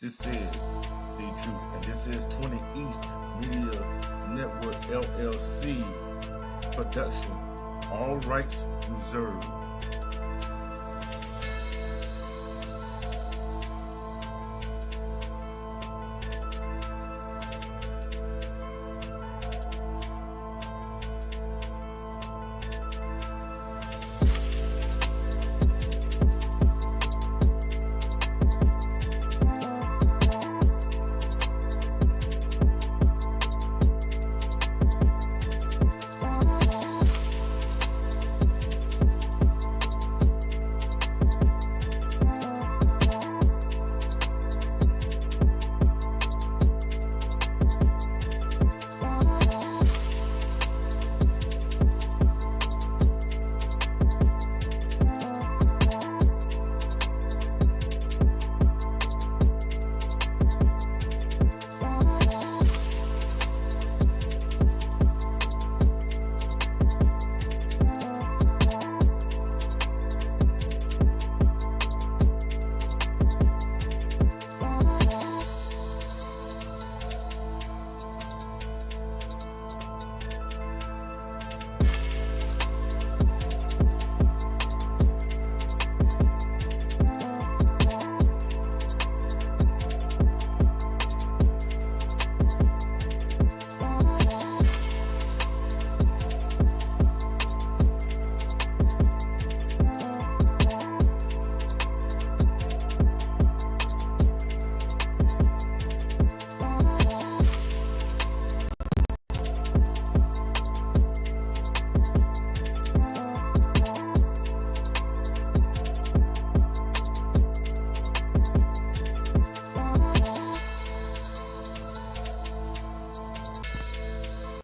This is The Truth, and this is 20 East Media Network LLC production. All rights reserved.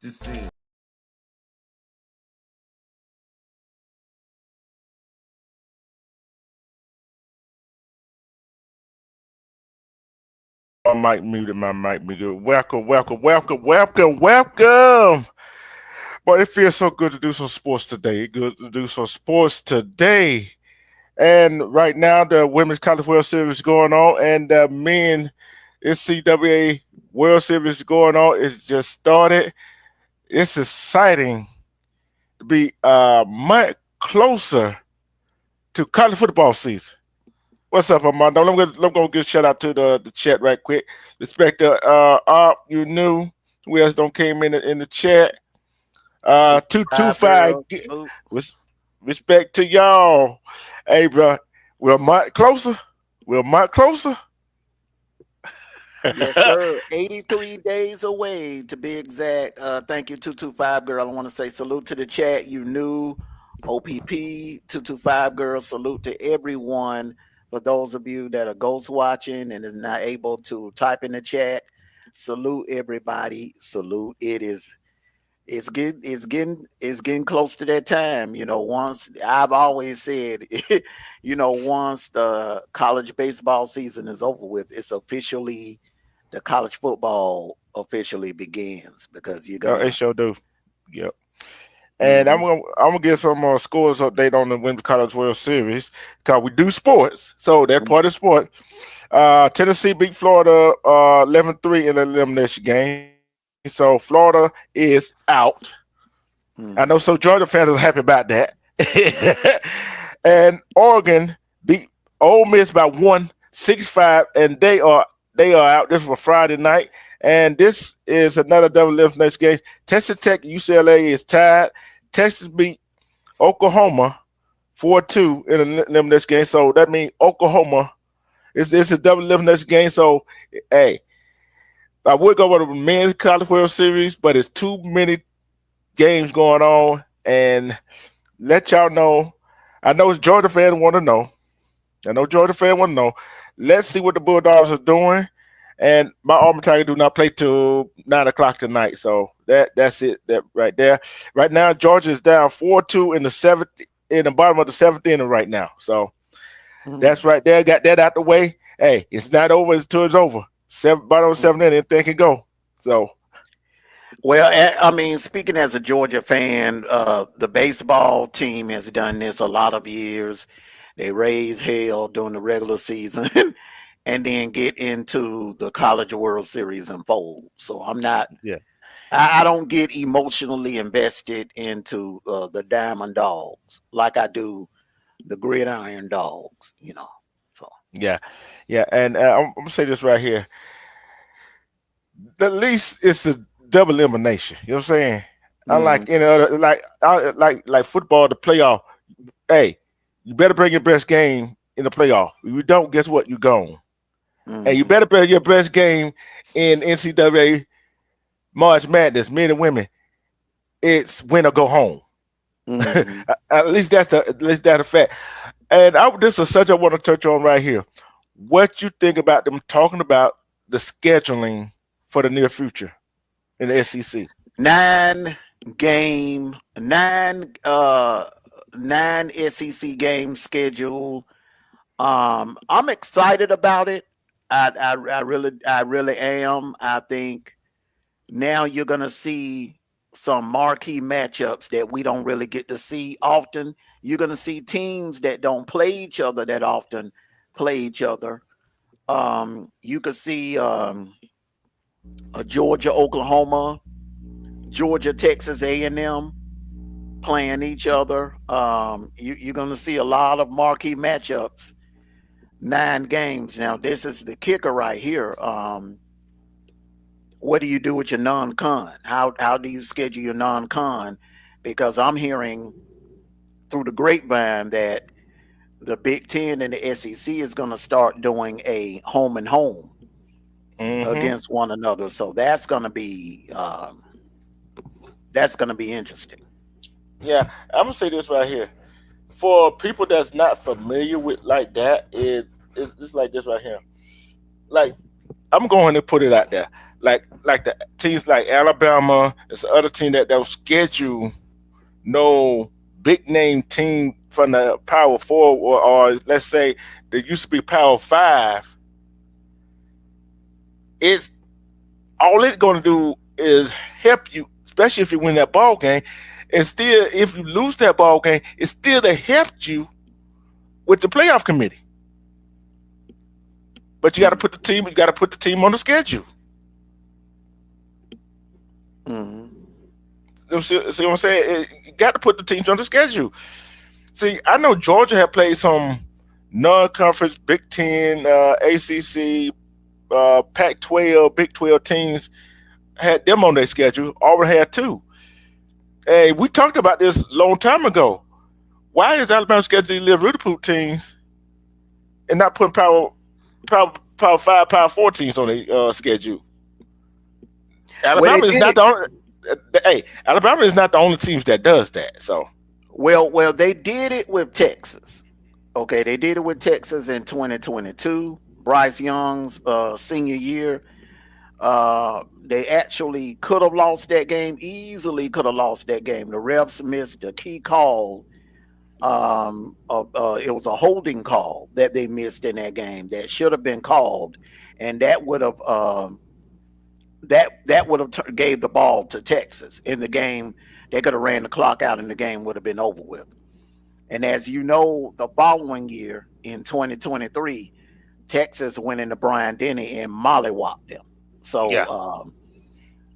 This is my mic muted. Welcome. Boy, it feels so good to do some sports today. And right now, the Women's College World Series is going on, and the men NCAA World Series is going on. It's just started. It's exciting to be much closer to college football season. What's up, Armando? Let me go give a shout out to the chat right quick. Respect to you knew who else don't came in the chat. 225. Respect to y'all. Hey, bro, we're much closer. Yes, sir. 83 days away to be exact. Thank you, 225 girl. I want to say salute to the chat. You knew OPP 225 girl. Salute to everyone. For those of you that are ghost watching and is not able to type in the chat, salute everybody. Salute. It's getting close to that time. You know, once I've always said, once the college baseball season is over with, it's officially the college football officially begins because you're gonna. It sure do. Yep. And I'm gonna get some more scores update on the Women's College World Series because we do sports, so that's part of sport. Tennessee beat Florida 11-3 in the elimination game, so Florida is out. I know some Georgia fans are happy about that. And Oregon beat Ole Miss by 165, and they are out. This was Friday night, and this is another double elimination game. Texas Tech and UCLA is tied. Texas beat Oklahoma 4-2 in an elimination game, so that means Oklahoma is a double elimination game. So, hey, I would go with the men's college world series, but it's too many games going on, and let y'all know. I know Georgia fans want to know. Let's see what the Bulldogs are doing. And my Auburn Tigers do not play till 9 o'clock tonight. So that's it. That right there. Right now, Georgia is down 4-2 in the bottom of the seventh inning right now. So that's right there. Got that out the way. Hey, it's not over until it's over. Bottom of the seventh inning, anything can go. So. Well, I mean, speaking as a Georgia fan, the baseball team has done this a lot of years. They raise hell during the regular season. and then get into the College World Series and fold. So I'm not. Yeah. I don't get emotionally invested into the Diamond Dogs like I do the Gridiron Dogs. So Yeah. Yeah. And I'm gonna say this right here. At least it's a double elimination. You know what I'm saying? mm, Unlike any other, like football, the playoff. Hey, you better bring your best game in the playoff. If you don't, guess what? You're gone. And you mm, better bring your best game in NCAA March Madness, men and women. It's win or go home. mm. At least that's a fact. And this is such I want to touch on right here. What you think about them talking about the scheduling for the near future in the SEC? 9 game, nine SEC games scheduled. I'm excited about it. I really am. I think now you're gonna see some marquee matchups that we don't really get to see often. You're gonna see teams that don't play each other that often play each other. You could see a Georgia, Oklahoma, Georgia, Texas A&M playing each other. You're going to see a lot of marquee matchups. 9 games. Now, this is the kicker right here. What do you do with your non-con? How do you schedule your non-con? Because I'm hearing through the grapevine that the Big Ten and the SEC is going to start doing a home and home Mm-hmm. against one another. So that's going to be interesting. Yeah, I'm gonna say this right here. For people that's not familiar with like that, it's like this right here. Like I'm going to put it out there. Like the teams like Alabama, it's the other team that will schedule no big name team from the Power Four or let's say there used to be Power Five. It's all it's going to do is help you, especially if you win that ball game. And still, if you lose that ball game, it's still to help you with the playoff committee. But you got to put the team. You got to put the team on the schedule. Mm-hmm. See what I'm saying? You got to put the teams on the schedule. See, I know Georgia had played some non-conference Big Ten, ACC, Pac-12, Big 12 teams had them on their schedule. Auburn had too. Hey, we talked about this a long time ago. Why is Alabama scheduling little Rudipoot teams and not putting power 5, power 4 teams on their schedule? Alabama is not the only. Hey, Alabama is not the only teams that does that. So, well, they did it with Texas. Okay, they did it with Texas in 2022. Bryce Young's senior year. They actually could have lost that game. Easily could have lost that game. The refs missed a key call. It was a holding call that they missed in that game that should have been called, and that would have gave the ball to Texas in the game. They could have ran the clock out, and the game would have been over with. And as you know, the following year in 2023, Texas went into Bryant Denny and mollywopped them. So yeah.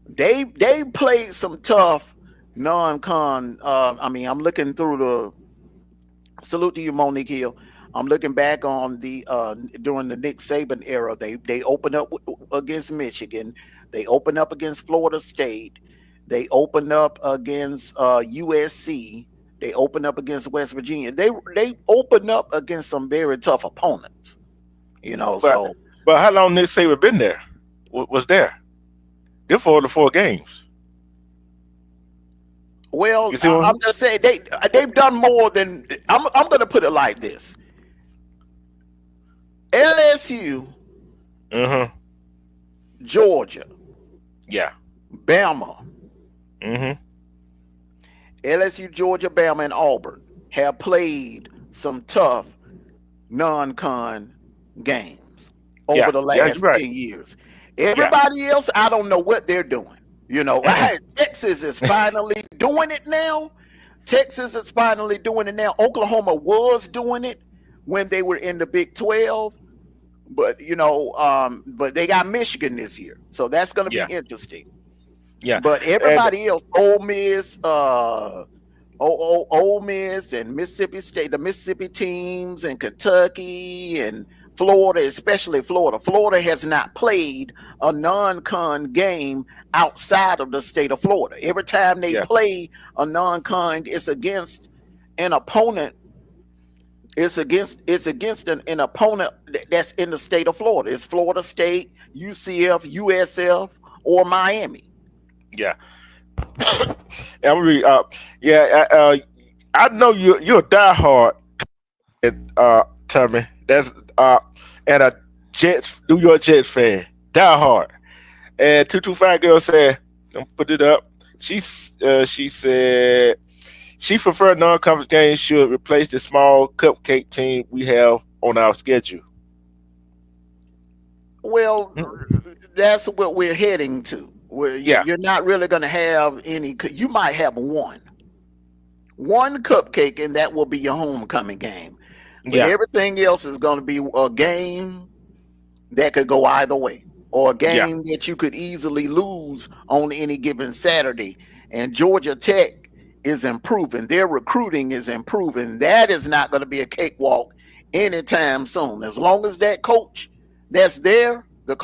They played some tough non-con. I'm looking through the salute to you, Monique Hill. I'm looking back on the during the Nick Saban era. They opened up against Michigan. They opened up against Florida State. They opened up against USC. They opened up against West Virginia. They opened up against some very tough opponents. But how long Nick Saban been there? Was there? They're for the 4 games. Well, I'm just saying they've done more than. I'm going to put it like this: LSU, Mm-hmm. Georgia, Yeah. Bama, Mm-hmm. LSU, Georgia, Bama, and Auburn have played some tough non-con games over the last 10 years. Everybody else, I don't know what they're doing. Texas is finally doing it now. Oklahoma was doing it when they were in the Big 12. But but they got Michigan this year, so that's going to be Yeah, interesting. yeah, But and everybody else, Ole Miss, Ole Miss, and Mississippi State, the Mississippi teams, and Kentucky and Florida, especially Florida. Florida has not played a non-con game outside of the state of Florida. Every time they yeah, play a non-con, it's against an opponent. It's against an opponent that's in the state of Florida. It's Florida State, UCF, USF, or Miami. yeah. I'm really, yeah. I know you're a diehard, Tommy. That's and a Jets, New York Jets fan, diehard. And 225 girl said, "I'm put it up." She said she preferred non-conference games should replace the small cupcake team we have on our schedule. Well, that's what we're heading to. Where Yeah, you're not really going to have any. You might have one cupcake, and that will be your homecoming game. But yeah, everything else is going to be a game that could go either way, or a yeah, game that you could easily lose on any given Saturday. And Georgia Tech is improving. Their recruiting is improving. That is not going to be a cakewalk anytime soon. As long as that coach that's there, the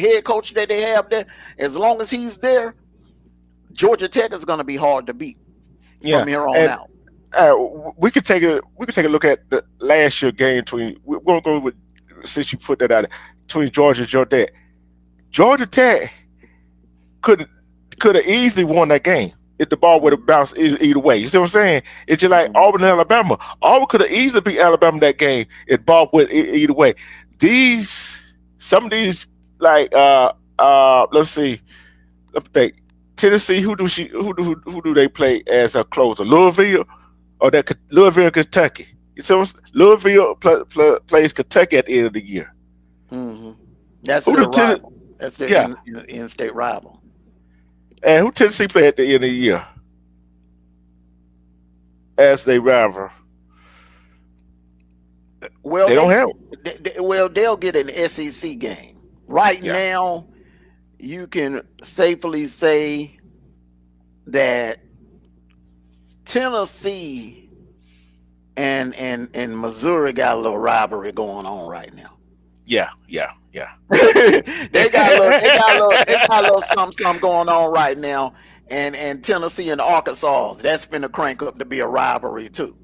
head coach that they have there, as long as he's there, Georgia Tech is going to be hard to beat yeah. from here on And out. uh, we could take a look at the last year game between. We're gonna go with since you put that out between Georgia and Georgia Tech. Georgia Tech could could have easily won that game if the ball would have bounced either way. You see what I'm saying? It's just like Mhm. Auburn and Alabama. Auburn could have easily beat Alabama that game if ball went either way. Some of these like let's see, let me think. Tennessee, who do they play as a closer? Louisville or that Louisville, Kentucky. You see, Louisville plays Kentucky at the end of the year. Mhm. That's Who do their Tennessee? rival. That's their Yeah, in-state rival. and who Tennessee play at the end of the year as they rival? Well, They don't have. they'll get an SEC game. Right Yeah, now, you can safely say that Tennessee and Missouri got a little rivalry going on right now. yeah, yeah, yeah, They got a little something going on right now, and Tennessee and Arkansas, that's been a crank up to be a rivalry too.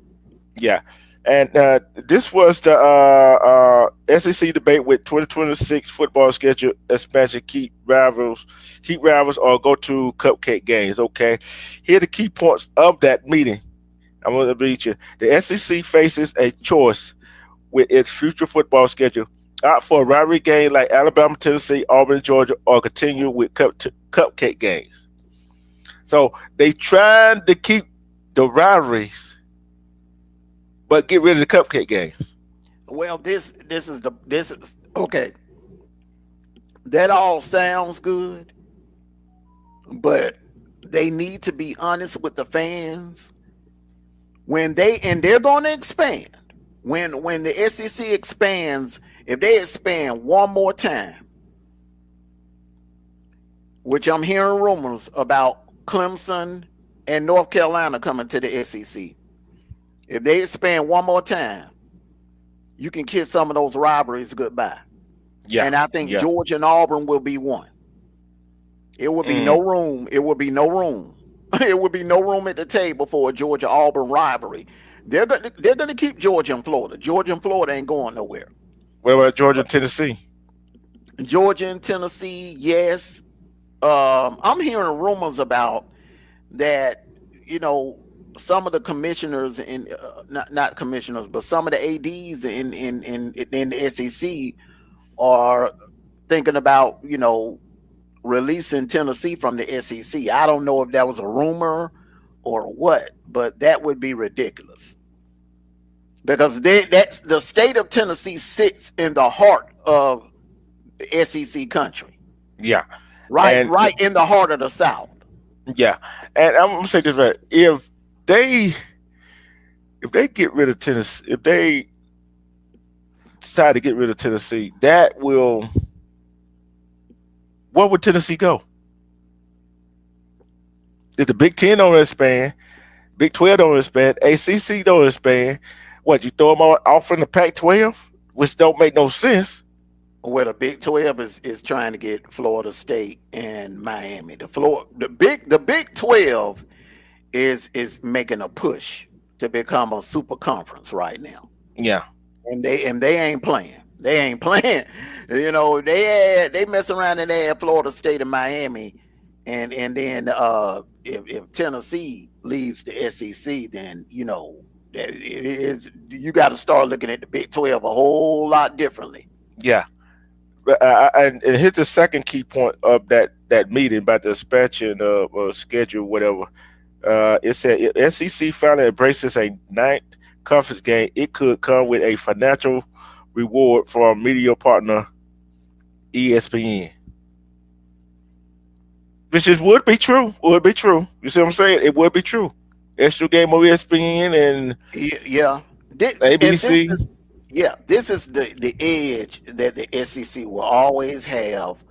yeah. And this was the SEC debate with 2026 football schedule expansion. Keep rivals, or go to cupcake games. Okay, here are the key points of that meeting. I'm going to read you. The SEC faces a choice with its future football schedule: opt for a rivalry game like Alabama, Tennessee, Auburn, Georgia, or continue with cupcake games. So they trying to keep the rivalries, but get rid of the cupcake games. Well, this is okay. That all sounds good, but they need to be honest with the fans they're going to expand. When the SEC expands, if they expand one more time, which I'm hearing rumors about Clemson and North Carolina coming to the SEC. If they expand one more time, you can kiss some of those rivalries goodbye. Yeah, And I think yeah, Georgia and Auburn will be one. It will be mm, no room. It will be no room. It will be no room at the table for a Georgia Auburn rivalry. They're gonna keep Georgia and Florida. Georgia and Florida ain't going nowhere. what about Georgia and Tennessee? Georgia and Tennessee, yes. I'm hearing rumors about that. You know, some of the commissioners in not commissioners, but some of the ads in the SEC are thinking about releasing Tennessee from the SEC. I don't know if that was a rumor or what, but that would be ridiculous because that's the state of Tennessee sits in the heart of the SEC country, Yeah, right, and right in the heart of the South. yeah, and I'm gonna say this right: they if they get rid of Tennessee, if they decide to get rid of Tennessee, that will, where would Tennessee go? If the Big Ten don't expand, Big 12 don't expand, ACC don't expand, what, you throw them all off in the Pac-12, which don't make no sense. Where the Big 12 is trying to get Florida State and Miami. The Big 12 is making a push to become a super conference right now. Yeah. And they ain't playing. They ain't playing. You know, they mess around and they had Florida State and Miami, and then if Tennessee leaves the SEC, then you know that it is, you got to start looking at the Big 12 a whole lot differently. Yeah. And here's the second key point of that meeting about the expansion of schedule, whatever. It said if SEC finally embraces a ninth conference game, it could come with a financial reward from media partner ESPN, which would be true. Would be true. You see what I'm saying? It would be true. Extra game on ESPN and yeah, ABC. This is the edge that the SEC will always have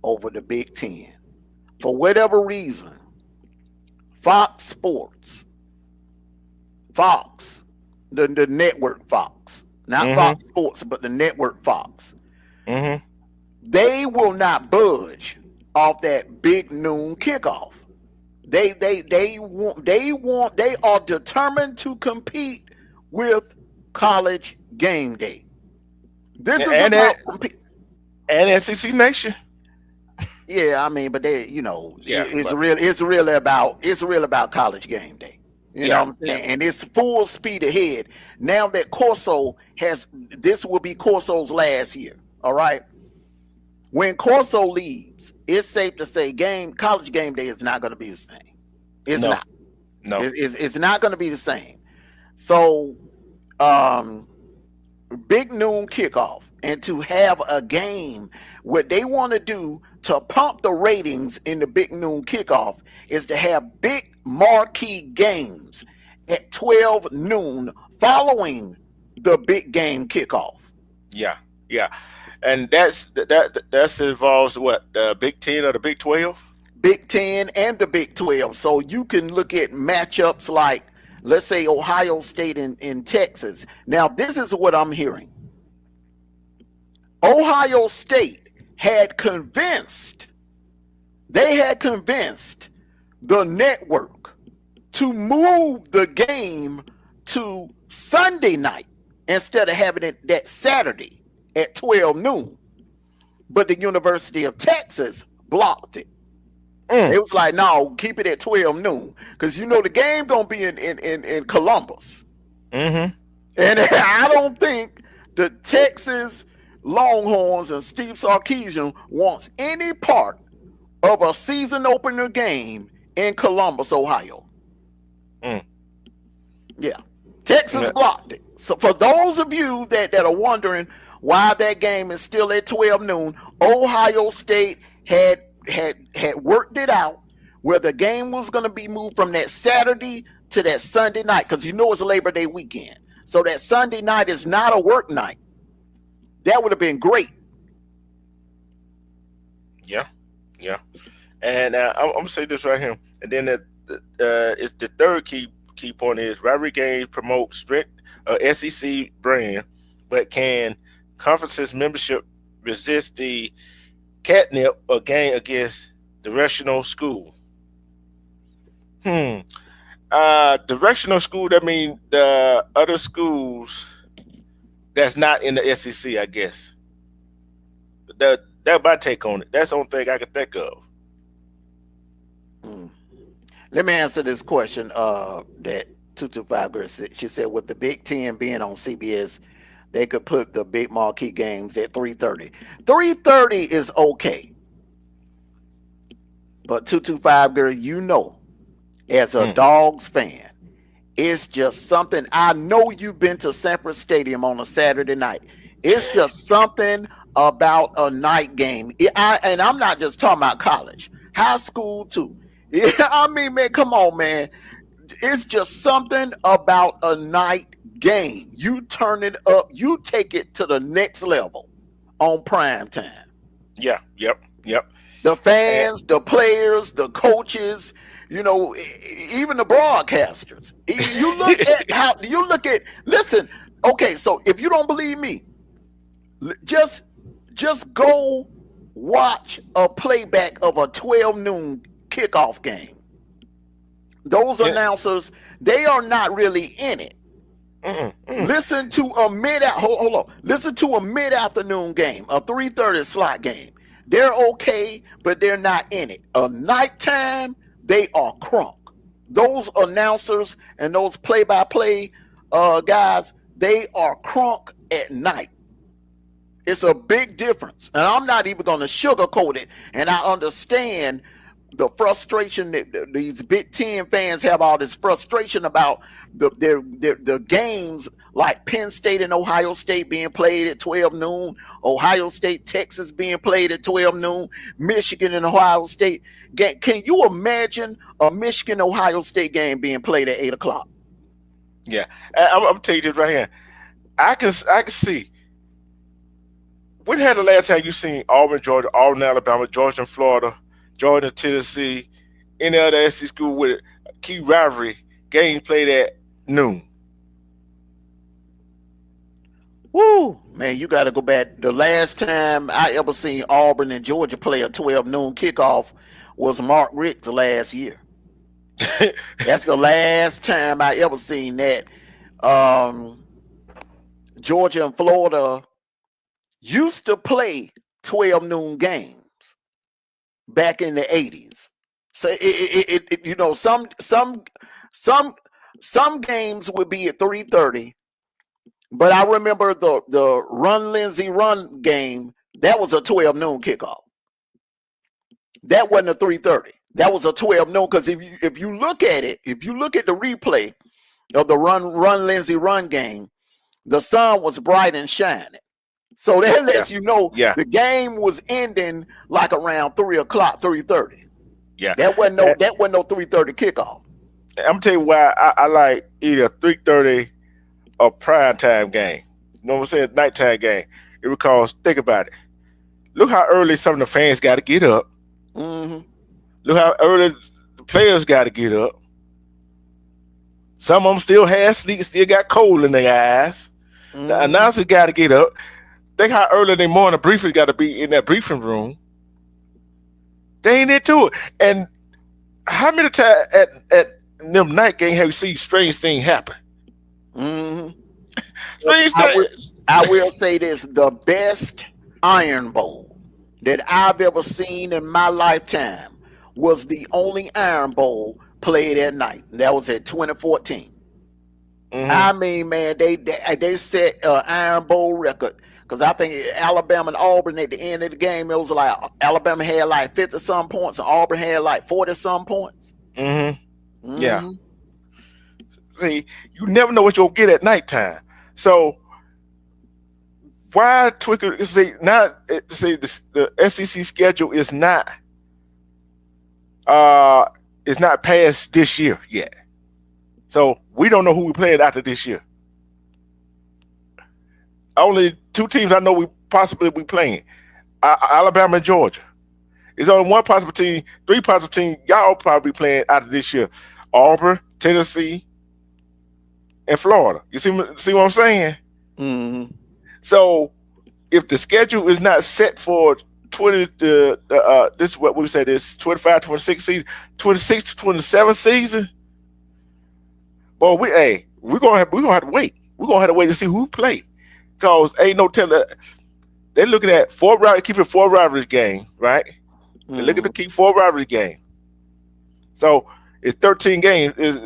over the Big Ten. For whatever reason, Fox Sports, Fox, the network Fox, not Fox Sports, but the network Fox, they will not budge off that big noon kickoff. They are determined to compete with College Game Day. This is about and SEC Nation. Yeah, I mean, but they, you know, it's really about College Game Day. You know what I'm saying? And it's full speed ahead. Now that Corso this will be Corso's last year. All right. When Corso leaves, it's safe to say College Game Day is not going to be the same. It's not. No. It's not going to be the same. So, big noon kickoff, and to have a game, what they want to do to pump the ratings in the big noon kickoff is to have big marquee games at 12 noon following the big game kickoff. Yeah. And that involves what, the Big 10 or the Big 12? Big 10 and the Big 12. So you can look at matchups like, let's say, Ohio State in Texas. Now, this is what I'm hearing. Ohio State had convinced the network to move the game to Sunday night instead of having it that Saturday at 12 noon. But the University of Texas blocked it. It was like, no, keep it at 12 noon. Because you know the game gonna be in Columbus. And I don't think the Texas Longhorns and Steve Sarkisian wants any part of a season opener game in Columbus, Ohio. Yeah. Texas blocked it. So for those of you that are wondering why that game is still at 12 noon, Ohio State had worked it out where the game was going to be moved from that Saturday to that Sunday night, because you know it's Labor Day weekend. So that Sunday night is not a work night. That would have been great. Yeah. And I'm going to say this right here. And then it's the third key point is rivalry games promote strict SEC brand, but can conferences membership resist the catnip or game against directional school? Directional school, that means the other schools that's not in the SEC, I guess. That's my take on it. That's the only thing I can think of. Let me answer this question that 225 girl said. She said with the Big Ten being on CBS, they could put the big marquee games at 3:30. 3:30 is okay. But 225 girl, you know, as a Dogs fan, it's just something. I know you've been to Sanford Stadium on a Saturday night. It's just something about a night game. And I'm not just talking about college, high school too. Yeah, I mean, man, come on, man. it's just something about a night game. You turn it up, you take it to the next level on prime time. Yeah. Yep. The And fans, the players, the coaches, even the broadcasters. You look at listen, okay, so if you don't believe me, just go watch a playback of a 12 noon kickoff game. Those yeah. announcers, they are not really in it. Listen to a hold on. Listen to a mid-afternoon game, a 3:30 slot game. They're okay, but they're not in it. A nighttime, they are crunk. Those announcers and those play-by-play guys, they are crunk at night. It's a big difference. And I'm not even going to sugarcoat it. And I understand the frustration that these Big Ten fans have, all this frustration about the games like Penn State and Ohio State being played at 12 noon, Ohio State, Texas being played at 12 noon, Michigan and Ohio State. Can you imagine a Michigan Ohio State game being played at 8 o'clock? Yeah. I'm gonna tell you this right here. I can see. When had the last time you seen Auburn, Georgia, Auburn, Alabama, Georgia, and Florida, Georgia, Tennessee, any other SEC school with a key rivalry game played at noon? Woo, man, you got to go back. The last time I ever seen Auburn and Georgia play a 12 noon kickoff was Mark Richt's last year. That's the last time I ever seen that. Georgia and Florida used to play 12 noon games back in the 80s. So some games would be at 3:30. But I remember the Run Lindsay Run game, that was a 12 noon kickoff. That wasn't a 3:30. That was a 12 noon, because if you look at it, if you look at the replay of the Run Lindsay Run game, the sun was bright and shining. So that lets you know the game was ending like around 3 o'clock, 3:30. Yeah. That wasn't no 3:30 kickoff. I'm gonna tell you why I like either 3:30 or prime time game. You know what I'm saying? Nighttime game. It because think about it. Look how early some of the fans got to get up. Mm-hmm. Look how early the players got to get up. Some of them still had sleep, still got cold in their eyes. Mm-hmm. The announcer got to get up. Think how early they morning briefings got to be in that briefing room. They ain't into it. And how many times at them night game have you seen strange things happen? Mm-hmm. Strange I will say this: the best Iron Bowl that I've ever seen in my lifetime was the only Iron Bowl played at night. That was at 2014. Mm-hmm. I mean, man, they set an Iron Bowl record. Because I think Alabama and Auburn at the end of the game, it was like Alabama had like 50-some points and Auburn had like 40-some points. Mm-hmm. Mm-hmm. Yeah. See, you never know what you'll get at nighttime. So why Twicker? The SEC schedule is not passed this year yet. So we don't know who we're playing after this year. Only two teams I know we possibly be playing: Alabama and Georgia. There's only one possible team, three possible teams y'all probably be playing after this year: Auburn, Tennessee, and Florida. You see what I'm saying? Mm-hmm. So if the schedule is not set for 20 this is what we said is 25, 26 season, 26 to 27 season. Well, we're gonna have to wait. We're gonna have to wait to see who play. Because ain't no telling. They're looking at keeping 4 rivalry game, right? Mm-hmm. They're looking to keep 4 rivalry game. So it's 13 games, is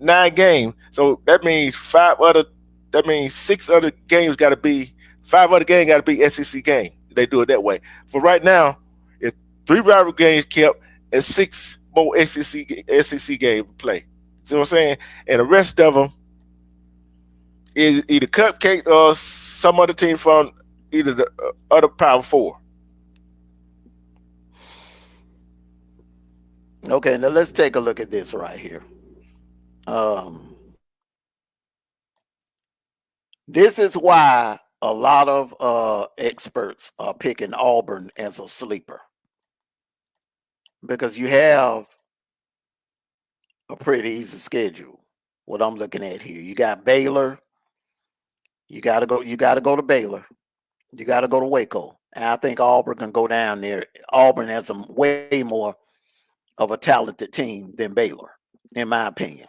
9 games. So that means 6 other games got to be 5 other games got to be SEC game. They do it that way. For right now, it's 3 rivalry games kept and 6 more SEC games to play. See what I'm saying? And the rest of them is either cupcakes or some other team from either the other Power 4. Okay, now let's take a look at this right here. Um, this is why a lot of experts are picking Auburn as a sleeper because you have a pretty easy schedule. What I'm looking at here, you got Baylor. You got to go. You got to go to Baylor. You got to go to Waco. And I think Auburn can go down there. Auburn has a way more of a talented team than Baylor, in my opinion.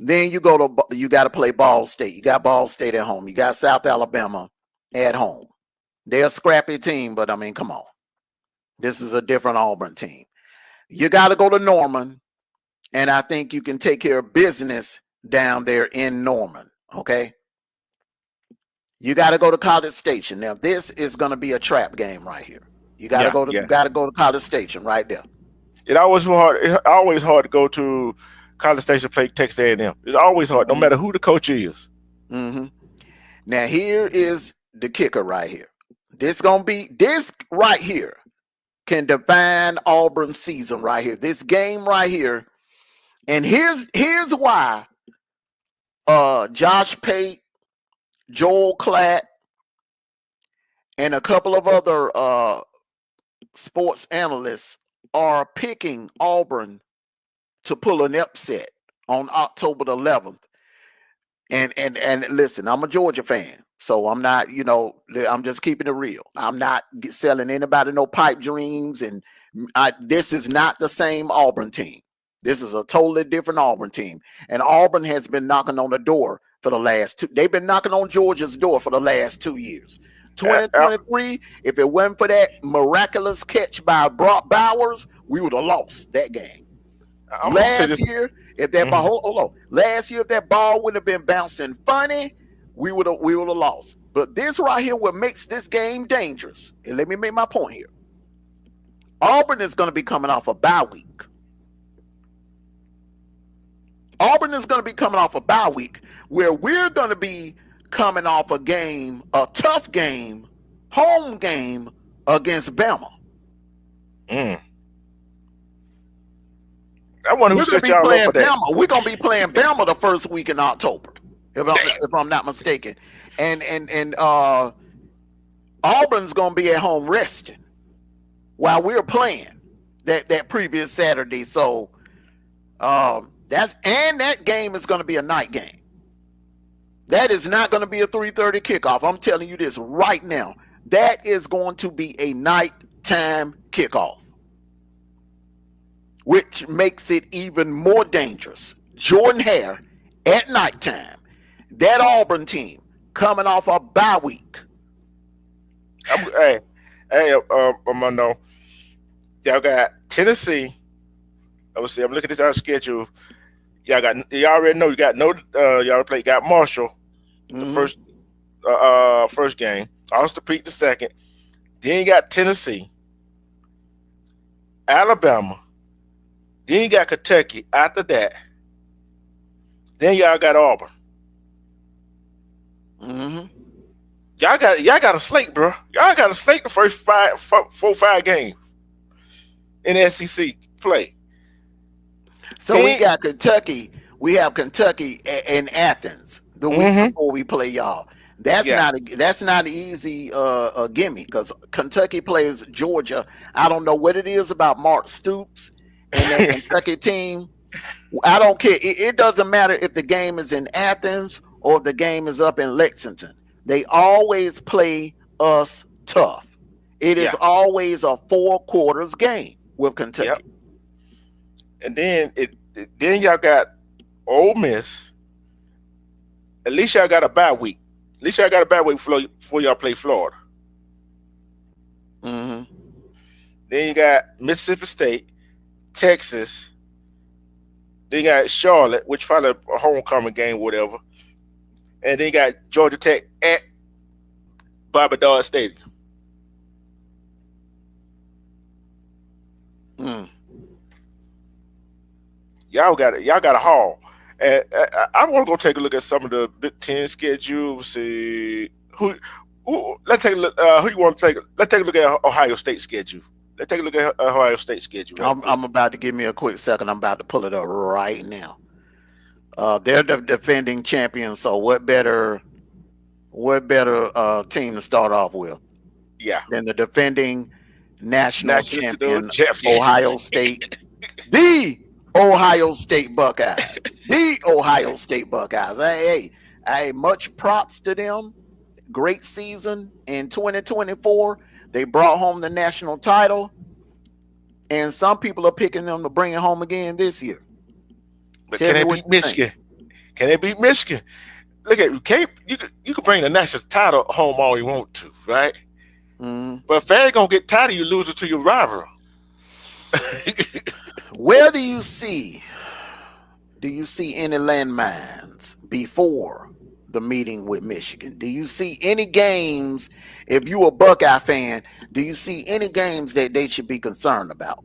Then you got to play Ball State. You got Ball State at home. You got South Alabama at home. They're a scrappy team, but I mean, come on. This is a different Auburn team. You got to go to Norman, and I think you can take care of business down there in Norman. Okay. You got to go to College Station. Now, this is going to be a trap game right here. You got to go to College Station right there. It's always hard to go to College Station play Texas A&M. It's always hard, no matter who the coach is. Mm-hmm. Now, here is the kicker right here. This right here can define Auburn's season right here. This game right here. And here's why Josh Pate, Joel Klatt, and a couple of other sports analysts are picking Auburn to pull an upset on October the 11th. And listen, I'm a Georgia fan, so I'm not, I'm just keeping it real. I'm not selling anybody no pipe dreams, and this is not the same Auburn team. This is a totally different Auburn team, and Auburn has been knocking on the door for the last two. They've been knocking on Georgia's door for the last 2 years. 2023, if it wasn't for that miraculous catch by Brock Bowers, we would have lost that game. Last year, if that ball would have been bouncing funny, we would have lost. But this right here, what makes this game dangerous, and let me make my point here. Auburn is going to be coming off a bye week. Auburn is going to be coming off a bye week where we're going to be coming off a tough game, home game against Bama. I wonder who set y'all up for that. We're going to be playing Bama the first week in October, if I'm not mistaken. And Auburn's going to be at home resting while we're playing that previous Saturday. So that game is going to be a night game. That is not going to be a 3:30 kickoff. I'm telling you this right now. That is going to be a nighttime kickoff, which makes it even more dangerous. Jordan Hare at nighttime. That Auburn team coming off a bye week. Armando, y'all got Tennessee. I'm looking at our schedule. Y'all already know you got got Marshall the first game, Austin Peay the second. Then you got Tennessee, Alabama. Then you got Kentucky after that. Then y'all got Auburn. Y'all got a slate, bro. Y'all got a slate the first 4-5 games in the SEC play. So we got Kentucky. We have Kentucky in Athens the week before we play y'all. That's not an easy gimme because Kentucky plays Georgia. I don't know what it is about Mark Stoops and that Kentucky team. I don't care. It doesn't matter if the game is in Athens or if the game is up in Lexington. They always play us tough. It is always a 4 quarters game with Kentucky. Yep. And then y'all got Ole Miss. At least y'all got a bye week. At least y'all got a bye week before y'all play Florida. Then you got Mississippi State, Texas. Then you got Charlotte, which probably a homecoming game, whatever. And then you got Georgia Tech at Bobby Dodd Stadium. Y'all got a haul. And I want to go take a look at some of the Big Ten schedules. See let's take a look. Who you want to take? Let's take a look at Ohio State schedule. Let's take a look at Ohio State schedule. Right quick. I'm about to give me a quick second. I'm about to pull it up right now. They're the defending champions. So what better team to start off with Yeah. than the defending national champion champion. Ohio State, the Ohio State Buckeyes, the Ohio State Buckeyes. Hey, much props to them. Great season in 2024. They brought home the national title, and some people are picking them to bring it home again this year. But can they beat Michigan? Can they beat Michigan? Look at you can bring the national title home all you want to, right? Mm-hmm. But fans gonna get tired of you losing to your rival. Where do you see any landmines before the meeting with Michigan? Do you see any games, if you a Buckeye fan, do you see any games that they should be concerned about?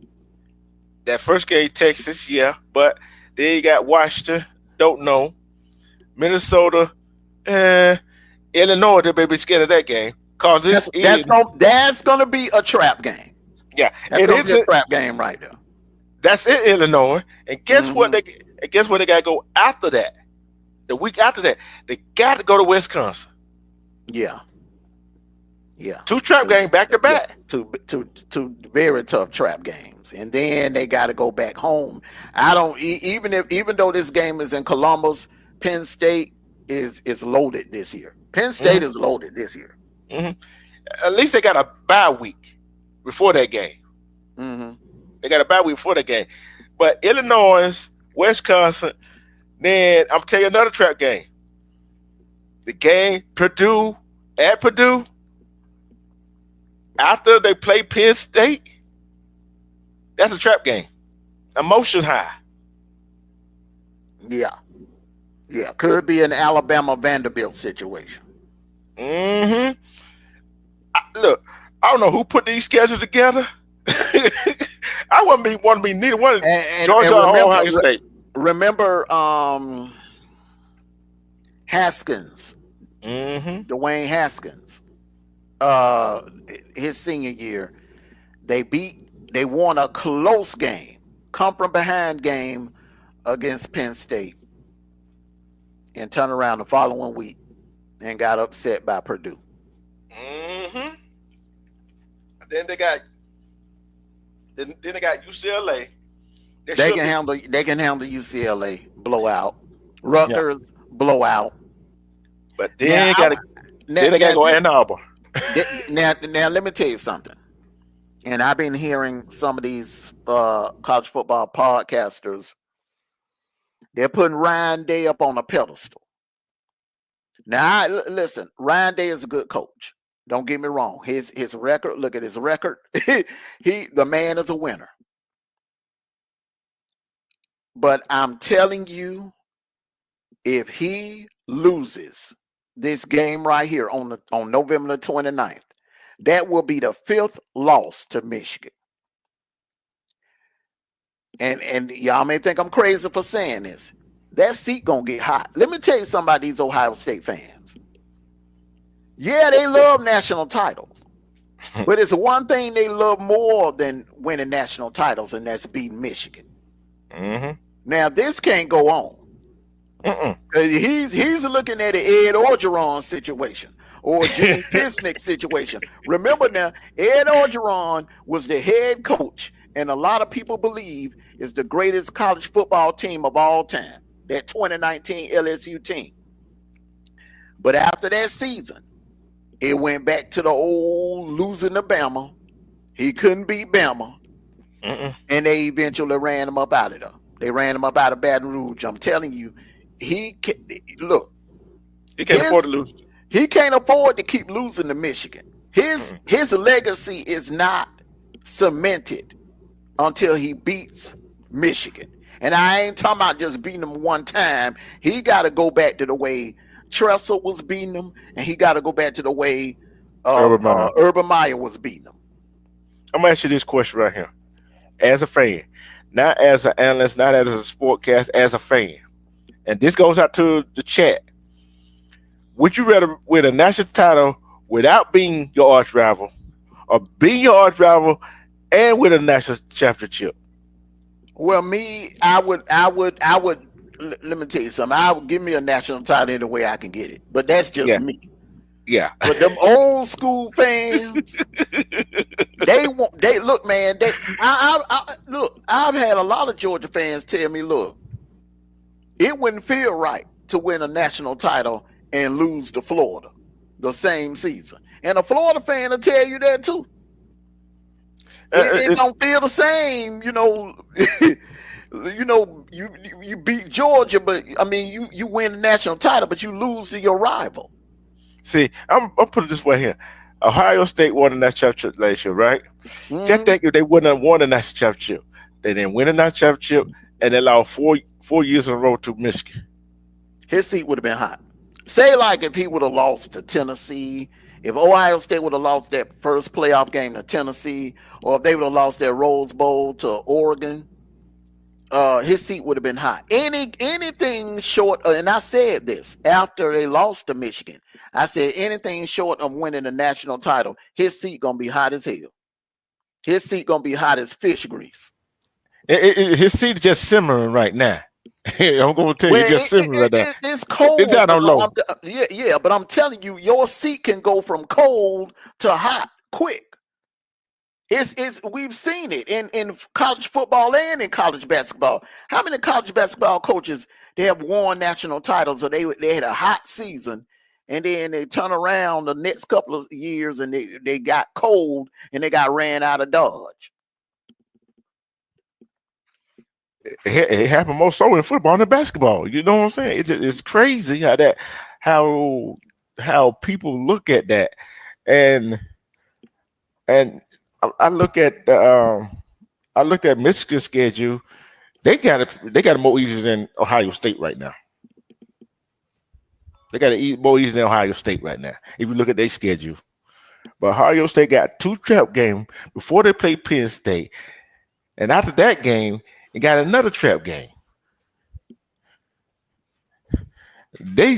That first game, Texas, yeah, but then you got Washington, don't know. Minnesota, Illinois, they may be scared of that game. Cause that's gonna be a trap game. Yeah, that's gonna be a trap game right there. That's in Illinois, and guess what? They got to go after that. The week after that, they got to go to Wisconsin. Yeah. 2 trap games back to back. Two very tough trap games, and then they got to go back home. Even though this game is in Columbus, Penn State is loaded this year. Penn State is loaded this year. Mm-hmm. At least they got a bye week before that game. Mm-hmm. They got a bye week before that game. But Illinois, Wisconsin, then I'm telling you another trap game. The game at Purdue, after they play Penn State, that's a trap game. Emotion high. Yeah. Could be an Alabama Vanderbilt situation. Mm-hmm. Look, I don't know who put these schedules together. I wouldn't want to be neither one of Georgia or Ohio State. Remember Haskins, Dwayne Haskins, his senior year, they won a close game, come from behind game against Penn State, and turned around the following week and got upset by Purdue. Mm-hmm. Then they got UCLA. They can handle UCLA blowout. Rutgers blowout. But then they got to go Ann Arbor. Now let me tell you something. And I've been hearing some of these college football podcasters. They're putting Ryan Day up on a pedestal. Now, listen, Ryan Day is a good coach. Don't get me wrong. His record, look at his record. The man is a winner. But I'm telling you, if he loses this game right here on November the 29th, that will be the 5th loss to Michigan. And y'all may think I'm crazy for saying this. That seat gonna get hot. Let me tell you something about these Ohio State fans. Yeah, they love national titles. But it's one thing they love more than winning national titles, and that's beating Michigan. Mm-hmm. Now, this can't go on. He's looking at an Ed Orgeron situation or Jimmy Pisnick situation. Remember now, Ed Orgeron was the head coach, and a lot of people believe is the greatest college football team of all time, that 2019 LSU team. But after that season, it went back to the old losing to Bama. He couldn't beat Bama. And they eventually ran him up out of there. They ran him up out of Baton Rouge. I'm telling you, he can't afford to lose. He can't afford to keep losing to Michigan. His legacy is not cemented until he beats Michigan. And I ain't talking about just beating them one time. He got to go back to the way Tressel was beating them, and he got to go back to the way Urban Meyer was beating them. I'm going to ask you this question right here. As a fan, not as an analyst, not as a sportcast, as a fan. And this goes out to the chat. Would you rather win a national title without being your arch rival, or being your arch rival and win a national championship. Well, me, I would. Let me tell you something. I would give me a national title any way I can get it, but that's just Yeah, me. yeah. But them old school fans, they want. They look, man. Look. I've had a lot of Georgia fans tell me, look, it wouldn't feel right to win a national title and lose to Florida the same season. And a Florida fan will tell you that too. It don't feel the same, you know. You beat Georgia, but I mean you win the national title, but you lose to your rival. See, I'm putting it this way here. Ohio State won the national championship last year, right? Mm-hmm. Just think if they wouldn't have won the national championship, they didn't win the national championship, and they lost four years in a row to Michigan. His seat would have been hot. Say like if he would have lost to Tennessee, if Ohio State would have lost that first playoff game to Tennessee, or if they would have lost their Rose Bowl to Oregon, his seat would have been hot. Anything short, and I said this after they lost to Michigan. I said anything short of winning the national title, his seat gonna be hot as hell. His seat gonna be hot as fish grease. His seat is just simmering right now. I'm going to tell you, just simmering right now. It's cold. It's down on low. Yeah, but I'm telling you, your seat can go from cold to hot quick. We've seen it in college football and in college basketball. How many college basketball coaches they have won national titles, or they had a hot season, and then they turn around the next couple of years and they got cold and they got ran out of Dodge. It happened more so in football than basketball. You know what I'm saying? It's crazy how people look at that, and I looked at Michigan's schedule. They got it more easier than Ohio State right now. They got it more easier than Ohio State right now. If you look at their schedule, but Ohio State got 2 trap games before they play Penn State, and after that game, they got another trap game. They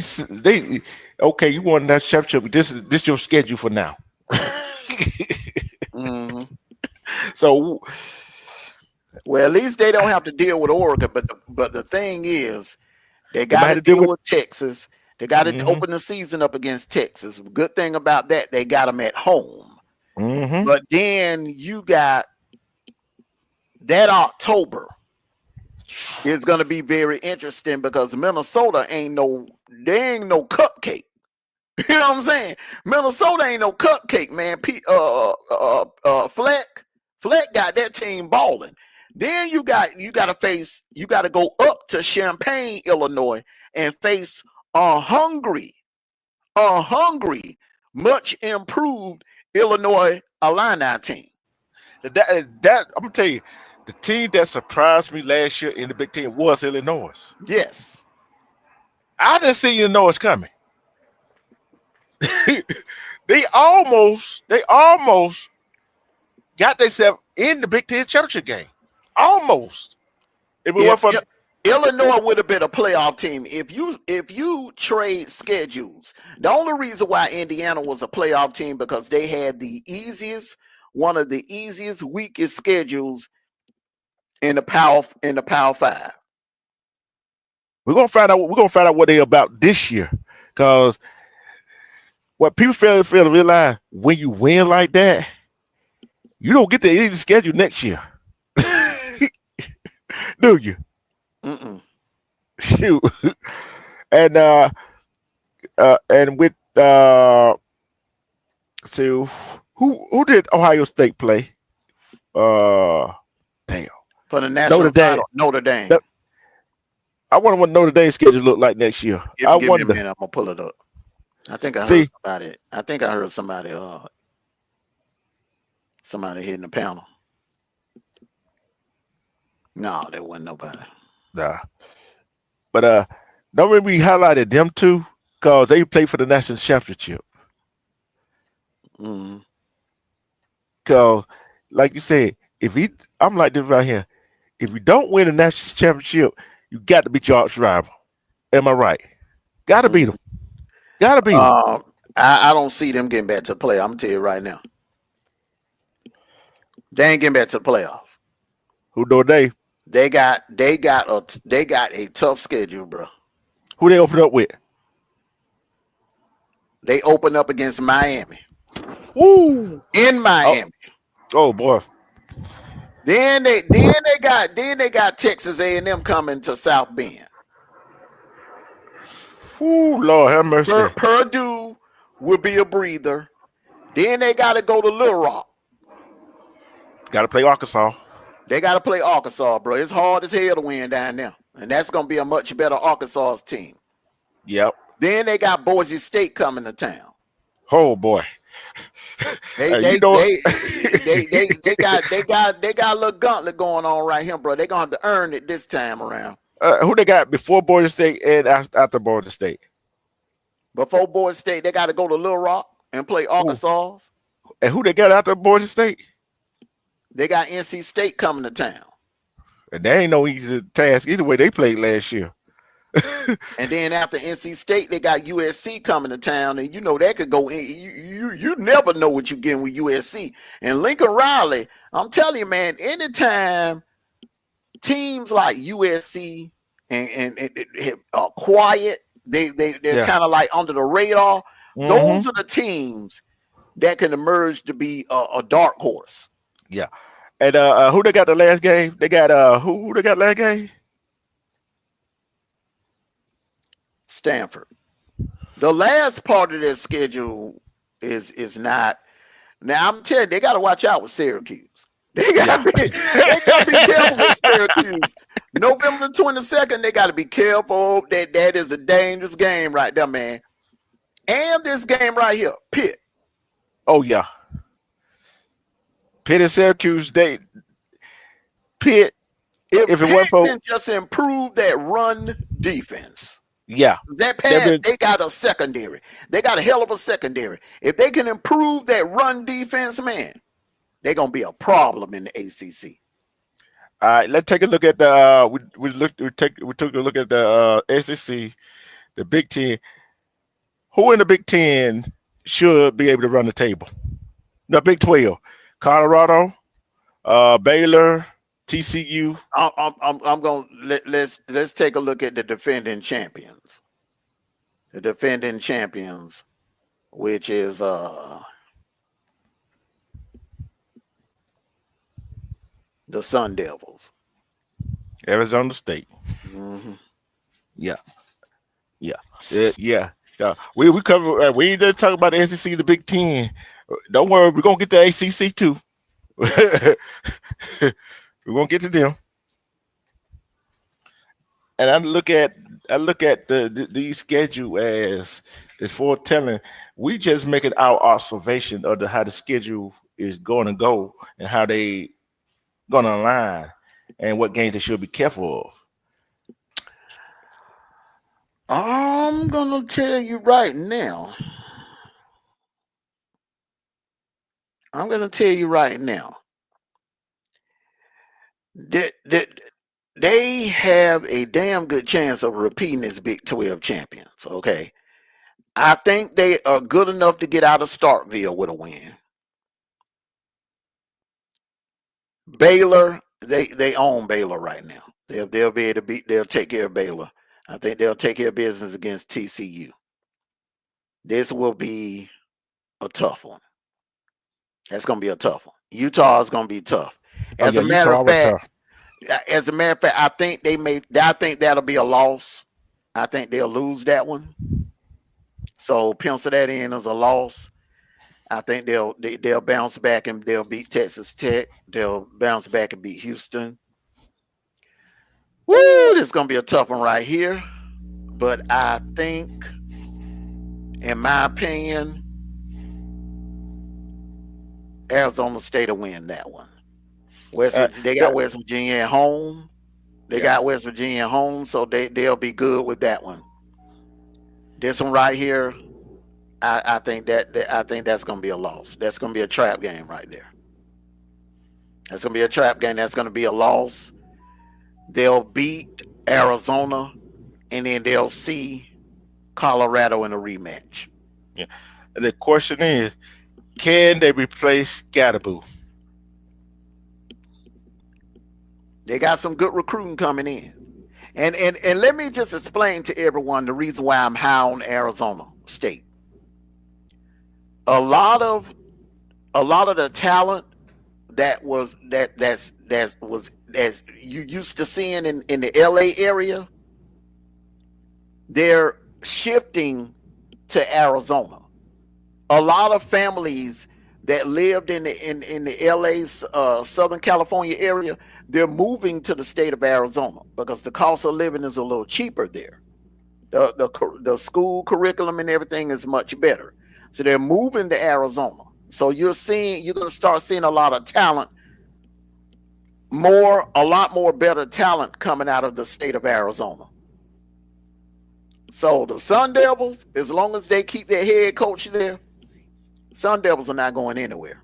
okay. You won that championship. This your schedule for now. Mm-hmm. So, well, at least they don't have to deal with Oregon. But the thing is, they got to deal with Texas. They got to open the season up against Texas. Good thing about that, they got them at home. Mm-hmm. But then you got that October is going to be very interesting because Minnesota ain't no cupcake. You know what I'm saying? Minnesota ain't no cupcake, man. Fleck got that team balling. Then you got to go up to Champaign, Illinois, and face a hungry, much improved Illinois Illini team. That I'm gonna tell you, the team that surprised me last year in the Big Ten was Illinois. Yes, I didn't see Illinois coming. They almost got themselves in the Big Ten championship game. Almost. If it weren't for Illinois would have been a playoff team if you trade schedules. The only reason why Indiana was a playoff team because they had one of the easiest, weakest schedules in the Power 5. We're gonna find out what they're about this year, because what people fail to realize, when you win like that, you don't get the easy schedule next year. Do you? Mm-mm. Shoot. And with so who did Ohio State play? Damn. For the national title, Notre Dame. I wonder what Notre Dame's schedule look like next year. I wonder. Me a minute, I'm gonna pull it up. I think I heard somebody. Somebody hitting the panel. No, there wasn't nobody. Nah. But don't remember we highlighted them two because they played for the national championship. Mm-hmm. Because, like you said, I'm like this right here. If you don't win the national championship, you got to beat your arch rival. Am I right? Got to beat them. Got to beat them. I don't see them getting back to play. I'm gonna tell you right now. They ain't getting back to the playoffs. Who know they? They got a tough schedule, bro. Who they open up with? They open up against Miami. Woo! In Oh, Miami. oh boy. Then they got Texas A&M coming to South Bend. Ooh, Lord have mercy. Purdue will be a breather. Then they got to go to Little Rock. Got to play Arkansas. They got to play Arkansas, bro. It's hard as hell to win down there. And that's going to be a much better Arkansas team. Yep. Then they got Boise State coming to town. Oh boy. They got a little gauntlet going on right here, bro. They're going to have to earn it this time around. Who they got before Boise State and after Boise State? Before Boise State, they got to go to Little Rock and play Arkansas. And who they got after Boise State? They got NC State coming to town. And they ain't no easy task either way. They played last year. And then after NC State, they got USC coming to town, and you know that could go in. You never know what you're getting with USC and Lincoln Riley. I'm telling you, man. Anytime teams like USC and are quiet, they're kind of like under the radar. Mm-hmm. Those are the teams that can emerge to be a dark horse. Yeah. And who they got the last game? They got who they got last game? Stanford. The last part of their schedule is not. Now I'm telling you, they got to watch out with Syracuse. They got to be careful with Syracuse. November the 22nd, they got to be careful. That is a dangerous game right there, man. And this game right here, Pitt. Oh yeah, Pitt and Syracuse. Pitt. If it Pitt can just improve that run defense. Yeah. That pass, they got a secondary. They got a hell of a secondary. If they can improve that run defense, man, they're gonna be a problem in the ACC. All right, let's take a look at the we took a look at the ACC, the Big Ten. Who in the Big Ten should be able to run the table? The Big 12, Colorado, Baylor, TCU. I'm going. Let's take a look at the defending champions. The defending champions, which is the Sun Devils, Arizona State. Mm-hmm. Yeah. We cover. We ain't talking about the SEC, the Big Ten. Don't worry, we're gonna get to ACC too. We're gonna get to them. And I look at the schedule as foretelling. We just making our observation of how the schedule is going to go and how they going to align and what games they should be careful of. I'm gonna tell you right now. That they have a damn good chance of repeating as Big 12 champions. Okay, I think they are good enough to get out of Starkville with a win. Baylor, they own Baylor right now. They'll be able to they'll take care of Baylor. I think they'll take care of business against TCU. This will be a tough one. That's going to be a tough one. Utah is going to be tough. As a matter of fact, I think that'll be a loss. I think they'll lose that one. So pencil that in as a loss. I think they'll bounce back and they'll beat Texas Tech. They'll bounce back and beat Houston. Woo! This is going to be a tough one right here. But I think, in my opinion, Arizona State will win that one. They got West Virginia at home. Got West Virginia at home, so they'll be good with that one. This one right here, I think that's going to be a loss. That's going to be a trap game right there. That's going to be a trap game. That's going to be a loss. They'll beat Arizona, and then they'll see Colorado in a rematch. Yeah. The question is, can they replace Scatterboo? They got some good recruiting coming in. And let me just explain to everyone the reason why I'm high on Arizona State. A lot of the talent that you used to seeing in the LA area, they're shifting to Arizona. A lot of families that lived in the LA Southern California area, they're moving to the state of Arizona because the cost of living is a little cheaper there. The school curriculum and everything is much better. So they're moving to Arizona. So you're going to start seeing a lot of talent, a lot more better talent coming out of the state of Arizona. So the Sun Devils, as long as they keep their head coach there, Sun Devils are not going anywhere.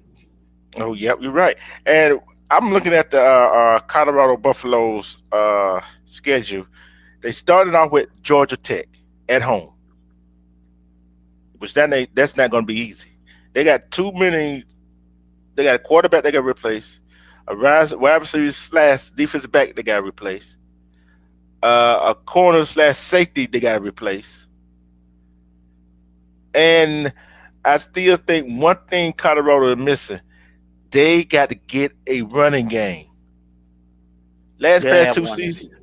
Oh, yep, you're right. And I'm looking at the Colorado Buffaloes schedule. They started off with Georgia Tech at home, which that's not going to be easy. They got too many. They got a quarterback they got to replace, a wide receiver / defensive back they got to replace, a corner / safety they got to replace, and I still think one thing Colorado is missing. They got to get a running game. Past 2 seasons,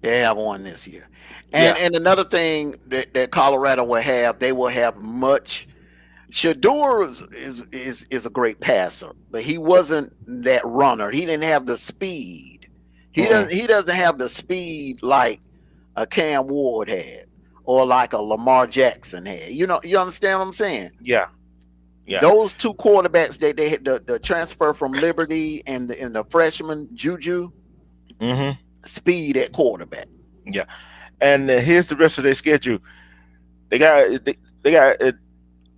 they have one this year. And another thing that Colorado will have, they will have much. Shador is a great passer, but he wasn't that runner. He didn't have the speed. He doesn't have the speed like a Cam Ward had or like a Lamar Jackson had. You understand what I'm saying? Yeah. Yeah. Those two quarterbacks, they had the transfer from Liberty and the freshman Juju, speed at quarterback. Yeah, and here's the rest of their schedule. They got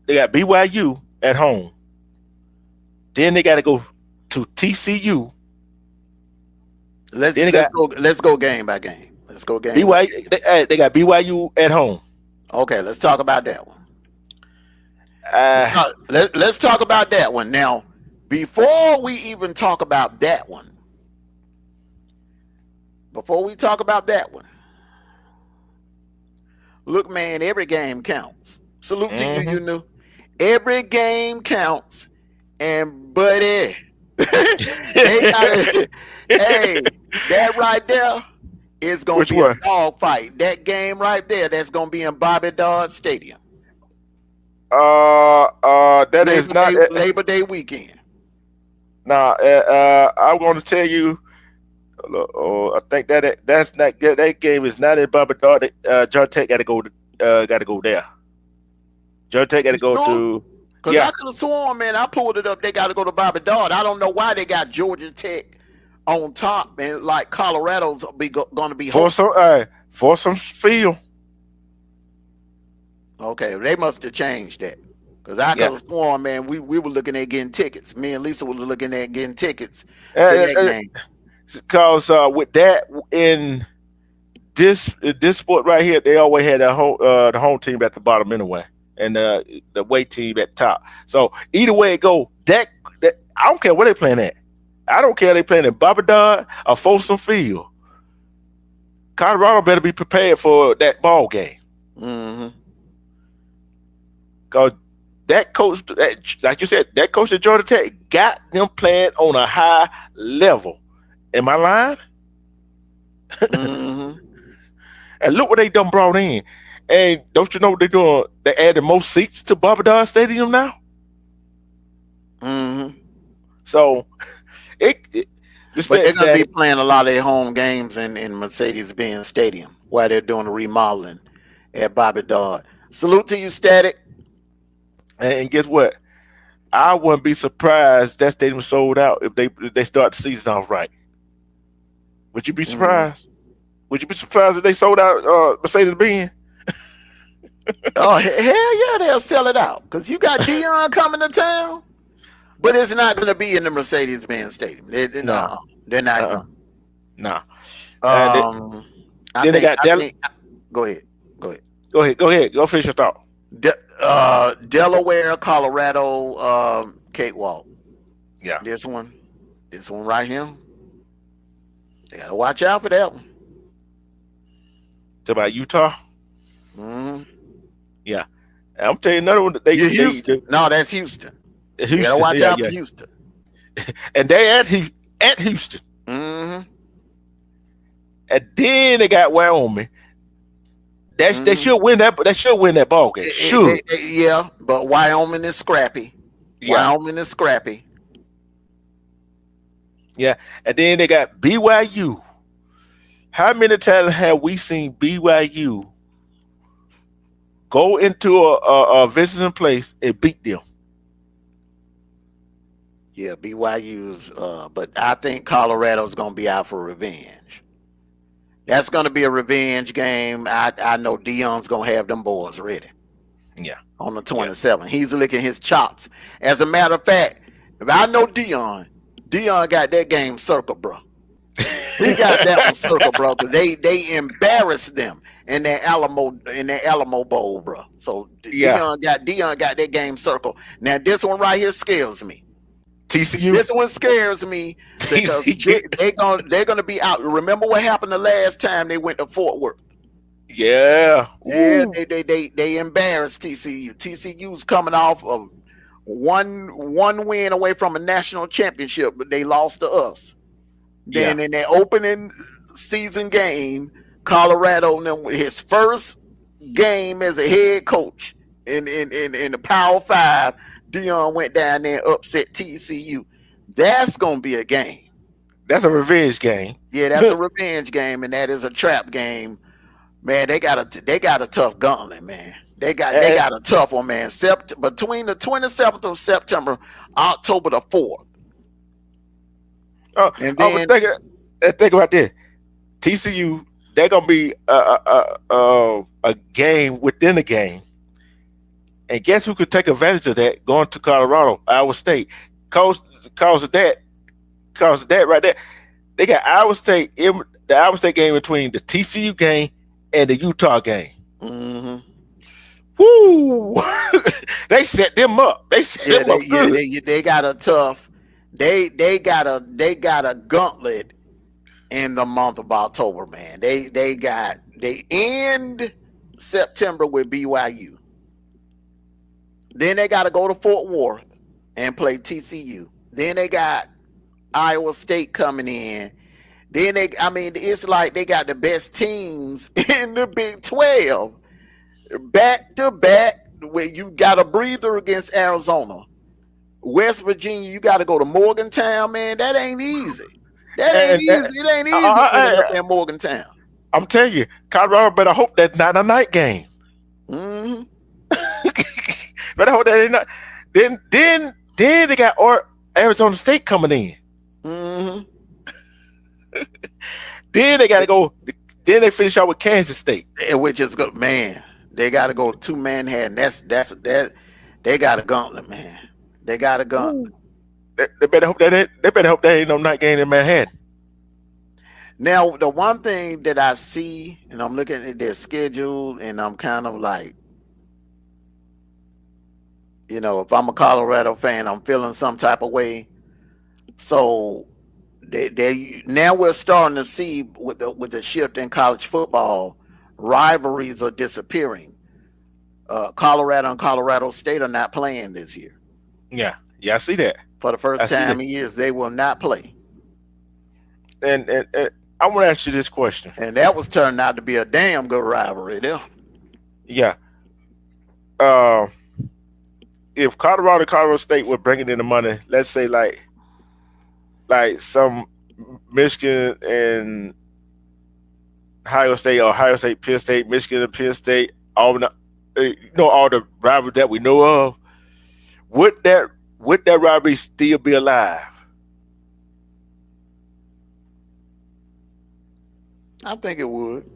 BYU at home. Then they got to go to TCU. Let's go game by game. Let's go game. BYU. They got BYU at home. Okay, let's talk about that one. Let's talk about that one. Now, before we even talk about that one, look, man, every game counts. Salute to you, you knew. Every game counts. And buddy, hey, that right there is going to be a dog fight. That game right there, that's going to be in Bobby Dodd Stadium. That is not Labor Day weekend. Nah, I'm going to tell you. I think that's not good. That game is not in Bobby Dodd. Georgia Tech got to go there. Georgia Tech got to go to. Because I could have sworn, man, I pulled it up. They got to go to Bobby Dodd. I don't know why they got Georgia Tech on top, man. Like Colorado's going to be for some field. Okay, they must have changed that. Because I could have sworn, man, we were looking at getting tickets. Me and Lisa was looking at getting tickets to that game. Because with that in this sport right here, they always had the home team at the bottom anyway, and the away team at the top. So either way it go, that I don't care where they playing at. I don't care if they playing in Bobby Dodd or Folsom Field. Colorado better be prepared for that ball game. Because that coach, like you said, that coach at Georgia Tech got them playing on a high level. Am I lying? And look what they done brought in. And don't you know what they're doing? They added more seats to Bobby Dodd Stadium now. So but they're going to be playing a lot of their home games in Mercedes-Benz Stadium while they're doing the remodeling at Bobby Dodd. Salute to you, Static. And guess what? I wouldn't be surprised that stadium sold out if they start the season off right. Would you be surprised? Would you be surprised if they sold out Mercedes-Benz? Oh, hell yeah, they'll sell it out. Because you got Dion coming to town. But it's not going to be in the Mercedes-Benz Stadium. No, they're not going to. No. Go ahead. Go ahead. Go finish your thought. Delaware, Colorado, cakewalk. Yeah. This one right here. They got to watch out for that one. It's about Utah. Mm-hmm. Yeah, and I'm telling you another one that they Houston. No, that's Houston. Houston. You got to watch out for Houston. And they at Houston. Mm-hmm. And then they got Wyoming. They should win that. They should win that ball game. Sure. Yeah, but Wyoming is scrappy. Yeah. Wyoming is scrappy. Yeah, and then they got BYU. How many times have we seen BYU go into a visiting place and beat them? Yeah, BYU's. But I think Colorado's going to be out for revenge. That's going to be a revenge game. I know Deion's going to have them boys ready. Yeah. On the 27th. Yeah. He's licking his chops. As a matter of fact, if I know Deion got that game circled, bro. He got that one circled, bro, because they embarrassed them in their Alamo Bowl, bro. So yeah. Deion got that game circled. Now this one right here scares me. TCU. This one scares me because they're gonna be out. Remember what happened the last time they went to Fort Worth? Yeah. Yeah, they embarrassed TCU. TCU's coming off of one win away from a national championship, but they lost to us. Then in their opening season game, Colorado, his first game as a head coach in the Power 5, Deion went down there and upset TCU. That's gonna be a game. That's a revenge game. Yeah, that's a revenge game, and that is a trap game. Man, they got a tough gauntlet, man. They got a tough one, man. Between the 27th of September, October the 4th. And then think about this. TCU, they're gonna be a game within a game. And guess who could take advantage of that? Going to Colorado, Iowa State. Cause of that right there. They got Iowa State in the Iowa State game between the TCU game and the Utah game. Mm-hmm. Woo! They set them up. They set them up good. They got a tough. They got a gauntlet in the month of October, man. They end September with BYU. Then they got to go to Fort Worth and play TCU. Then they got Iowa State coming in. Then it's like they got the best teams in the Big 12 back to back. Where you got a breather against Arizona. West Virginia, you got to go to Morgantown, man. That ain't easy. It ain't easy in Morgantown. I'm telling you, Colorado better hope that's not a night game. Mm-hmm. Better hope that ain't not. Then they got Arizona State coming in. Mm-hmm. Then they got to go. Then they finish out with Kansas State, which is good, man. They got to go to Manhattan. That they got a gauntlet, man. They got a gauntlet. They better hope that ain't no night game in Manhattan. Now, the one thing that I see, and I'm looking at their schedule, and I'm kind of like, if I'm a Colorado fan, I'm feeling some type of way. So now we're starting to see with the shift in college football, rivalries are disappearing. Colorado and Colorado State are not playing this year. Yeah, I see that. For the first time in years, they will not play. And I want to ask you this question. And that was turned out to be a damn good rivalry there. Yeah. If Colorado State were bringing in the money, let's say like some Michigan and Ohio State, Penn State, Michigan and Penn State, Auburn, all the rivalries that we know of, would that rivalry still be alive? I think it would.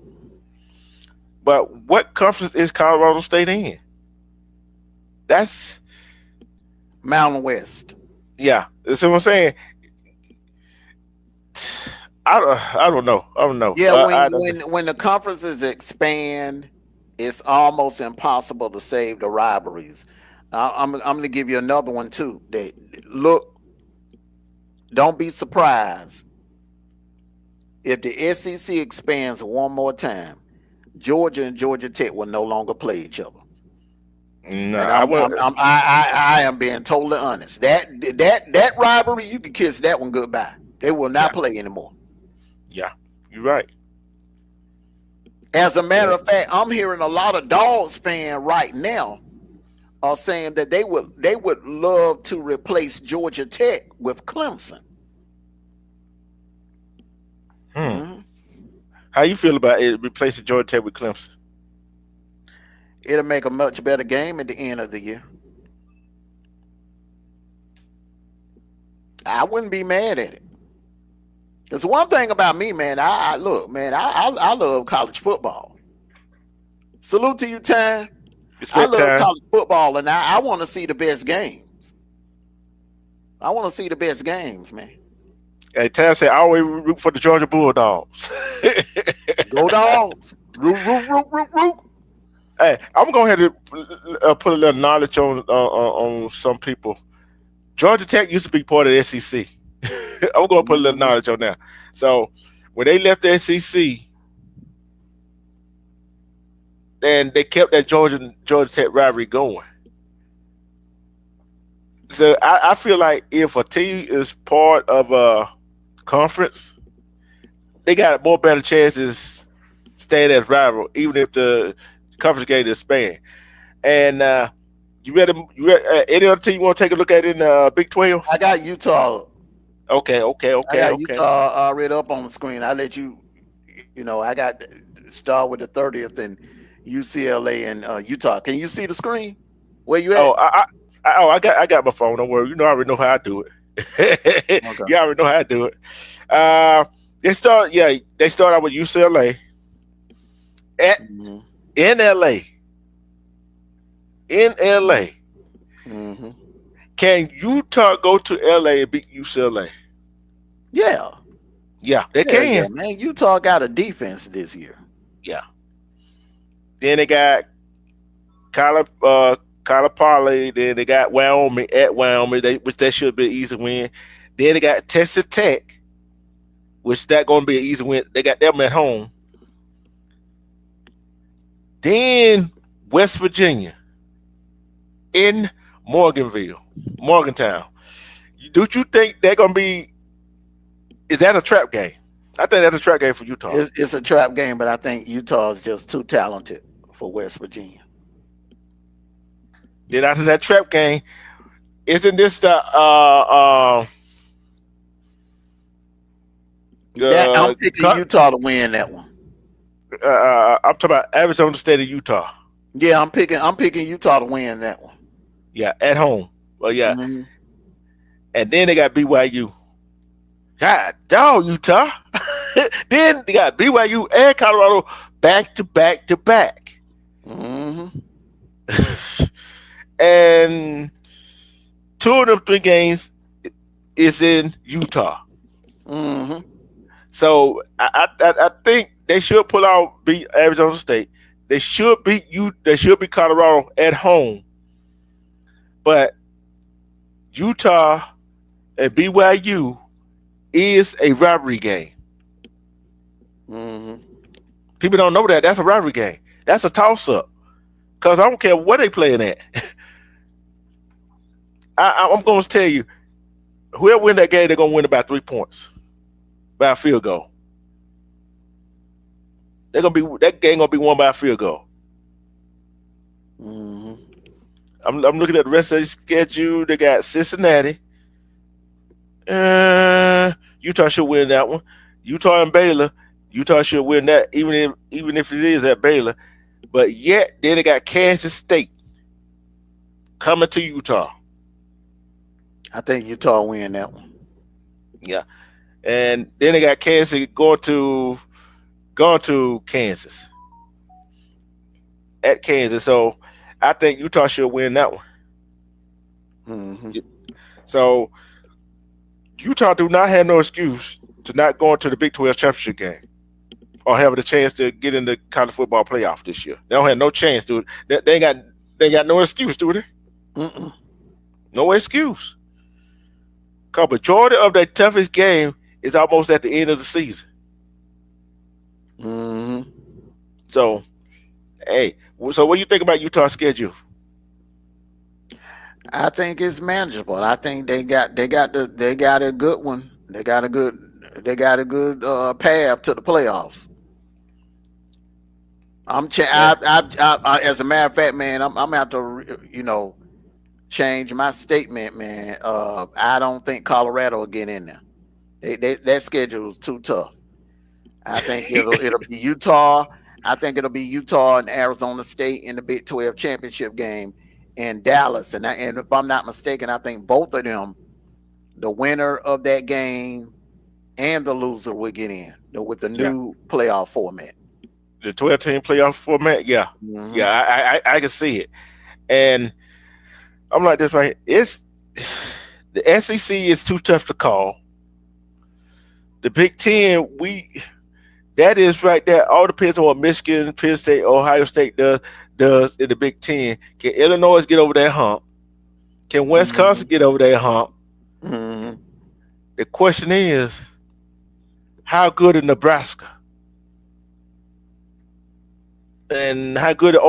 But what conference is Colorado State in? That's Mountain West. Yeah, that's what I'm saying. I don't know. Yeah, when the conferences expand, it's almost impossible to save the rivalries. I'm going to give you another one too. Look, don't be surprised if the SEC expands one more time, Georgia and Georgia Tech will no longer play each other. No, And I would. I am being totally honest. That rivalry, you can kiss that one goodbye. They will Yeah, not play anymore. yeah, you're right. As a matter Yeah. of fact, I'm hearing a lot of Dogs fans right now are saying that they would love to replace Georgia Tech with Clemson. Mm-hmm. How you feel about it replacing Georgia Tech with Clemson? It'll make a much better game at the end of the year. I wouldn't be mad at it. Because one thing about me, man, I love college football. Salute to you, Ty. I love college football, and I want to see the best games. I want to see the best games, man. Hey, Tam said, I always root for the Georgia Bulldogs. Go Dogs. Root, root, root, root, root. Hey, I'm going to put a little knowledge on some people. Georgia Tech used to be part of the SEC. I'm going to put a little knowledge on that. So when they left the SEC, then they kept that Georgia Tech rivalry going. So I feel like if a team is part of a conference, they got more better chances staying as rival, even if the conference game is spanned. And you ready? Any other team you want to take a look at in Big 12? I got Utah. Okay. I got Utah already up on the screen. I let you. I got start with the 30th and UCLA and Utah. Can you see the screen? Where you at? I got my phone. Don't worry. I already know how I do it. Okay. You already know how I do it. They start out with UCLA in LA. In LA. Mm-hmm. Can Utah go to LA and beat UCLA? Yeah. Yeah, they can. Yeah, man, Utah got a defense this year. Yeah. Then they got Calipari. Then they got Wyoming at Wyoming, which that should be an easy win. Then they got Texas Tech, which that going to be an easy win. They got them at home. Then West Virginia in Morgantown. Do you think they're going to be? Is that a trap game? I think that's a trap game for Utah. It's a trap game, but I think Utah is just too talented for West Virginia. Then after that trap game, isn't this the I'm picking Utah to win that one. I'm talking about Arizona State of Utah. Yeah, I'm picking Utah to win that one. Yeah, at home. Well, yeah. Mm-hmm. And then they got BYU. God dog, Utah. Then they got BYU and Colorado back to back to back. Mm-hmm. And 2 of them 3 games is in Utah. Mm-hmm. So I think they should beat Arizona State. They should beat Colorado at home. But Utah and BYU is a rivalry game. Mm-hmm. People don't know that. That's a rivalry game. That's a toss-up. Because I don't care what they playing at. I'm going to tell you, whoever win that game, they're going to win about 3 points. By a field goal. That game going to be won by a field goal. Mm-hmm. I'm looking at the rest of the schedule. They got Cincinnati. Utah should win that one. Utah and Baylor. Utah should win that, even if it is at Baylor. But yet, then they got Kansas State coming to Utah. I think Utah win that one. Yeah. And then they got Kansas going to Kansas. At Kansas. So I think Utah should win that one. Mm-hmm. So Utah do not have no excuse to not go into the Big 12 championship game or have the chance to get in the college football playoff this year. They don't have no chance to it. They ain't got no excuse, do they? Mm-mm. No excuse. Because majority of their toughest game is almost at the end of the season. So, hey, so what do you think about Utah's schedule? I think it's manageable. I think they got a good one. They got a good path to the playoffs. Yeah, As a matter of fact, man, I'm gonna have to change my statement, man. I don't think Colorado will get in there. That schedule is too tough. I think it'll be Utah. I think it'll be Utah and Arizona State in the Big 12 championship game in Dallas. And if I'm not mistaken, I think both of them, the winner of that game and the loser, will get in with the yeah. new playoff format. The 12-team playoff format. Yeah, yeah. Hmm. I can see it, and I'm like this right here. It's the SEC is too tough to call. The Big Ten, that is right there. All depends on what Michigan, Penn State, Ohio State does in the Big Ten. Can Illinois get over that hump? Can Hmm. Wisconsin get over that hump? Hmm. The question is, how good is Nebraska? And how good is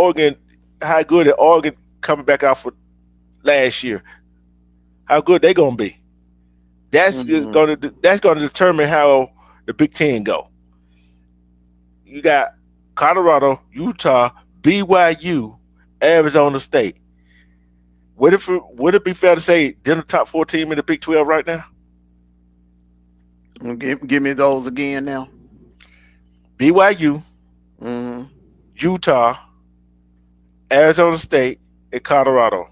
Oregon coming back out for last year? How good they gonna be? Hmm. That's gonna determine how the Big Ten go. You got Colorado, Utah, BYU, Arizona State. Would it be fair to say they're the top 4 team in the Big 12 right now? Give me those again now. BYU, Hmm. Utah, Arizona State, and Colorado.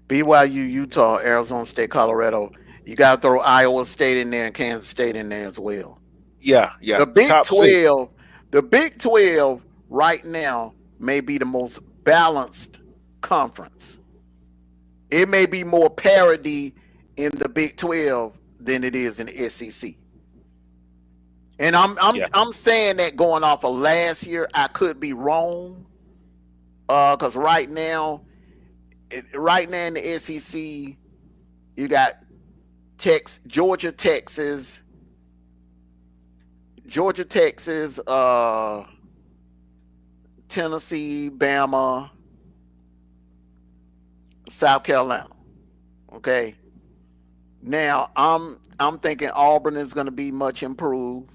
BYU, Utah, Arizona State, Colorado. You got to throw Iowa State in there and Kansas State in there as well. Yeah, yeah. The Big Top six. 12, the Big 12 right now may be the most balanced conference. It may be more parity in the Big 12 than it is in the SEC. And Yeah, I'm saying that going off of last year. I could be wrong. Because right now in the SEC, you got Georgia, Texas, Tennessee, Bama, South Carolina. Okay. Now I'm thinking Auburn is going to be much improved.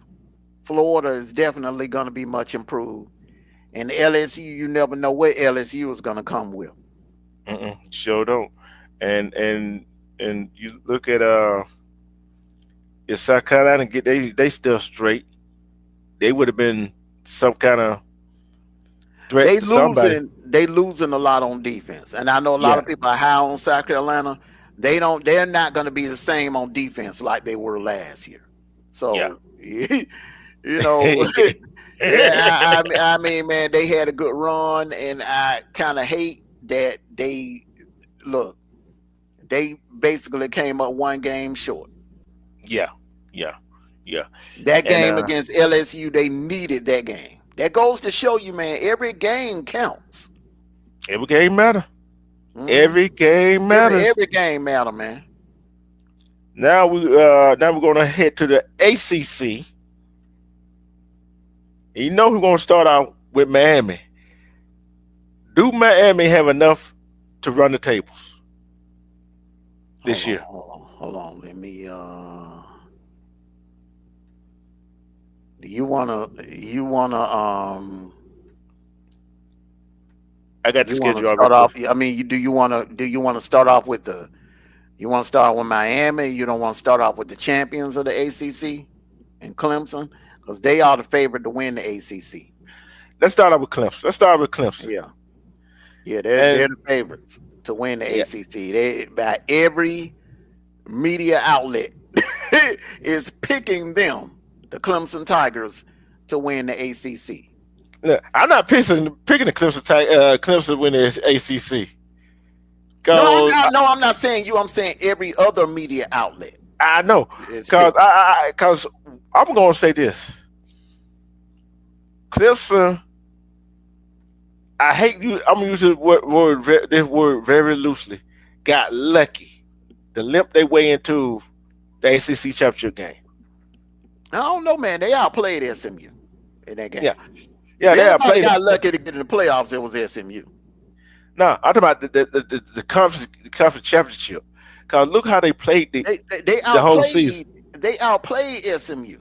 Florida is definitely going to be much improved. And LSU, you never know what LSU is going to come with. sure don't. And you look at if South Carolina get they still straight, they would have been some kind of threat They to somebody. losing, they losing a lot on defense. And I know a lot Yeah, of people are high on South Carolina. They're not going to be the same on defense like they were last year. yeah. So yeah, I mean, man, they had a good run, and I kind of hate that look. They basically came up one game short. Yeah, yeah, yeah. That And game against LSU, they needed that game. That goes to show you, man, every game counts. every game matter. Hmm. Every game Every matters. every game matter, man. Now we're gonna head to the ACC. You know who's gonna start out with Miami? Do Miami have enough to run the tables Hold this on, year? hold on. Let me. Do I got the you wanna schedule already start pulled. off? I mean, do you wanna start off with the? You want to start with Miami? You don't want to start off with the champions of the ACC and Clemson because they are the favorite to win the ACC. Let's start out with Clemson. Let's start with Clemson. Yeah, yeah, they're And the favorites to win the yeah, ACC. They by every media outlet is picking them, the Clemson Tigers, to win the ACC. look, I'm not picking the Clemson to win the ACC. No, I'm Cause not. No, I'm not saying you. I'm saying every other media outlet I know. is Cause picking. cause I'm gonna say this. Clemson, I hate you. I'm gonna use this word very loosely. Got lucky to limp their way into the ACC championship game. I don't know, man. They outplayed SMU. in that game. Yeah. Yeah, they have Anybody played. got lucky to get in the playoffs, it was SMU. No, I'm talking about the conference championship. Cause look how they played They the whole season. outplayed SMU.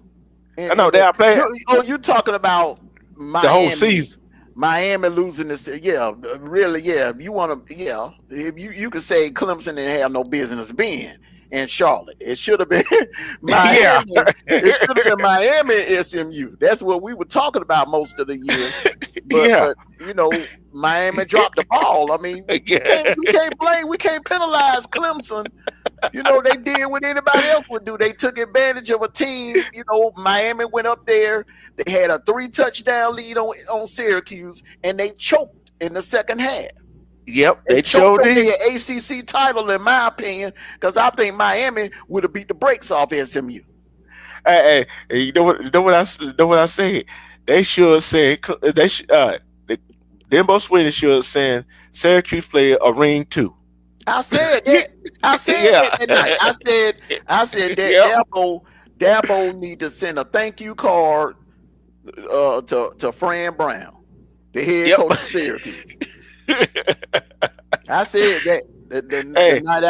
I know they outplayed You talking about the whole Miami? season. Miami losing this, yeah, really, yeah. If you want to, yeah, if you could say Clemson didn't have no business being in Charlotte. It should have been Miami. Yeah. It should have been Miami SMU. That's what we were talking about most of the year. But you know, Miami dropped the ball. I mean, we can't blame, we can't penalize Clemson. You know, they did what anybody else would do. They took advantage of a team. You know, Miami went up there. They had a 3-touchdown lead on Syracuse, and they choked in the second half. Yep, they choked their ACC title, in my opinion, because I think Miami would have beat the brakes off SMU. Hey, you know what I said? They should say them both Swedish should send Syracuse player a ring too. I said that. I said that night. I said that Dabo need to send a thank you card to Fran Brown, the head coach of Syracuse. I said that the night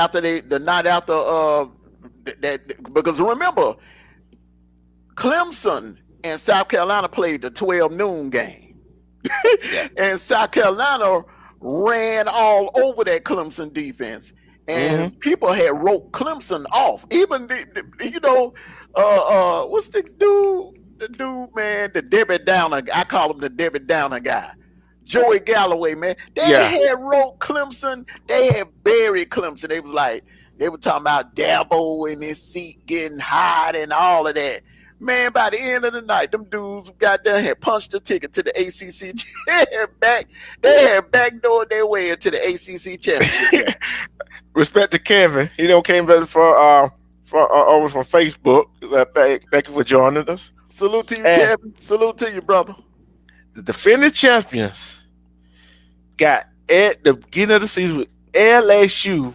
after that, because remember, Clemson and South Carolina played the 12 noon game, and South Carolina ran all over that Clemson defense, and people had wrote Clemson off. Even what's the dude? The dude, man, the Debbie Downer. I call him the Debbie Downer guy. Joey Galloway, man. They had wrote Clemson. They had buried Clemson. They were talking about Dabo in his seat getting hot and all of that. Man, by the end of the night, them dudes got there, had punched the ticket to the ACC. They had backdoored their way into the ACC championship. Respect to Kevin. He came back over from Facebook. Thank you for joining us. Salute to you, Kevin. Salute to you, brother. The defending champions got at the beginning of the season with LSU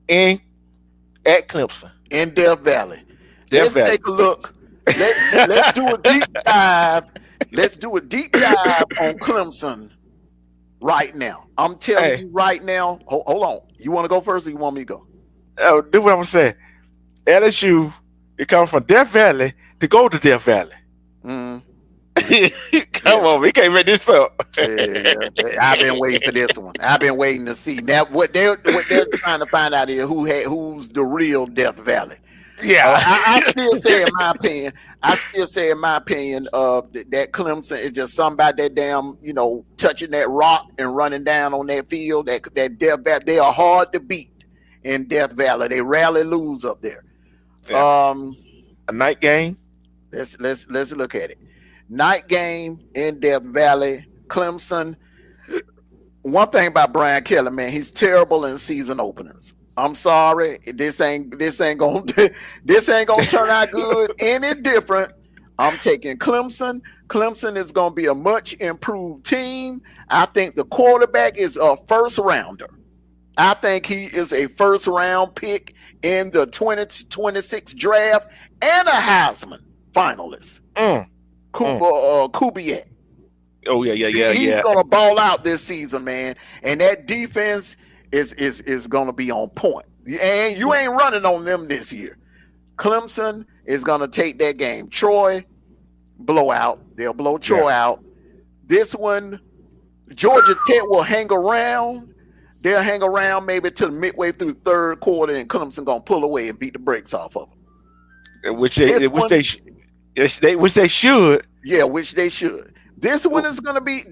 at Clemson. In Death Valley. Let's take a look. Let's do a deep dive. Let's do a deep dive on Clemson right now. I'm telling you right now. Hold on. You want to go first or you want me to go? Oh, do what I'm saying. LSU, it comes from Death Valley to go to Death Valley. Come on, we can't make this up. I've been waiting for this one. I've been waiting to see now what they're trying to find out here who's the real Death Valley. Yeah, I still say in my opinion. That Clemson is just somebody that damn touching that rock and running down on that field. That Death Valley, they are hard to beat in Death Valley. They rarely lose up there. Yeah. A night game. Let's look at it. Night game in Death Valley, Clemson. One thing about Brian Kelly, man, he's terrible in season openers. I'm sorry, this ain't gonna turn out good any different. I'm taking Clemson. Clemson is gonna be a much improved team. I think the quarterback is a first rounder. I think he is a first round pick in the 2026 draft and a Heisman finalist. Kubiak. Oh yeah. He's gonna ball out this season, man. And that defense is gonna be on point. And you ain't running on them this year. Clemson is gonna take that game. Troy, blowout. They'll blow Troy out. This one, Georgia Tech will hang around. They'll hang around maybe till midway through the third quarter, and Clemson gonna pull away and beat the brakes off of them. Which they should. Yeah, which they should. This one is gonna be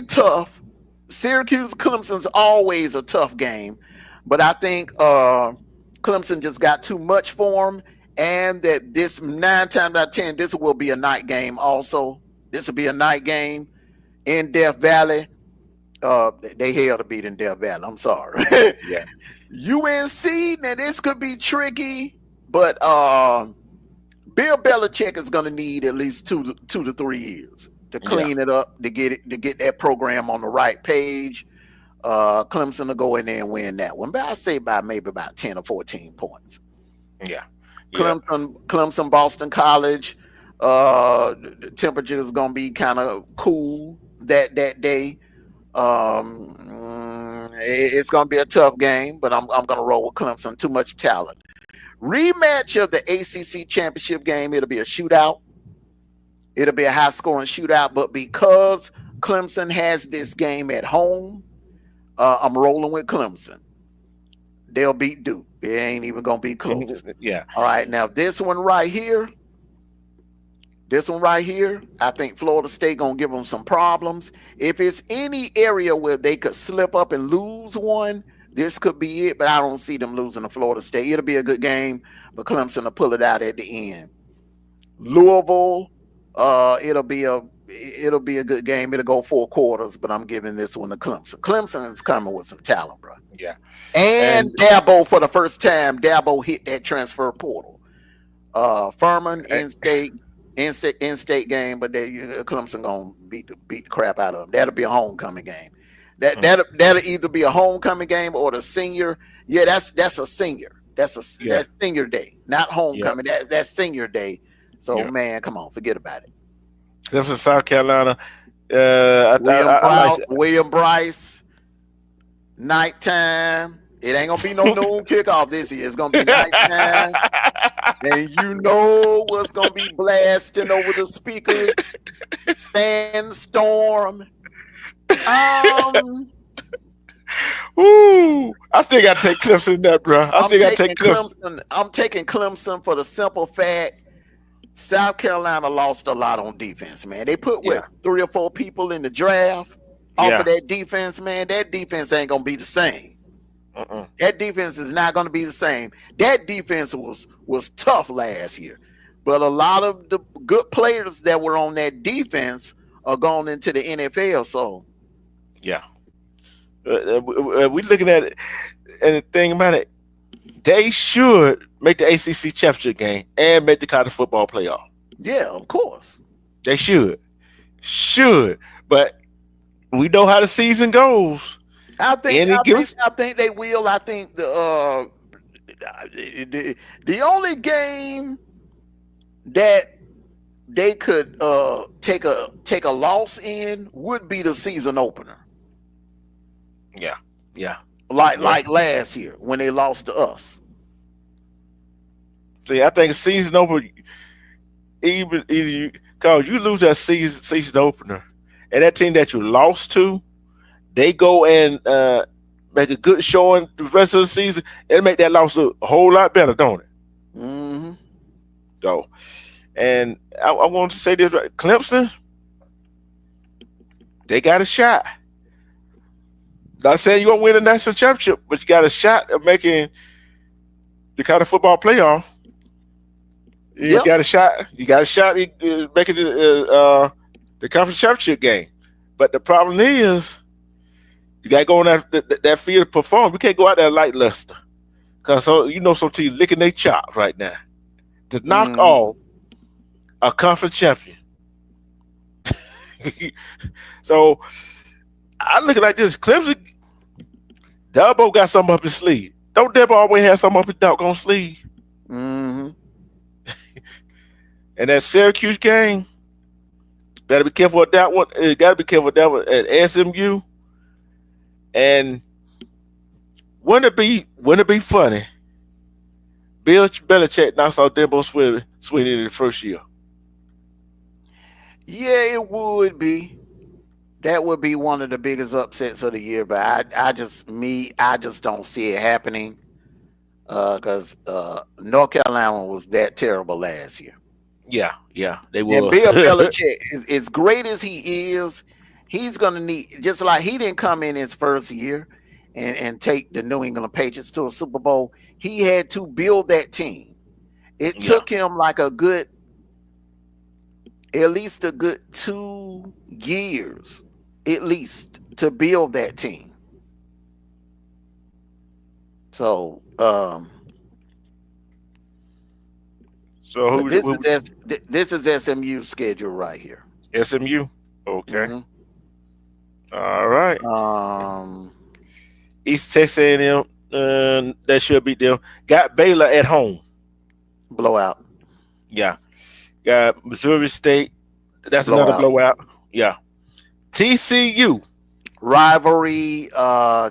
tough. Syracuse Clemson's always a tough game, but I think Clemson just got too much for them, and that this 9 times out of 10, this will be a night game. Also, this will be a night game in Death Valley. They hell to beat in Death Valley. I'm sorry. Yeah. UNC, now this could be tricky, but Bill Belichick is going to need at least 2 to 3 years to clean it up, to get that program on the right page. Clemson will go in there and win that one, but I say maybe about 10 or 14 points. Yeah. Clemson, Boston College. The temperature is gonna be kind of cool that day. It's gonna be a tough game, but I'm gonna roll with Clemson. Too much talent. Rematch of the ACC championship game. It'll be a shootout. It'll be a high scoring shootout. But because Clemson has this game at home, I'm rolling with Clemson. They'll beat Duke. It ain't even gonna be close. Yeah. All right. Now this one right here. I think Florida State gonna give them some problems. If it's any area where they could slip up and lose one, this could be it. But I don't see them losing to Florida State. It'll be a good game, but Clemson will pull it out at the end. Louisville, it'll be a good game. It'll go 4 quarters, but I'm giving this one to Clemson. Clemson is coming with some talent, bro. Yeah. And Dabo for the first time. Dabo hit that transfer portal. Furman in-state game, but Clemson gonna beat the crap out of them. That'll be a homecoming game. That'll either be a homecoming game or the senior. Yeah, that's a senior. That's senior day, not homecoming. That's senior day. So man, come on, forget about it. Clemson, South Carolina. William Bryce. Nighttime. It ain't gonna be no noon kickoff this year. It's gonna be nighttime. And you know what's gonna be blasting over the speakers? Sandstorm. Ooh, I still gotta take Clemson in that, bro. I still gotta take Clemson. I'm taking Clemson for the simple fact South Carolina lost a lot on defense, man. They put 3 or 4 people in the draft off of that defense, man. That defense ain't gonna be the same. That defense is not going to be the same. That defense was tough last year, but a lot of the good players that were on that defense are going into the NFL. So, we looking at it, and the thing about it, they should make the ACC championship game and make the college football playoff. Yeah, of course they should, but we know how the season goes. I think they will. I think the only game that they could take a loss in would be the season opener. Yeah. Like last year when they lost to us. See, I think season opener, even because you lose that season opener, and that team that you lost to, they go and make a good showing the rest of the season. It'll make that loss a whole lot better, don't it? Mm-hmm. So, and I want to say this: right? Clemson, they got a shot. Not saying you won't win the national championship, but you got a shot of making the kind of football playoff. You got a shot. You got a shot at making the conference championship game. But the problem is, you got to go on that field to perform. We can't go out there like Leicester. Because some teams licking their chops right now to knock off a conference champion. So, I look at it like this. Clemson, Dabo got something up his sleeve. Don't Dabo always have something up his doggone sleeve? Mm-hmm. And that Syracuse game, better be careful with that one. Got to be careful with that one at SMU. And wouldn't it be funny? Bill Belichick knocks out Dabo Swinney in the first year. Yeah, it would be. That would be one of the biggest upsets of the year, but I just don't see it happening because North Carolina was that terrible last year. Yeah, they were. And Bill Belichick, as great as he is, he's going to need, just like he didn't come in his first year and take the New England Patriots to a Super Bowl. He had to build that team. It took him like at least a good 2 years, at least, to build that team. So, this is SMU's schedule right here. SMU, okay. Mm-hmm. All right. East Texas A&M, that should beat them. Got Baylor at home. Blowout. Yeah. Got Missouri State. That's another Blowout. blowout. Yeah. TCU. Rivalry.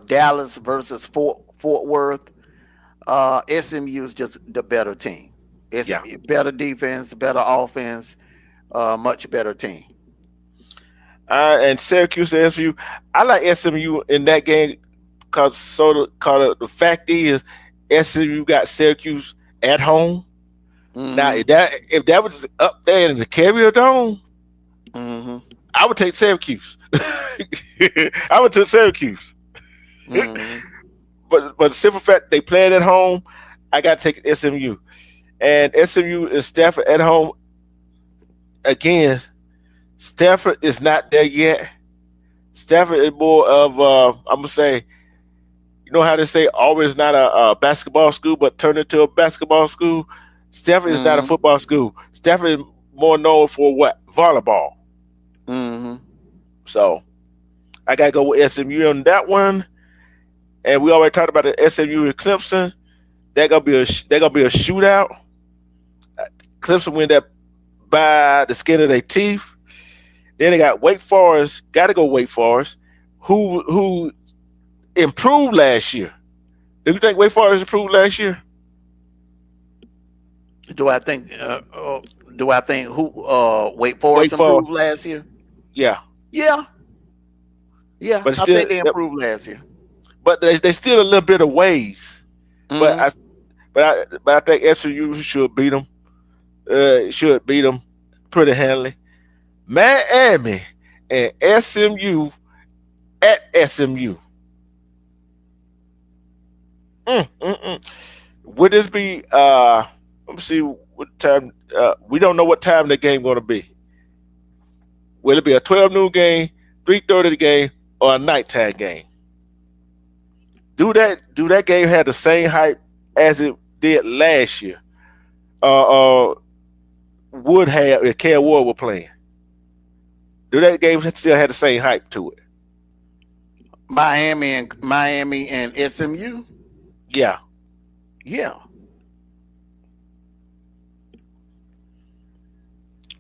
Dallas versus Fort Worth. SMU is just the better team. Yeah. SMU better defense, better offense, much better team. And Syracuse and SMU. I like SMU in that game because the fact is SMU got Syracuse at home. Now Mm-hmm. if that was up there in the Carrier Dome, Mm-hmm. I would take Syracuse. I would take Syracuse. Mm-hmm. But the simple fact they playing at home, I got to take SMU. And SMU is Stafford at home again. Stafford is not there yet. Stafford is more of I'm gonna say, you know how they say Auburn is not a basketball school, but turned into a basketball school. Stafford is not a Mm-hmm. football school. Stafford is more known for what? Volleyball. Mm-hmm. So I gotta go with SMU on that one. And we already talked about the SMU and Clemson. That gonna be a shootout. Clemson win that by the skin of their teeth. Then they got Wake Forest. Got to go Wake Forest, who improved last year. Do you think Wake Forest improved last year? Do I think? Do I think who? Wake Wake Forest Forest, improved last year. yeah, Yeah, yeah. but it's I still, think they improved last year. but they still a little bit of ways. But Mm-hmm. I think SMU should beat them. Should beat them pretty handily. Miami and SMU at SMU. Would this be let me see what time we don't know what time the game gonna be. Will it be a 12 noon game, 3:30 game, or a nighttime game? Do that game have the same hype as it did last year? Uh would have if Cal Ward were playing. Do that game still have the same hype to it? Miami and SMU. Yeah. Yeah.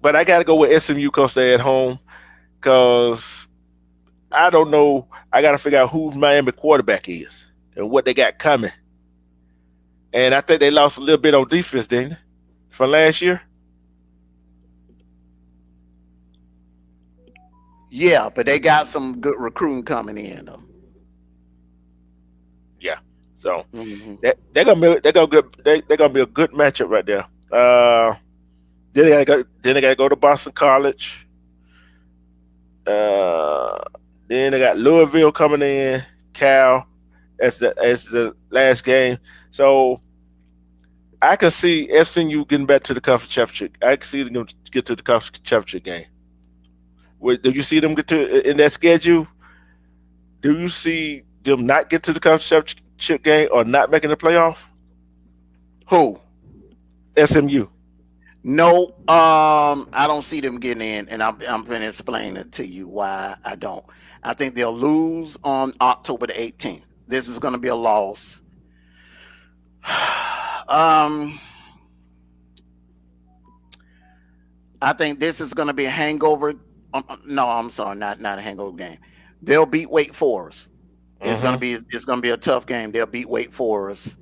But I gotta go with SMU because they're at home. Cause I don't know. I gotta figure out who Miami quarterback is and what they got coming. And I think they lost a little bit on defense, didn't they? From last year. Yeah, but they got some good recruiting coming in though. Yeah. So Mm-hmm. they're gonna be a good matchup right there. Then they gotta go to Boston College. Uh, then they got Louisville coming in, Cal as the last game. So I can see SMU getting back to the conference championship. I can see them get to the conference championship game. Do you see them get to in that schedule? Do you see them not get to the conference championship game or not making the playoff? Who? SMU. No, I don't see them getting in, and I'm going to explain it to you why I don't. I think they'll lose on October the 18th. This is going to be a loss. um, I think this is going to be a hangover. No, I'm sorry, not a hangover game. They'll beat Wake Forest. Mm-hmm. It's gonna be a tough game. They'll beat Wake Forest.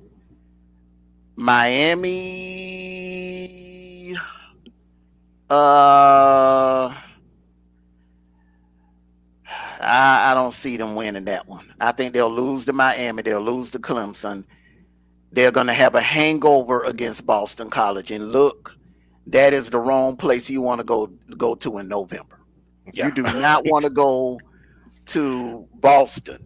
Miami. I don't see them winning that one. I think they'll lose to Miami. They'll lose to Clemson. They're going to have a hangover against Boston College. And look, that is the wrong place you want to go to in November. Yeah. You do not want to go to Boston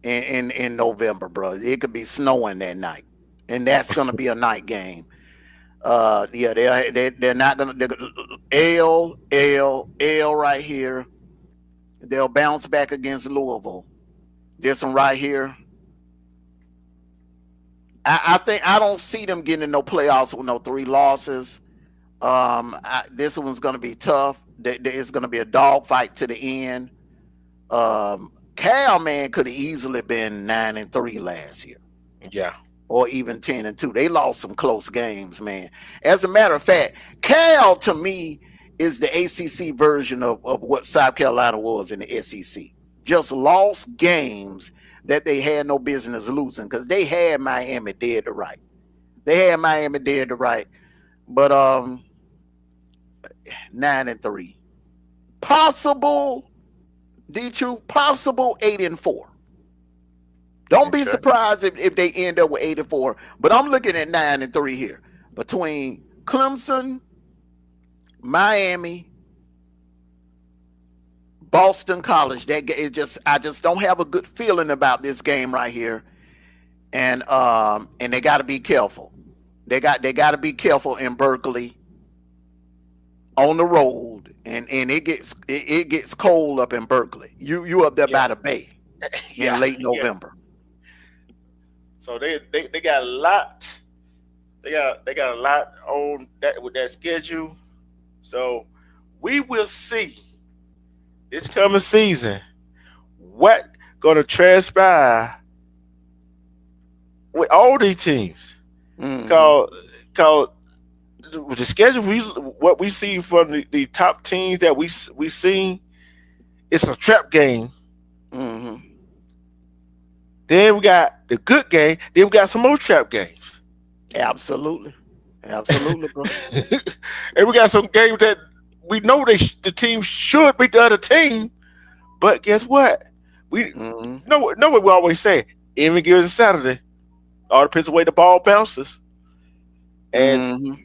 in November, bro. It could be snowing that night, and that's going to be a night game. Yeah, they're not going to L right here. They'll bounce back against Louisville. This one right here. I think I don't see them getting no playoffs with no 3 losses. This one's going to be tough. It's going to be a dogfight to the end. Cal, man, could have easily been 9-3 last year. Yeah. or even 10-2. They lost some close games, man. As a matter of fact, Cal to me is the ACC version of what South Carolina was in the SEC. Just lost games that they had no business losing because they had Miami dead to right. They had Miami dead to right, but 9-3, possible. Possible 8-4. Don't be surprised if they end up with 8-4. But I'm looking at 9-3 here between Clemson, Miami, Boston College. That is just I just don't have a good feeling about this game right here, and they got to be careful. They got to be careful in Berkeley on the road, and it gets cold up in Berkeley. You up there by the bay in late November. So they got a lot. They got a lot on that with that schedule. So we will see this coming season what gonna transpire with all these teams. Cause with the schedule, what we see from the top teams that we seen, it's a trap game. Then we got the good game. Then we got some more trap games. Absolutely, bro. And we got some games that we know the team should beat the other team, but guess what? We know what we always say. Any given Saturday, all depends on the way the ball bounces. And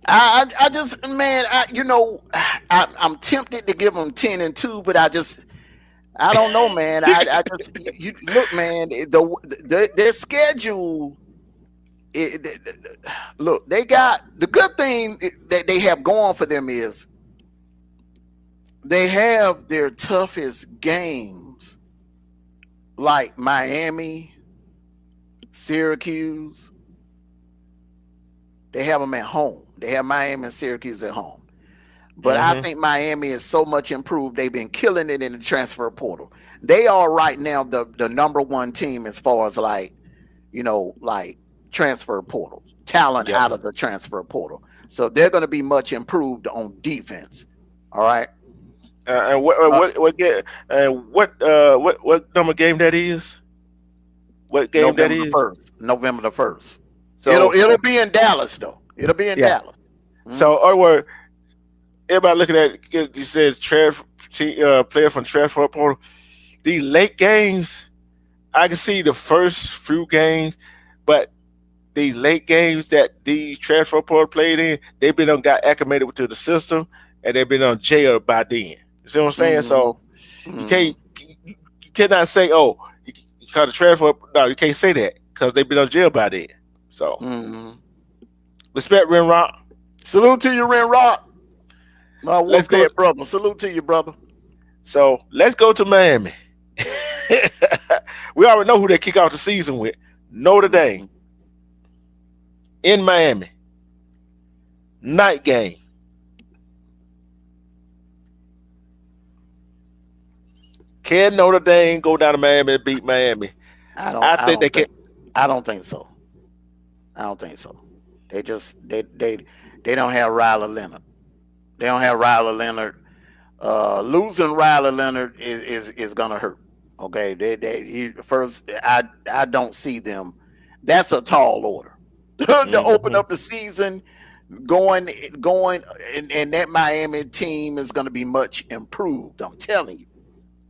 I just, man, I'm tempted to give them 10-2, but I don't know, man. I just, you look, man, their schedule. Look, they got the good thing that they have going for them is they have their toughest games, like Miami, Syracuse. They have them at home. They have Miami and Syracuse at home. But I think Miami is so much improved. They've been killing it in the transfer portal. They are right now the number one team as far as like transfer portal talent out of the transfer portal. So they're going to be much improved on defense. All right. And what number game that is? What game November that is? November the 1st. So it'll be in Dallas though. It'll be in Dallas. So, everybody looking at it, you said player from transfer portal. These late games, I can see the first few games, but the late games that the transfer portal played in, they've been got acclimated to the system, and they've been on jail by then. You see what I'm saying? So you cannot say, because the transfer. No, you can't say that because they've been on jail by then. So respect, Ren Rock. Salute to you, Ren Rock. My brother. Salute to you, brother. So let's go to Miami. We already know who they kick off the season with. Notre Dame in Miami. Night game. Can Notre Dame go down to Miami and beat Miami? I don't think they can. I don't think so. They don't have Riley Leonard. They don't have Riley Leonard. Losing Riley Leonard is gonna hurt. Okay, I don't see them. That's a tall order to open up the season. Going, and that Miami team is going to be much improved. I'm telling you.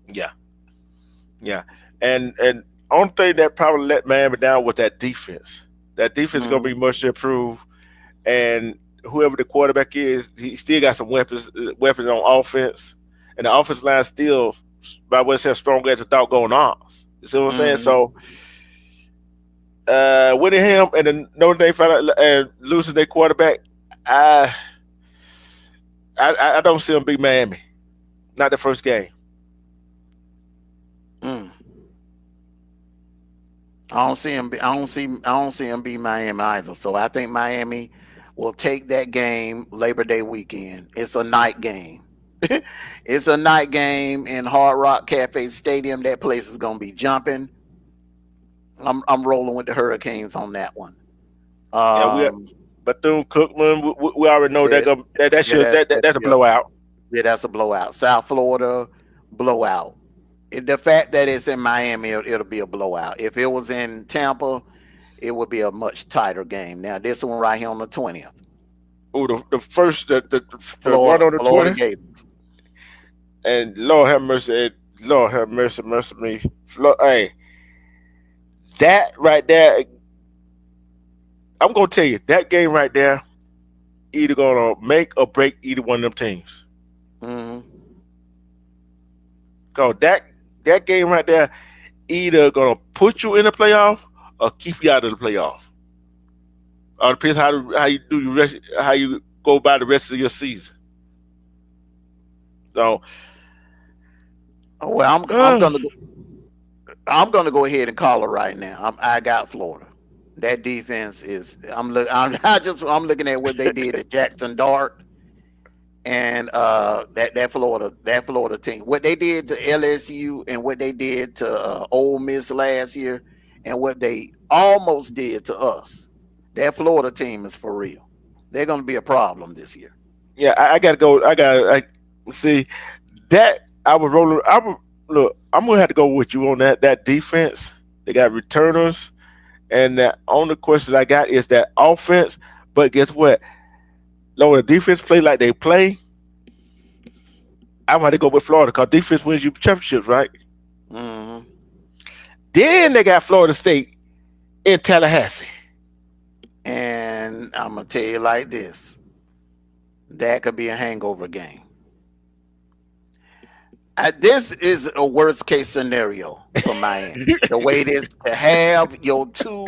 Yeah, and only thing that probably let Miami down was that defense. That defense is going to be much improved, and whoever the quarterback is, he still got some weapons on offense, and the offense line still, by what's that, strong as a doggone arms. You see what I'm saying? So, winning him and then Notre Dame and losing their quarterback, I don't see them beat Miami. Not the first game. I don't see him beat Miami either. So I think Miami will take that game Labor Day weekend. It's a night game. It's a night game in Hard Rock Cafe Stadium. That place is gonna be jumping. I'm rolling with the Hurricanes on that one. Yeah, we Bethune Cookman. We already know Yeah, that's a blowout. yeah, that's a blowout. South Florida blowout. The fact that it's in Miami, it'll be a blowout. If it was in Tampa, it would be a much tighter game. Now this one right here on the 20th. Oh, the first the one on the Florida 20th. Gators. And Lord have mercy, mercy me. Hey, that right there, I'm gonna tell you that game right there, either gonna make or break either one of them teams. Mm-hmm. Cause that game right there, either gonna put you in the playoff or keep you out of the playoff. Or depends how you do how you go by the rest of your season. So, well, I'm gonna go ahead and call it right now. I got Florida. That defense is. I'm looking at what they did to Jackson Dart and that Florida team. What they did to LSU and what they did to Ole Miss last year, and what they almost did to us. That Florida team is for real. They're gonna be a problem this year. yeah, I gotta go. I see that I was rolling. Look. I'm gonna have to go with you on that defense. They got returners, and the only question I got is that offense. But guess what? When the defense play like they play, I'm gonna go with Florida because defense wins you championships, right? Mm-hmm. Then they got Florida State in Tallahassee. And I'm gonna tell you like this: that could be a hangover game. This is a worst case scenario for Miami. The way it is to have your two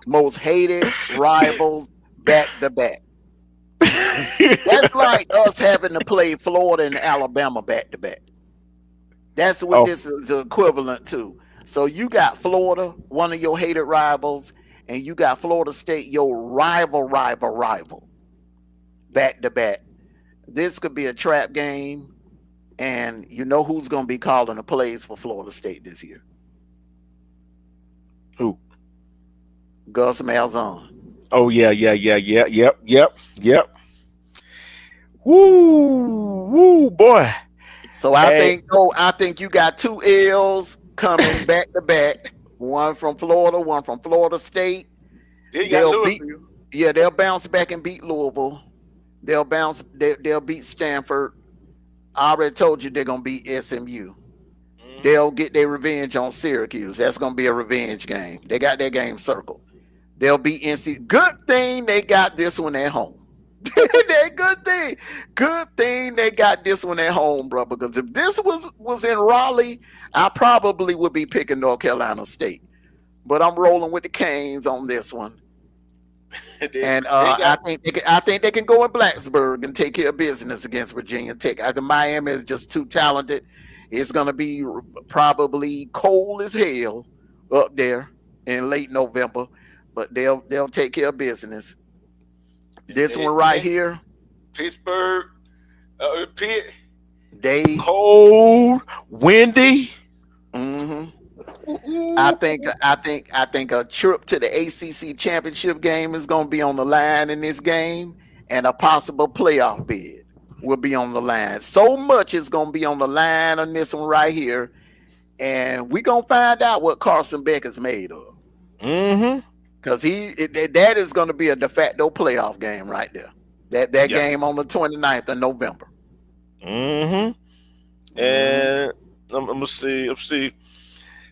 most hated rivals back to back. That's like us having to play Florida and Alabama back to back. That's what this is equivalent to. So you got Florida, one of your hated rivals, and you got Florida State, your rival, back to back. This could be a trap game. And you know who's going to be calling the plays for Florida State this year? Who? Gus Malzahn. Oh yeah, yep. Woo, boy. So I think you got two L's coming back to back. One from Florida, one from Florida State. They'll bounce back and beat Louisville. They'll beat Stanford. I already told you they're going to beat SMU. Mm-hmm. They'll get their revenge on Syracuse. That's going to be a revenge game. They got their game circled. They'll beat NC. Good thing they got this one at home. Good thing they got this one at home, bro. Because if this was in Raleigh, I probably would be picking North Carolina State. But I'm rolling with the Canes on this one. And I think they can go in Blacksburg and take care of business against Virginia Tech. I think Miami is just too talented. It's going to be probably cold as hell up there in late November, but they'll take care of business. This one right here, Pittsburgh, Pitt. They cold, windy. Mm-hmm. I think a trip to the ACC championship game is going to be on the line in this game, and a possible playoff bid will be on the line. So much is going to be on the line on this one right here, and we're going to find out what Carson Beck is made of. Mm-hmm. Because that is going to be a de facto playoff game right there. That game on the 29th of November. Mm-hmm. And I'm gonna see.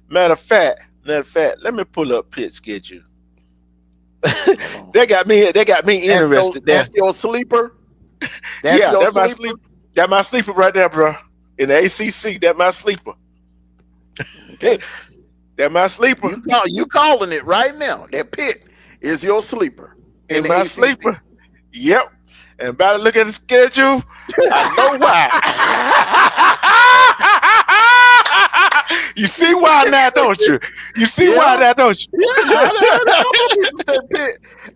Matter of fact, let me pull up Pitt's schedule. They got me interested. That's your sleeper. That's my sleeper. That's my sleeper right there, bro. In the ACC, that's my sleeper. Okay. That's my sleeper. You calling it right now. That Pitt is your sleeper. In my ACC. Sleeper. Yep. And about to look at the schedule, I know why. You see why now, don't you? You see why now, don't you? Yeah,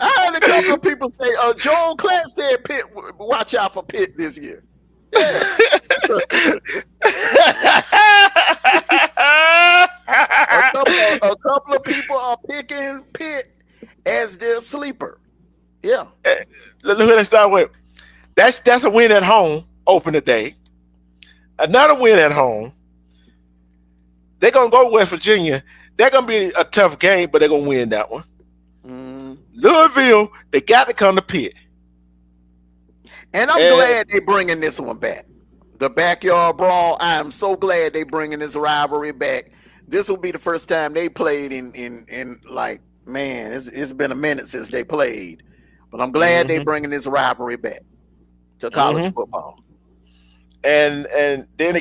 I had a couple of people say Joel Klatt said Pitt, watch out for Pitt this year. Yeah. A couple of people are picking Pitt as their sleeper. Yeah. Look at that start with. That's a win at home. Open the day. Another win at home. They're gonna go to West Virginia. They're gonna be a tough game, but they're gonna win that one. Louisville, they got to come to Pitt. And I'm glad they're bringing this one back. The backyard brawl. I am so glad they're bringing this rivalry back. This will be the first time they played in like, man, it's been a minute since they played. But I'm glad they're bringing this rivalry back to college football. And then they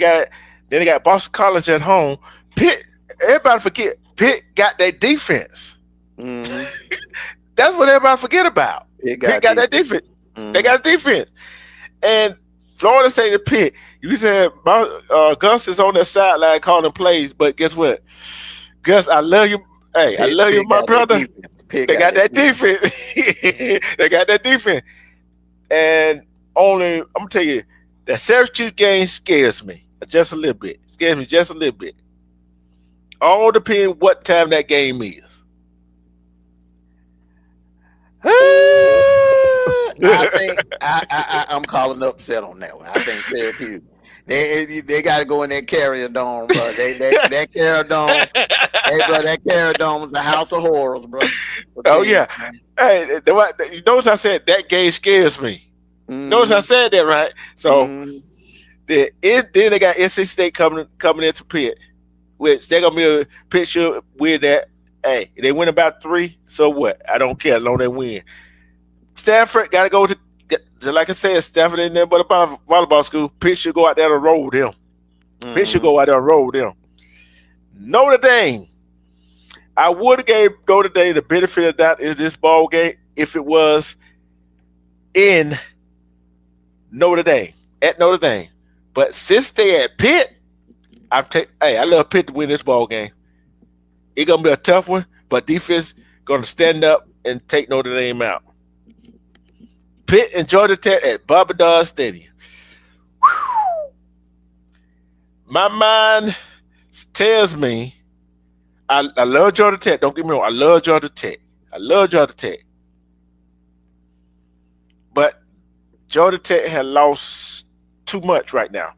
got Boston College at home. Pitt, everybody forget, Pitt got that defense. That's what everybody forget about. Pitt got that defense. They got a defense. And Florida State and Pitt, you said Gus is on the sideline calling plays, but guess what? Gus, I love you. Hey, I love you, my brother. They got that defense. They got that defense. And I'm gonna tell you, that Syracuse game scares me just a little bit. Scares me just a little bit. All depends what time that game is. I think I'm calling upset on that one. I think Syracuse. They got to go in that Carrier Dome, bro. That Carrier Dome, hey, bro, that Carrier Dome is a house of horrors, bro. Oh yeah. Hey, you notice I said that game scares me. Notice I said that, right? So then they got NC State coming into Pitt, which they're gonna be a picture with that. Hey, they win about 3, so what? I don't care, as long as they win. Stanford got to go to, like I said, Stanford ain't there but a volleyball school. Pitt should go out there and roll them. Pitt should go out there and roll them. Notre Dame. I would have gave Notre Dame the benefit of that in this ball game if it was in Notre Dame, at Notre Dame. But since they at Pitt, I love Pitt to win this ball game. It's gonna be a tough one, but defense gonna stand up and take Notre Dame out. Pitt and Georgia Tech at Barbadar Stadium. Whew. My mind tells me I love Georgia Tech. Don't get me wrong, I love Georgia Tech. But Georgia Tech has lost too much right now,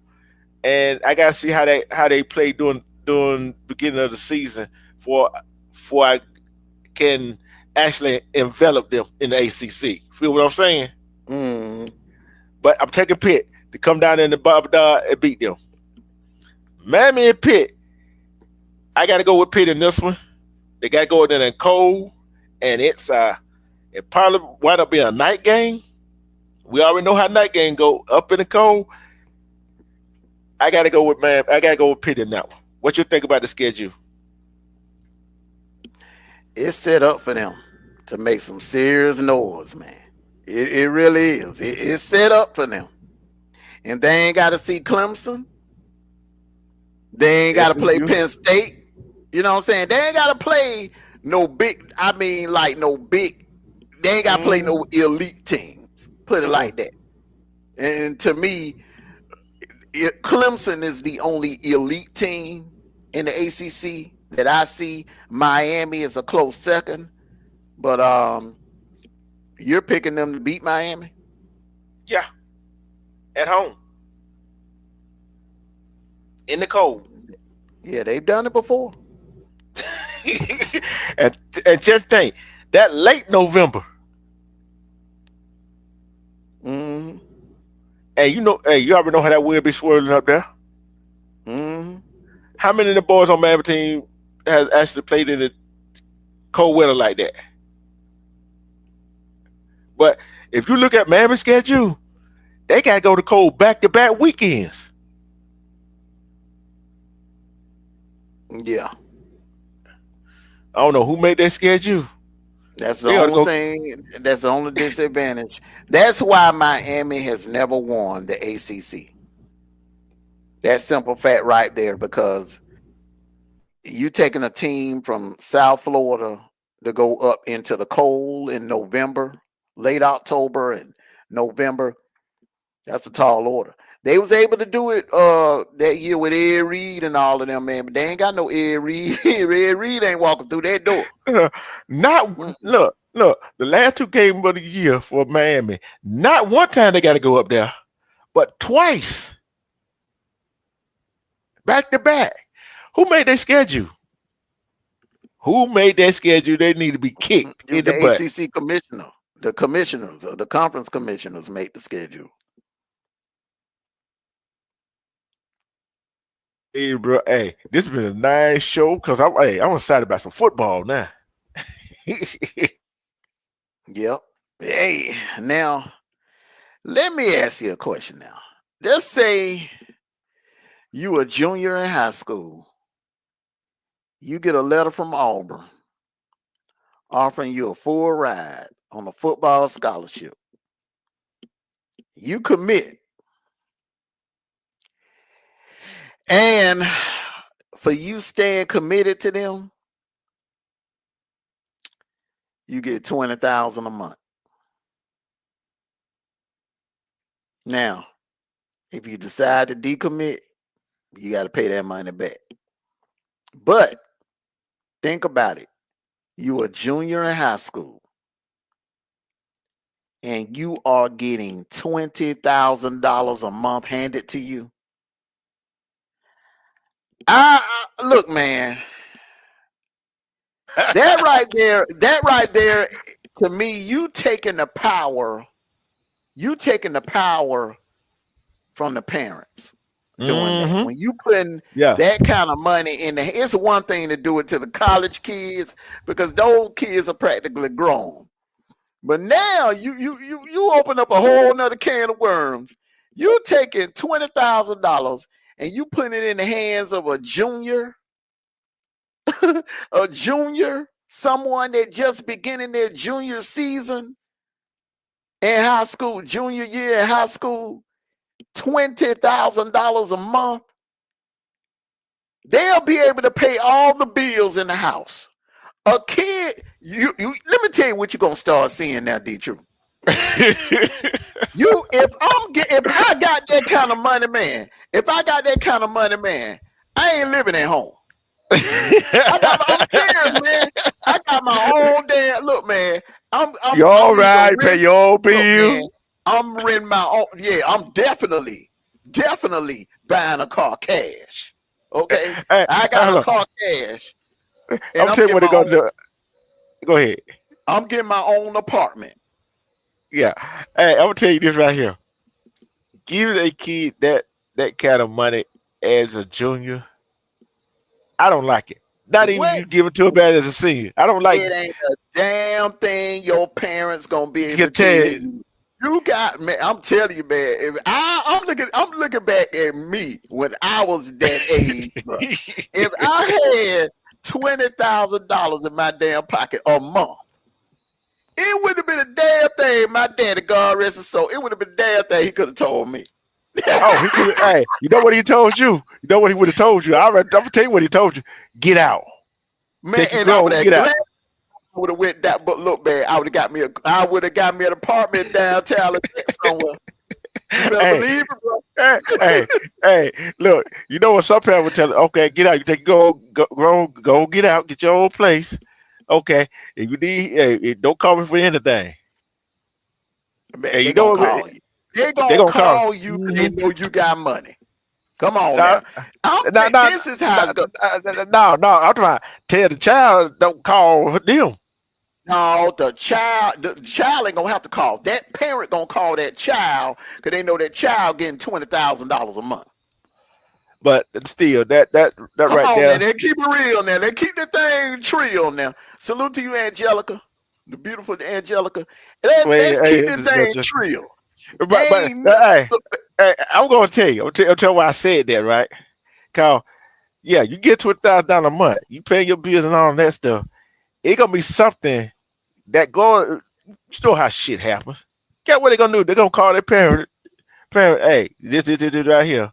and I gotta see how they play during beginning of the season for I can actually envelop them in the ACC. Feel what I'm saying? But I'm taking Pitt to come down in the Barbadar and beat them. Miami and Pitt, I got to go with Pitt in this one. They got to go in there cold, and it probably wind up being a night game. We already know how night game go, up in the cold. I got to go with Pitt in that one. What you think about the schedule? It's set up for them to make some serious noise, man. It really is. It's set up for them. And they ain't got to see Clemson. They ain't got to play Penn State. You know what I'm saying? They ain't got to play no big, they ain't got to play no elite teams. Put it like that. And to me, Clemson is the only elite team in the ACC that I see. Miami is a close second, but you're picking them to beat Miami? Yeah, at home, in the cold. Yeah, they've done it before. and just think that late November. Hey, you already know how that wind be swirling up there. How many of the boys on Miami team has actually played in the cold weather like that? But if you look at Miami's schedule, they got to go to cold back-to-back weekends. Yeah. I don't know who made that schedule. That's the only thing. That's the only disadvantage. That's why Miami has never won the ACC. That simple fact right there, because you taking a team from South Florida to go up into the cold in November, late October and November, that's a tall order. They was able to do it that year with Ed Reed and all of them, man. But they ain't got no Ed Reed. Ed Reed ain't walking through that door. Look. The last 2 games of the year for Miami, not one time they got to go up there, but twice, back to back. Who made their schedule? Who made that schedule? They need to be kicked in the butt. ACC commissioner, the commissioners, or the conference commissioners made the schedule. Hey, bro. Hey, this has been a nice show because I'm excited about some football now. Yep. Hey, now let me ask you a question. Now, let's say you a junior in high school. You get a letter from Auburn offering you a full ride on a football scholarship. You commit. And for you staying committed to them, you get $20,000 a month. Now, if you decide to decommit, you got to pay that money back. But think about it. You a junior in high school, and you are getting $20,000 a month handed to you. Look, man. That right there, to me, you taking the power from the parents doing that. When you putting that kind of money in the, it's one thing to do it to the college kids because those kids are practically grown. But now you open up a whole nother can of worms. You taking $20,000 and you putting it in the hands of a junior. Someone that just beginning their junior season in high school, junior year in high school, $20,000 a month. They'll be able to pay all the bills in the house. A kid, you let me tell you what you're gonna start seeing now, D-True. If I got that kind of money, man, I ain't living at home. I'm serious, man. I got my own damn look, man. You all right? Pay your own bill. I'm renting my own. Yeah, I'm definitely buying a car cash. Okay, I got a car cash. I'm telling you what they're gonna do. Go ahead. I'm getting my own apartment. Yeah. Hey, I'm gonna tell you this right here. Give a kid that kind of money as a junior. I don't like it. Not even you give it to a man as a senior. I don't like it. Ain't a damn thing your parents gonna be able to tell you. You got, man. I'm telling you, man. If I'm looking back at me when I was that age. Bro. If I had $20,000 in my damn pocket a month, it would have been a damn thing. My daddy, God rest his soul, it would have been a damn thing he could have told me. He could. Hey, you know what he told you? You know what he would have told you? I'm gonna tell you what he told you. Get out, man. And I would have went that. But look, man, I would have got me an apartment downtown somewhere. You better believe it, bro. Hey, look. You know what? Some people would tell you, okay, get out. You take go, get out, get your own place. Okay, if you need, don't call me for anything. Man, hey, you know what? They're gonna call you because they know you got money. Come on now. This is how it's going. No, I'm trying to tell the child don't call them. No, the child ain't gonna have to call. That parent gonna call that child because they know that child getting $20,000 a month. But still, that right there. They keep it real now. They keep the thing trill now. Salute to you, Angelica, the beautiful Angelica. Let's keep this thing trill. Hey, I'm gonna tell you. I'll tell you why I said that, right? Cause you get $20,000 a month. You pay your bills and all that stuff. It's gonna be something that going. You know how shit happens. Guess what they're gonna do? They're gonna call their parent. Hey, this right here.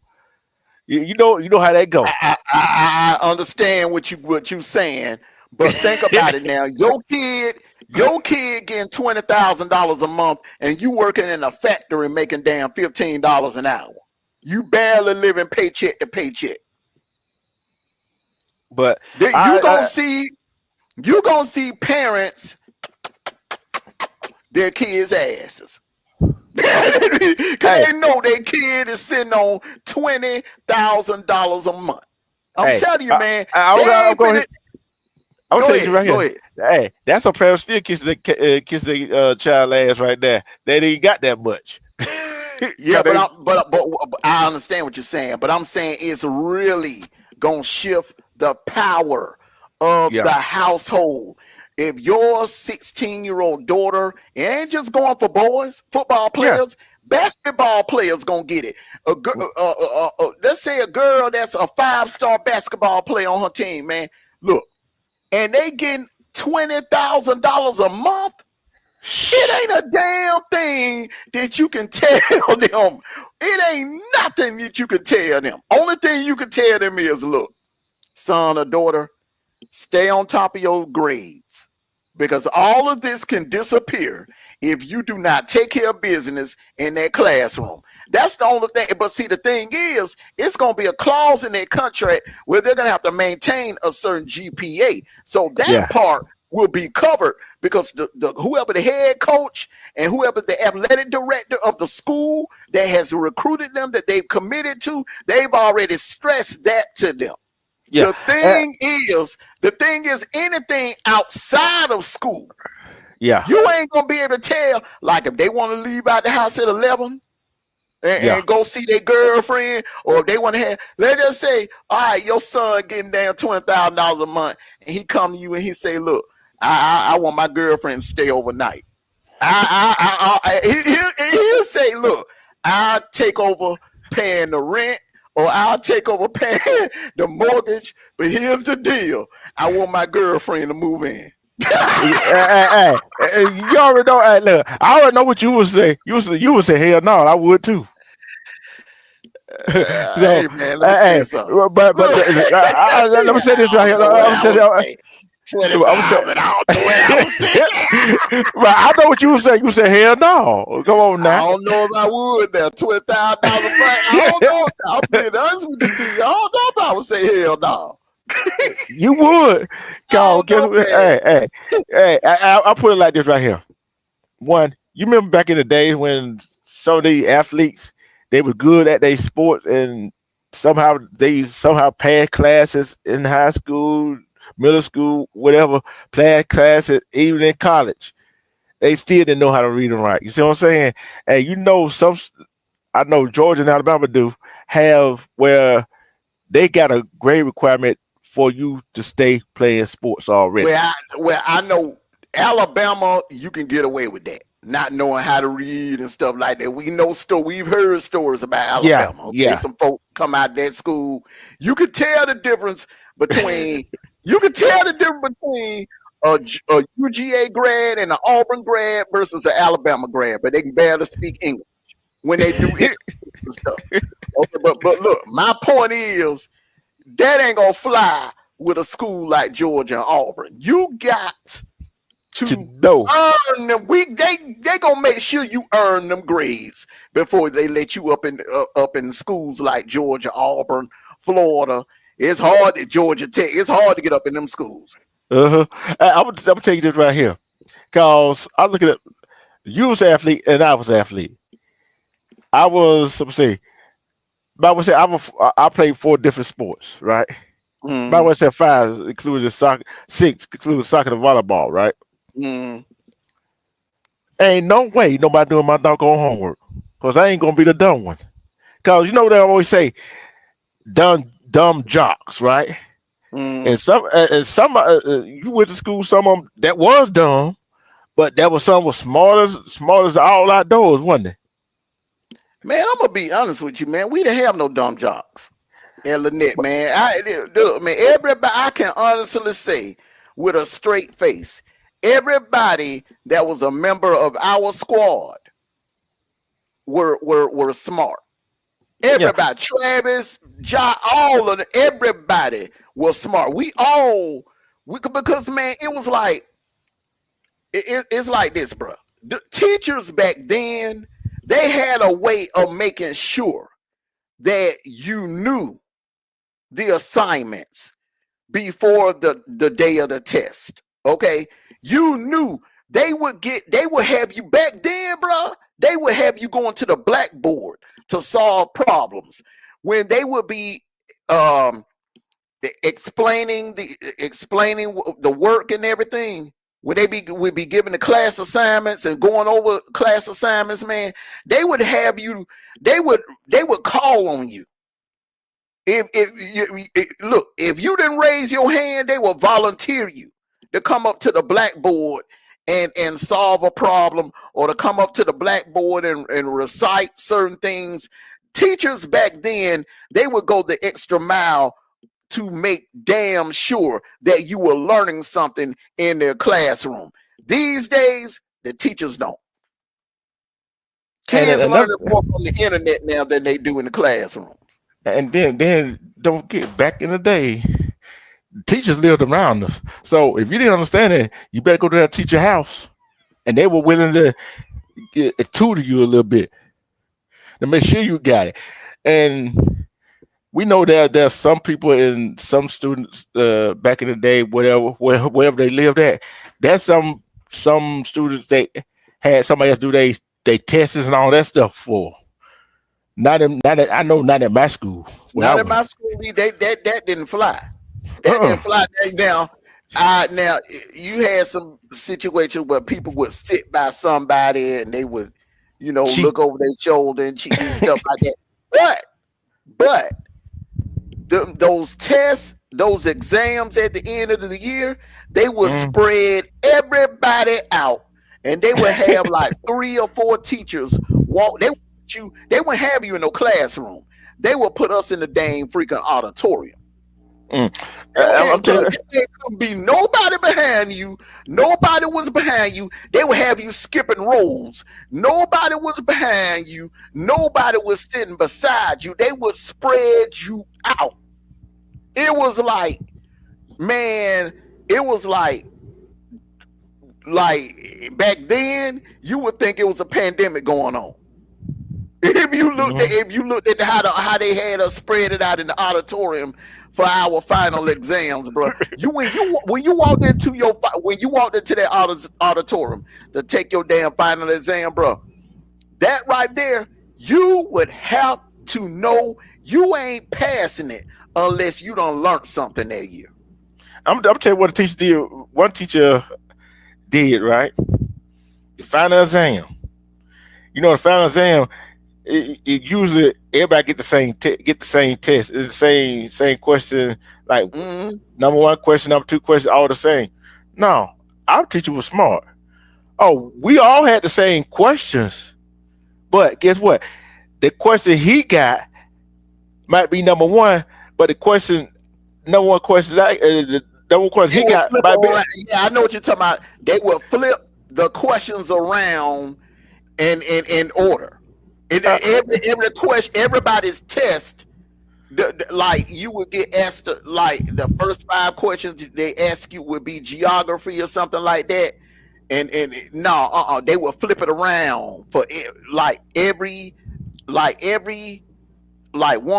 You know how that goes. I understand what you saying, but think about it now. Your kid getting $20,000 a month, and you working in a factory making damn $15 an hour. You barely living paycheck to paycheck. But you gonna see parents their kids' asses. Cause they know their kid is sitting on $20,000 a month. I'm telling you, man. I'm going to tell you right go here. ahead. Hey, that's a parent still kiss the child ass right there. They didn't got that much. Yeah, but I understand what you're saying. But I'm saying it's really gonna shift the power of the household. If your 16-year-old daughter ain't just going for boys, football players, basketball players gonna get it. Let's say a girl that's a 5-star basketball player on her team, man. Look, and they getting $20,000 a month. It ain't a damn thing that you can tell them. It ain't nothing that you can tell them. Only thing you can tell them is, look, son or daughter, stay on top of your grades, because all of this can disappear if you do not take care of business in that classroom. That's the only thing. But see, the thing is, it's going to be a clause in their contract where they're going to have to maintain a certain GPA. So that part will be covered, because the whoever the head coach and whoever the athletic director of the school that has recruited them, that they've committed to, they've already stressed that to them. Yeah. The thing is anything outside of school, you ain't gonna be able to tell. Like if they want to leave out the house at 11 and go see their girlfriend, or if they want to have, let's just say, all right, your son getting down $20,000 a month, and he come to you and he say, look, I want my girlfriend to stay overnight. He'll say, look, I'll take over paying the rent, or I'll take over paying the mortgage, but here's the deal. I want my girlfriend to move in. Hey, you already know. Hey, look, I already know what you would say. You would say, hell no, I would too. Hey, man, let me say but let me say this right here. I know what you would say. You say, hell no. Come on now. I don't know if I would now. $20,000. I don't know. I'll be honest with you. I don't know if I would say hell no. You would. Hey, I'll put it like this right here. One, you remember back in the days when some of the athletes, they were good at their sport, and somehow passed classes in high school, middle school, whatever, passed classes, even in college. They still didn't know how to read and write. You see what I'm saying? And I know Georgia and Alabama do have where they got a grade requirement for you to stay playing sports already. Well, I know Alabama, you can get away with that, not knowing how to read and stuff like that. We've heard stories about Alabama. Some folks come out of that school. You can tell the difference between a UGA grad and an Auburn grad versus an Alabama grad, but they can barely speak English when they do it and stuff. Okay, but look, my point is that ain't gonna fly with a school like Georgia and Auburn. You got to earn them. They gonna make sure you earn them grades before they let you up in schools like Georgia, Auburn, Florida. It's hard at Georgia Tech. It's hard to get up in them schools. I'm gonna tell you this right here, cause I look at you was an athlete and I was an athlete. I played 4 different sports, right? I would say 5, including soccer, 6, including soccer and volleyball, right? Ain't no way nobody doing my doggone homework, cause I ain't gonna be the dumb one. Cause you know what they always say, dumb jocks, right? And some you went to school, some of them that was dumb, but that was some was smart as all outdoors, wasn't it? Man, I'm gonna be honest with you, man. We didn't have no dumb jocks in Lynette, man. Everybody, I can honestly say with a straight face, everybody that was a member of our squad were smart. Everybody, Travis, Jock, all of them, everybody was smart. Because man, it was like it's like this, bro. The teachers back then, they had a way of making sure that you knew the assignments before the day of the test. Okay, you knew they would have you back then, bro. They would have you going to the blackboard to solve problems when they would be explaining the work and everything. When would be giving the class assignments and going over class assignments, man, they would have you. They would call on you. If you didn't raise your hand, they will volunteer you to come up to the blackboard and solve a problem, or to come up to the blackboard and recite certain things. Teachers back then, they would go the extra mile to make damn sure that you were learning something in their classroom. These days, the teachers don't. Kids learn more from the internet now than they do in the classroom. And then don't get back in the day, teachers lived around us. So if you didn't understand it, you better go to that teacher house, and they were willing to tutor you a little bit to make sure you got it. And we know that there's some people and some students back in the day, wherever they lived at, there's some students they had somebody else do they tests and all that stuff for. Not in my school. Not in my school. That didn't fly. That didn't fly. Now you had some situations where people would sit by somebody and they would, look over their shoulder and cheat and stuff like that. But those tests, those exams at the end of the year, they would spread everybody out, and they would have like 3 or 4 teachers walk. They wouldn't have you in no classroom. They would put us in the dang freaking auditorium. There couldn't be nobody behind you. Nobody was behind you. They would have you skipping rows. Nobody was behind you. Nobody was sitting beside you. They would spread you out. It was like, man, back then, you would think it was a pandemic going on. If you looked at how they had us spread it out in the auditorium for our final exams, bro. When you walked into that auditorium to take your damn final exam, bro, that right there, you would have to know you ain't passing it unless you done learned something that year. I'm tell you what a teacher did. One teacher did, right? The final exam. The final exam. It usually everybody get the same test. It's the same question, like number 1 question, number 2 question, all the same. No, our teacher was smart. Oh, we all had the same questions, but guess what? The question he got might be number 1, but the number one question he got might be. Yeah, I know what you're talking about. They will flip the questions around in order. Every question, everybody's test, like you would get asked, like the first 5 questions they ask you would be geography or something like that, and they will flip it around for every 1,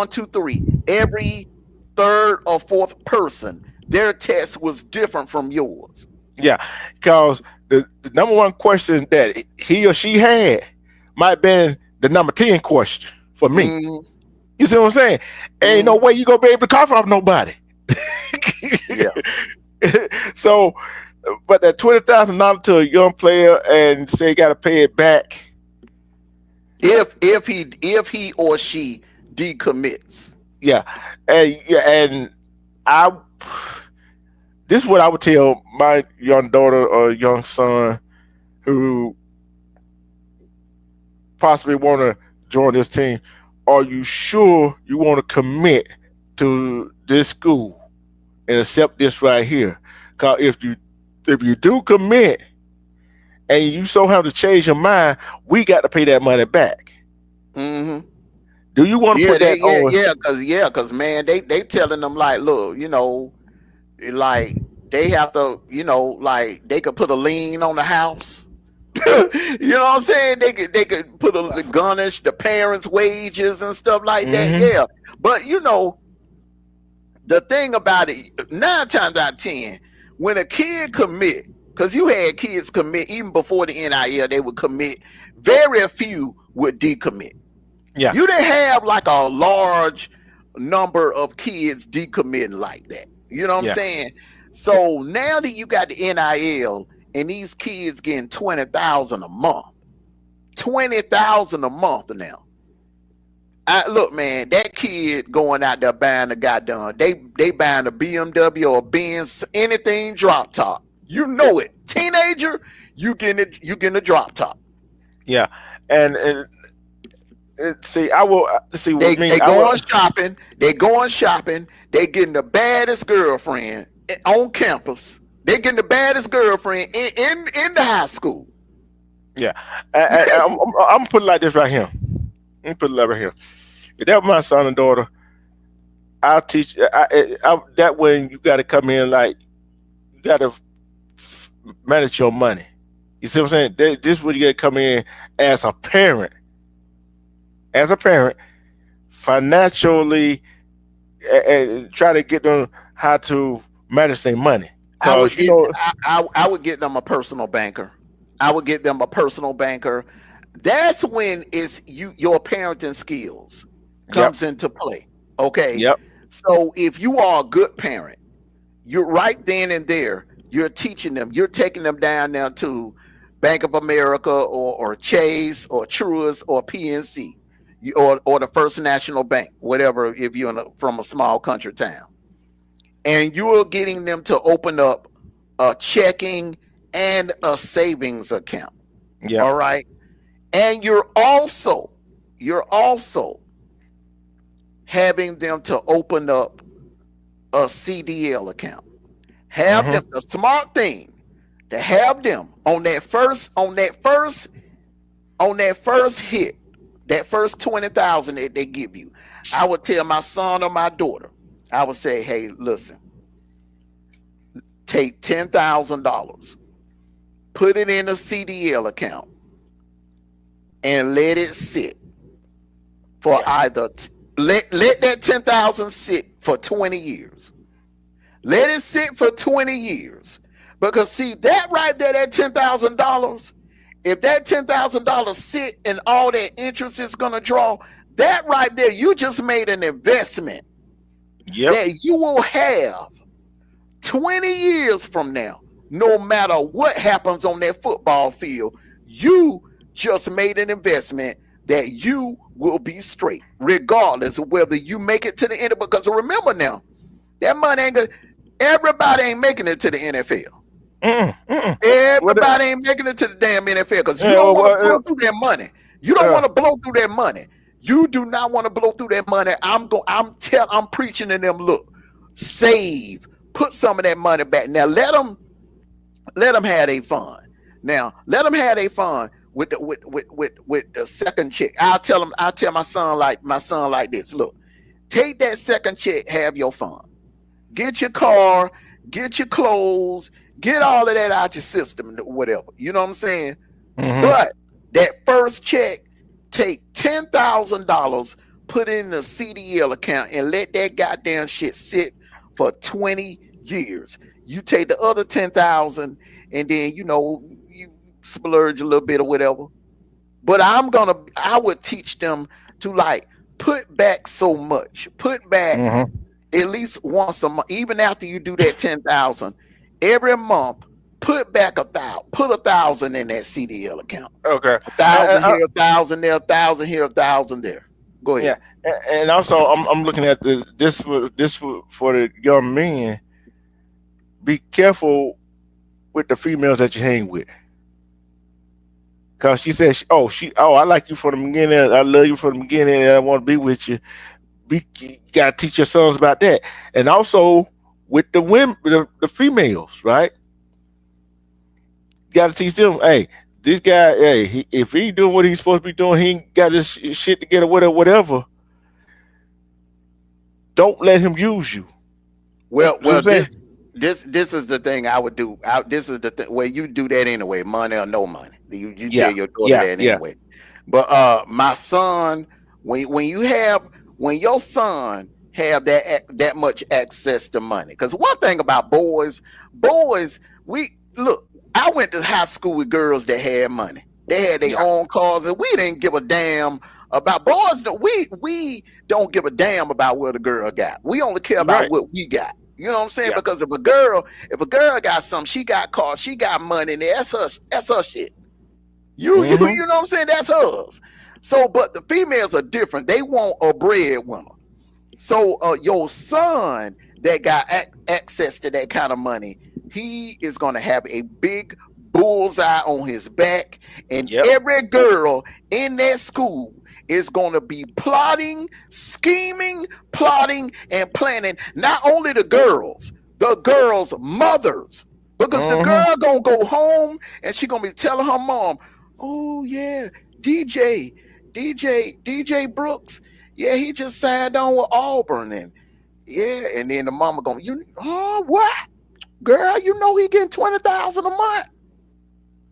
2, 3, every 3rd or 4th person, their test was different from yours. Yeah, because the number 1 question that he or she had might have been the number 10 question for me. You see what I'm saying? Ain't no way you gonna be able to cough off nobody. Yeah. So, but that $20,000 to a young player and say you got to pay it back if he or she decommits. Yeah, and this is what I would tell my young daughter or young son who possibly want to join this team. Are you sure you want to commit to this school and accept this right here? Because if you do commit and you so have to change your mind, we got to pay that money back. Mm-hmm. Do you want to put that on? Because man, they telling them like, look, like they have to, like they could put a lien on the house. You know what I'm saying? They could put the garnish the parents' wages and stuff like that. Mm-hmm. Yeah, but you know the thing about it, 9 times out of 10, when a kid commit, because you had kids commit even before the NIL, they would commit. Very few would decommit. Yeah. You didn't have like a large number of kids decommitting like that. You know what I'm Yeah. saying? So now that you got the NIL and these kids getting 20,000 a month, 20,000 a month now. Look, man, that kid going out there buying the goddamn, they buying a BMW or a Benz, anything drop top. You know it. Teenager, you getting a drop top. Yeah. And see, I will see what They I mean. they going shopping. They going shopping. They getting the baddest girlfriend on campus. They getting the baddest girlfriend in the high school. Yeah. I'm putting it like this right here. Let me put it right here. If that was my son and daughter, I'll teach. That when you got to come in, like you got to manage your money. You see what I'm saying? This is where you got to come in as a parent. As a parent, financially, and try to get them how to manage their money. I would Because you know, I would get them a personal banker. I would get them a personal banker. That's when it's your parenting skills comes into play. Okay. Yep. So if you are a good parent, you're right then and there, you're teaching them, you're taking them down now to Bank of America or Chase or Truist or PNC or the First National Bank, whatever, if you're from a small country town. And you are getting them to open up a checking and a savings account. Yeah. All right. And you're also having them to open up a CDL account. Have them, a smart thing to have them on that first hit, that first 20,000 that they give you. I would tell my son or my daughter, I would say, hey, listen, take $10,000, put it in a CDL account, and let it sit for either let that 10,000 sit for 20 years. Let it sit for 20 years. Because see, that right there, that $10,000, if that $10,000 sit and all that interest is gonna draw, that right there, you just made an investment that you will have 20 years from now. No matter what happens on that football field, you just made an investment that you will be straight, regardless of whether you make it to the end. Because remember now, that money ain't good. Everybody ain't making it to the NFL. Everybody ain't making it to the damn NFL because you don't want to blow through that money. You don't want to blow through that money. You do not want to blow through that money. I'm preaching to them. Look, save, put some of that money back. Now let them have their fun. Now let them have their fun with the second check. I'll tell my son like this. Look, take that second check, have your fun. Get your car, get your clothes, get all of that out your system, whatever. You know what I'm saying? But that first check, take $10,000, put it in a CDL account, and let that goddamn shit sit for 20 years. You take the other 10,000, and then you splurge a little bit or whatever. But I would teach them to like put back so much, put back at least once a month, even after you do that 10,000, every month, put back 1,000, put 1,000 in that CDL account. Okay. 1,000 here, 1,000 there, 1,000 here, 1,000 there. Go ahead. Yeah, and also I'm looking at this for the young men. Be careful with the females that you hang with. Cause she said, I like you from the beginning. I love you from the beginning, and I want to be with you. You gotta teach your sons about that, and also with the women, the females, right? You gotta teach them. Hey, this guy, if he doing what he's supposed to be doing, he ain't got this shit together, whatever. Don't let him use you. Well, this is the thing I would do. This is the thing where you do that anyway, money or no money. You tell Yeah, your daughter yeah, that yeah. anyway. But my son, when your son have that much access to money, because one thing about boys, we look. I went to high school with girls that had money. They had their Yeah. own cars, and we didn't give a damn about boys. We don't give a damn about what the girl got. We only care about Right. what we got. You know what I'm saying? Yeah. Because if a girl got something, she got cars, she got money, and that's her shit. You Mm-hmm. know what I'm saying? That's hers. So, but the females are different. They want a breadwinner. So, your son that got access to that kind of money, he is going to have a big bullseye on his back, and Yep. every girl in that school is going to be plotting, scheming, plotting, and planning. Not only the girls mothers, because the Mm-hmm. girl gonna go home and she gonna be telling her mom, "Oh yeah, DJ, DJ Brooks, yeah, he just signed on with Auburn, and yeah," and then the mama going, what, girl? You know he getting 20,000 a month.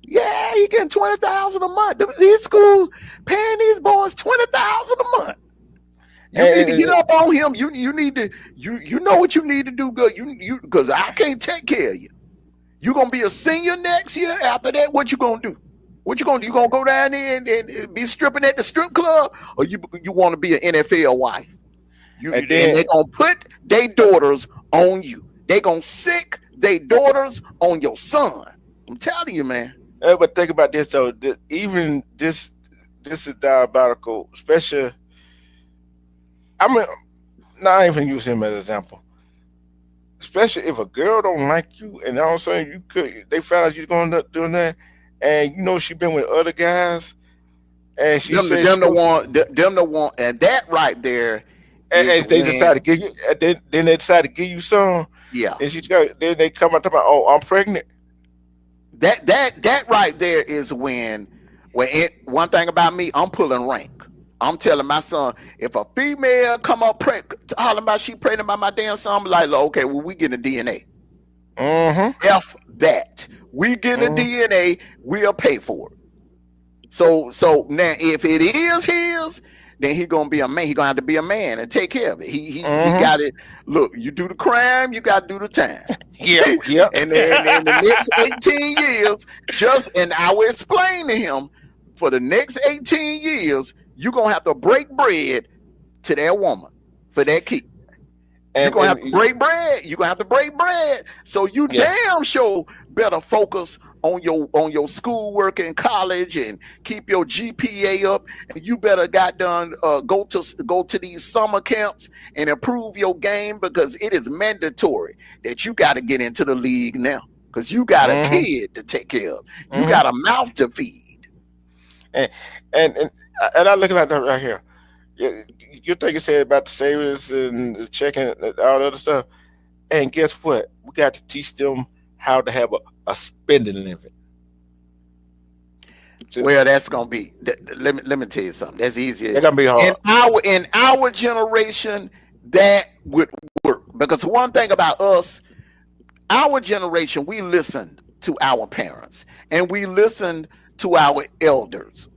Yeah, he getting 20,000 a month. These schools paying these boys 20,000 a month. You need to get up on him. You need to you know what you need to do, good. You because I can't take care of you. You gonna be a senior next year. After that, what you gonna do? What you gonna do? You gonna go down there and be stripping at the strip club, or you want to be an NFL wife? And they gonna put their daughters on you. They gonna sick their daughters on your son. I'm telling you, man. But think about this though. Even this is diabolical. Especially, I mean, not even use him as an example. Especially if a girl don't like you, and all of a sudden they found out you're going up doing that, and you know she been with other guys, and she said them the one, and that right there is and they decide to give you, then they decide to give you some, yeah. and then they come out talking about, oh, I'm pregnant. That right there is when one thing about me, I'm pulling rank. I'm telling my son, if a female come up hollering about she pregnant by my damn son, I'm like, okay, well, we getting a DNA. Mm-hmm. F that. We getting a DNA, we'll pay for it. So now if it is his, then he gonna be a man. He gonna have to be a man and take care of it. He got it. Look, you do the crime, you gotta do the time. Yeah. And then in the next 18 years, and I will explain to him, for the next 18 years, you're gonna have to break bread to that woman for that kid. You're gonna have to break bread. You're gonna have to break bread. So you damn sure better focus on your schoolwork in college and keep your GPA up. And you better go to these summer camps and improve your game, because it is mandatory that you got to get into the league now, because you got a kid to take care of. You got a mouth to feed. And I'm looking at that right here. You think you said about the savings and the checking and all the other stuff. And guess what? We got to teach them how to have a spending limit. Well, that's gonna be. Let me tell you something. That's easier. It's gonna be hard. In our generation, that would work, because one thing about us, our generation, we listened to our parents and we listened to our elders.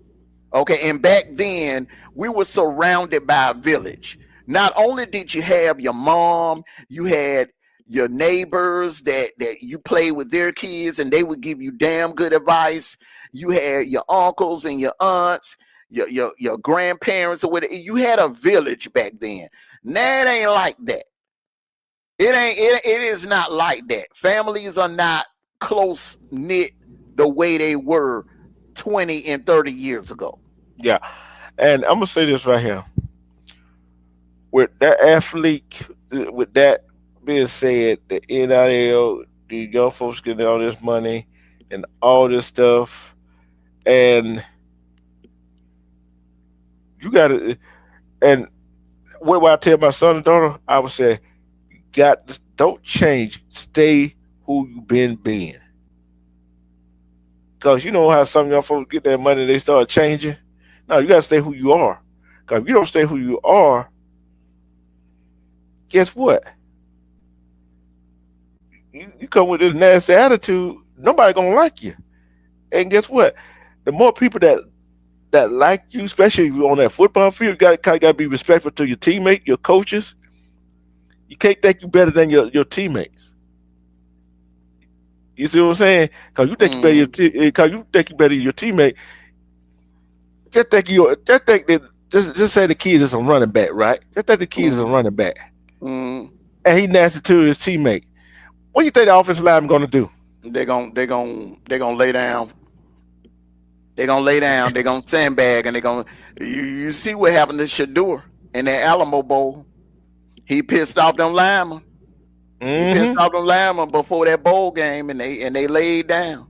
Okay, and back then we were surrounded by a village. Not only did you have your mom, you had your neighbors that you played with their kids, and they would give you damn good advice. You had your uncles and your aunts, your grandparents, or whatever. You had a village back then. Now it ain't like that. It is not like that. Families are not close knit the way they were 20 and 30 years ago. Yeah. And I'm gonna say this right here. With that athlete, with that being said, the NIL, the young folks getting all this money and all this stuff, and you gotta, and what do I tell my son and daughter? I would say, don't change, stay who you been being. Because you know how some young folks get their money, they start changing. No, you gotta stay who you are. Because if you don't stay who you are, guess what? You come with this nasty attitude, nobody gonna like you. And guess what? the more people that like you, especially if you're on that football field, you gotta be respectful to your teammate, your coaches. You can't think you better than your teammates. You see what I'm saying? Cause you think you better cause you think you better than your teammate. Just think that just say the kid is a running back, right? Just think the kid is a running back, and he nasty to his teammate. What do you think the offensive lineman gonna do? They're gonna lay down. They're gonna lay down. They're gonna sandbag, and they're gonna. You see what happened to Shador in that Alamo Bowl? He pissed off them linemen. He pissed off them linemen before that bowl game, and they laid down.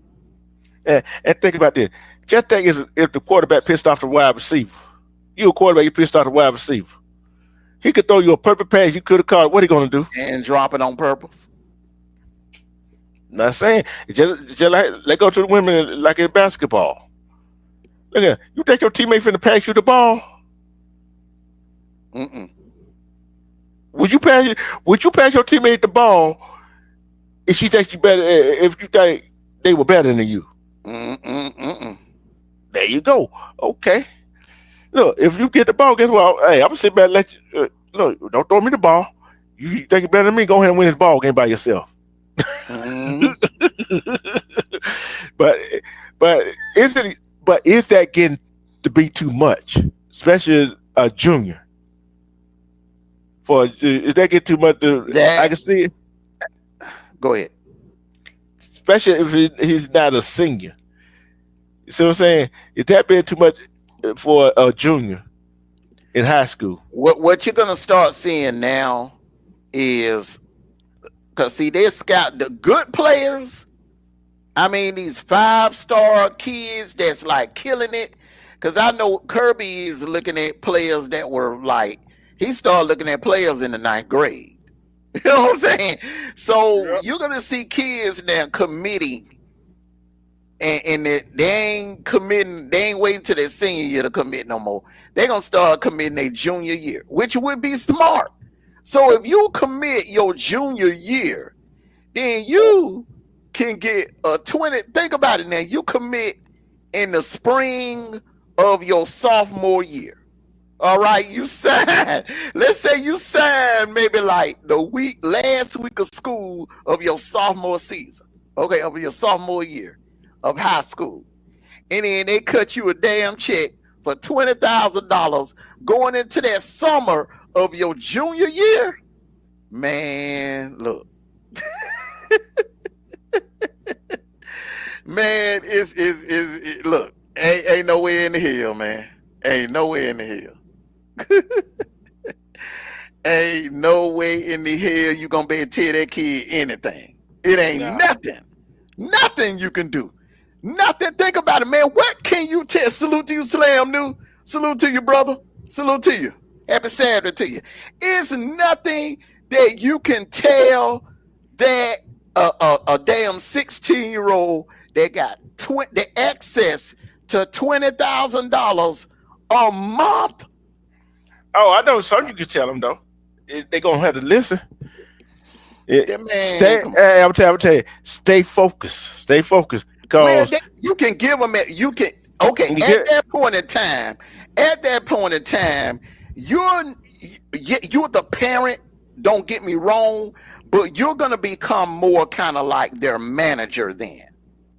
And think about this. Just think if the quarterback pissed off the wide receiver. You a quarterback, you pissed off the wide receiver. He could throw you a perfect pass. You could have caught it. What are you gonna do? And drop it on purpose. Not saying just like go to the women like in basketball. Look at you think your teammate finna pass you the ball? Would you pass your teammate the ball if she thinks you better? If you think they were better than you? There you go. Okay. Look, if you get the ball, guess what? Hey, I'm gonna sit back and let you. Look, don't throw me the ball. You think you're better than me? Go ahead and win this ball game by yourself. But is that getting to be too much, especially a junior? Is that get too much? I can see it. Go ahead. Especially if he's not a senior. You see what I'm saying? Is that being too much for a junior in high school? What you're gonna start seeing now is, because see, they scout the good players. I mean, these 5-star kids that's like killing it. Because I know Kirby is looking at players that were like, he started looking at players in the 9th grade. You know what I'm saying? So you're gonna see kids now committing, and they ain't committing. They ain't waiting till their senior year to commit no more. They're gonna start committing their junior year, which would be smart. So if you commit your junior year, then you can get a 20. Think about it now. You commit in the spring of your sophomore year. All right, you sign. Let's say you sign maybe like the last week of school of your sophomore season. Okay, of your sophomore year of high school. And then they cut you a damn check for $20,000 going into that summer of your junior year. Man, look. Man, look, ain't nowhere in the hell, man. Ain't nowhere in the hell. Ain't no way in the hell you gonna be able to tell that kid anything. It ain't nothing you can do. Nothing. Think about it, man. What can you tell? Salute to you, Slam New. Salute to you, brother. Salute to you. Happy Saturday to you. It's nothing that you can tell that a damn 16-year-old that got the access to $20,000 a month. Oh, I know something you can tell them though. They're gonna have to listen. I'm tell you, stay focused. Stay focused. Because you can give them at that point in time. At that point in time, you're the parent. Don't get me wrong, but you're gonna become more kind of like their manager then.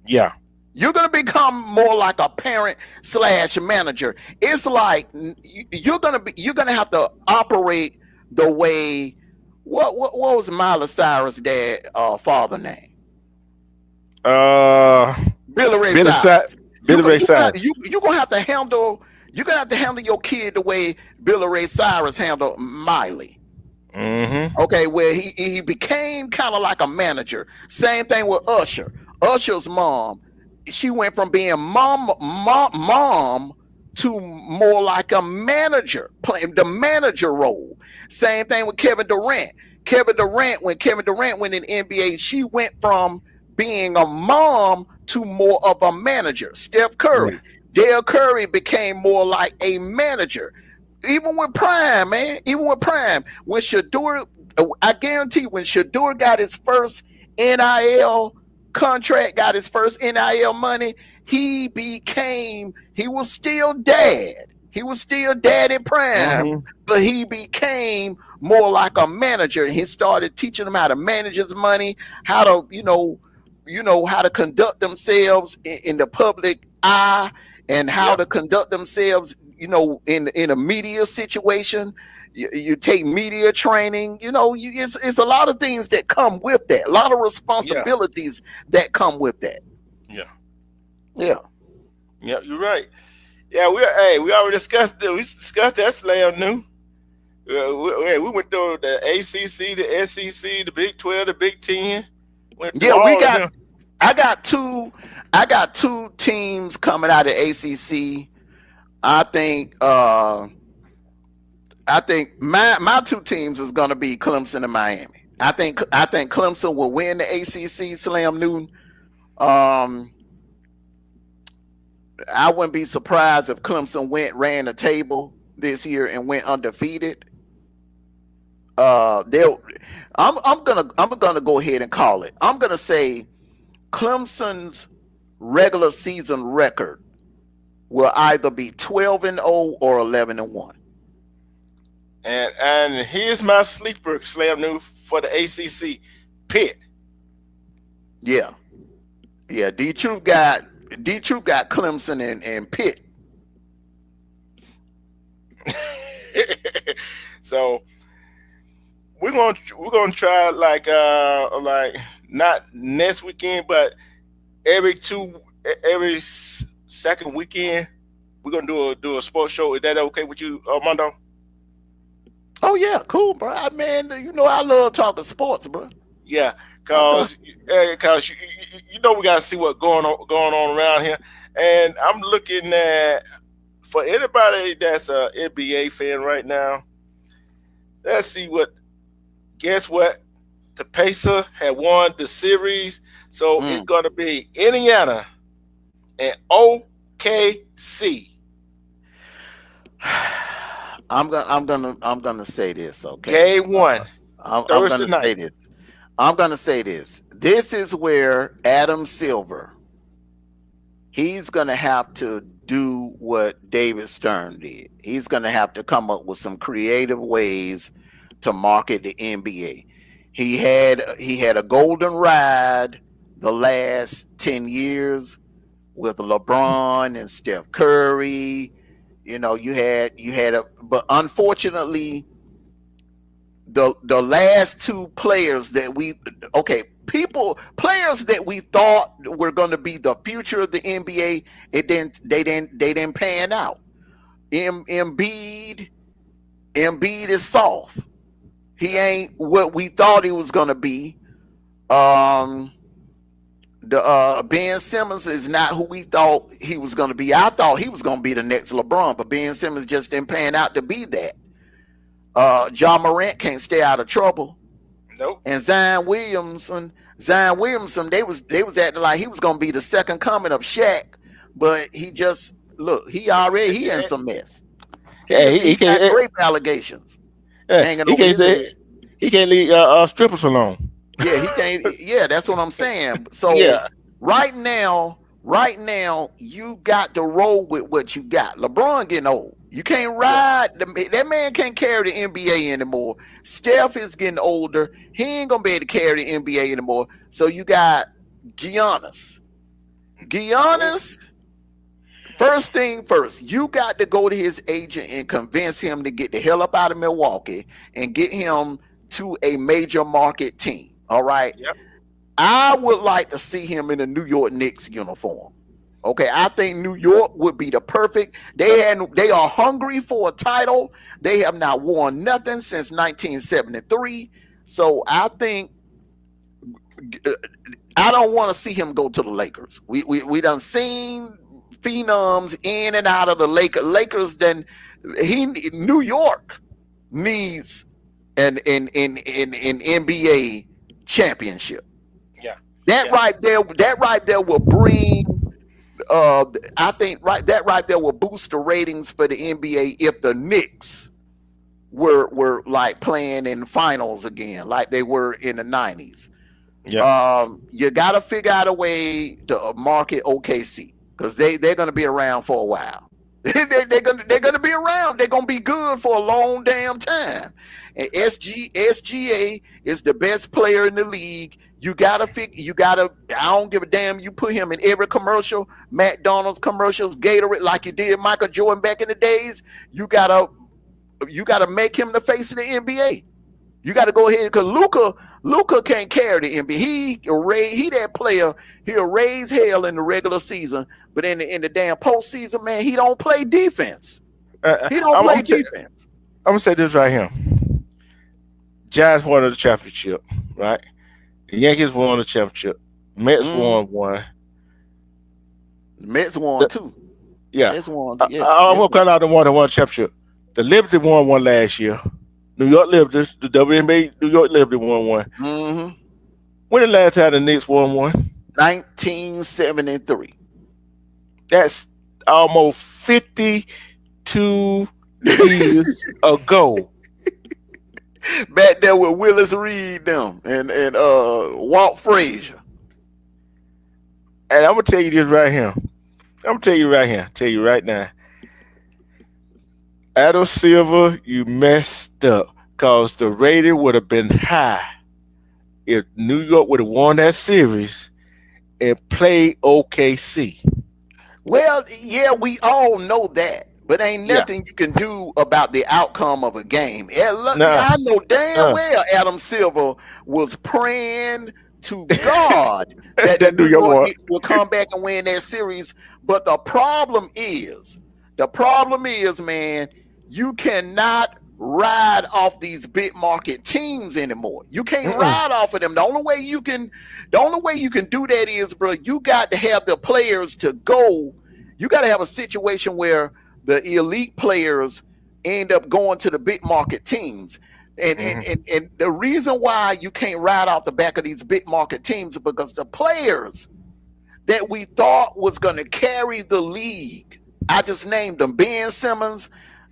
Yeah. You're going to become more like a parent / manager. It's like you're going to have to operate the way. What was Miley Cyrus' dad father name? Billy Ray Cyrus. Billy Ray Cyrus. You're going to have to handle. You're going to have to handle your kid the way Billy Ray Cyrus handled Miley. Mm-hmm. Okay, where he became kind of like a manager. Same thing with Usher. Usher's mom. She went from being mom to more like a manager, playing the manager role. Same thing with Kevin Durant. When Kevin Durant went in the NBA, she went from being a mom to more of a manager. Steph Curry, Dale Curry became more like a manager. Even with Prime, man. When Shador, I guarantee when Shador got his first NIL contract, got his first NIL money, he was still dad. He was still dad in prime, Mm-hmm. but he became more like a manager. And he started teaching them how to manage his money, how to, how to conduct themselves in the public eye, and how Yep. to conduct themselves, in a media situation. You take media training, it's a lot of things that come with that, a lot of Yeah. responsibilities that come with that. Yeah. Yeah. Yeah. You're right. Yeah. We already discussed that. We discussed that slam new. We went through the ACC, the SEC, the Big 12, the Big 10. Went through Yeah, we all of got them. I got two teams coming out of ACC. I think my two teams is going to be Clemson and Miami. I think Clemson will win the ACC Slam Newton. Um, I wouldn't be surprised if Clemson ran the table this year and went undefeated. They'll. I'm gonna go ahead and call it. I'm gonna say Clemson's regular season record will either be 12-0 or 11-1. And here's my sleeper slam new for the ACC, Pitt. Yeah, yeah. D Truth got Clemson and Pitt. So we're gonna try like not next weekend, but every second weekend we're gonna do a sports show. Is that okay with you, Armando? Oh yeah, cool, bro. Man, I love talking sports, bro. Yeah, Okay. cause we gotta see what's going on around here, and I'm looking at for anybody that's a NBA fan right now. Let's see what. Guess what? The Pacers had won the series, so it's gonna be Indiana and OKC. I'm gonna say this, okay? Game one, I'm Thursday gonna say night. this. I'm gonna say this. This is where Adam Silver, he's gonna have to do what David Stern did. He's gonna have to come up with some creative ways to market the NBA. He had a golden ride the last 10 years with LeBron and Steph Curry. But unfortunately, the last two players that players that we thought were going to be the future of the NBA, they didn't pan out. Embiid is soft. He ain't what we thought he was going to be. The Ben Simmons is not who we thought he was going to be. I thought he was going to be the next LeBron, but Ben Simmons just didn't pan out to be that. John Morant can't stay out of trouble. Nope. And Zion Williamson, they was acting like he was going to be the second coming of Shaq, but he in some mess. He got rape allegations hanging over his head. He can't leave strippers alone. Yeah, he can't. Yeah, that's what I'm saying. So Yeah. right now, you got to roll with what you got. LeBron getting old. You can't ride. That man can't carry the NBA anymore. Steph is getting older. He ain't gonna be able to carry the NBA anymore. So you got Giannis. First thing first, you got to go to his agent and convince him to get the hell up out of Milwaukee and get him to a major market team. All right. Yep. I would like to see him in a New York Knicks uniform. Okay, I think New York would be the perfect. They are hungry for a title. They have not won nothing since 1973. So I think I don't want to see him go to the Lakers. We done seen phenoms in and out of the Lakers. Then New York needs an NBA championship. Yeah. That right there will bring. I think that right there will boost the ratings for the NBA if the Knicks were like playing in finals again, like they were in the 90s. Yeah. You got to figure out a way to market OKC. because they're gonna be around for a while. They're gonna be around. They're gonna be good for a long damn time. And SGA is the best player in the league. You gotta. I don't give a damn. You put him in every commercial, McDonald's commercials, Gatorade, like you did Michael Jordan back in the days. You gotta make him the face of the NBA. You got to go ahead because Luka can't carry the NBA. He that player. He'll raise hell in the regular season, but in the damn postseason, man, he don't play defense. He don't play defense. I'm gonna say this right here. Giants won the championship, right? The Yankees won the championship. Mets won one. Mets won two. Yeah, Mets won. Yeah, I'm gonna call out the one that won the championship. The Liberty won one last year. New York Liberty, the WNBA New York Liberty won one. Mm-hmm. When the last time the Knicks won one? 1973. That's almost 52 years ago. Back there with Willis Reed them and Walt Frazier. And I'm gonna tell you this right here. Tell you right now. Adam Silver, you messed up because the rating would have been high if New York would have won that series and played OKC. Well, yeah, we all know that, but ain't nothing you can do about the outcome of a game. I know damn well Adam Silver was praying to God that the New York Knicks will come back and win that series. But the problem is, man, you cannot ride off these big market teams anymore. You can't ride off of them. The only way you can do that is, bro, you got to have the players to go. You got to have a situation where the elite players end up going to the big market teams. And the reason why you can't ride off the back of these big market teams is because the players that we thought was going to carry the league, I just named them: Ben Simmons,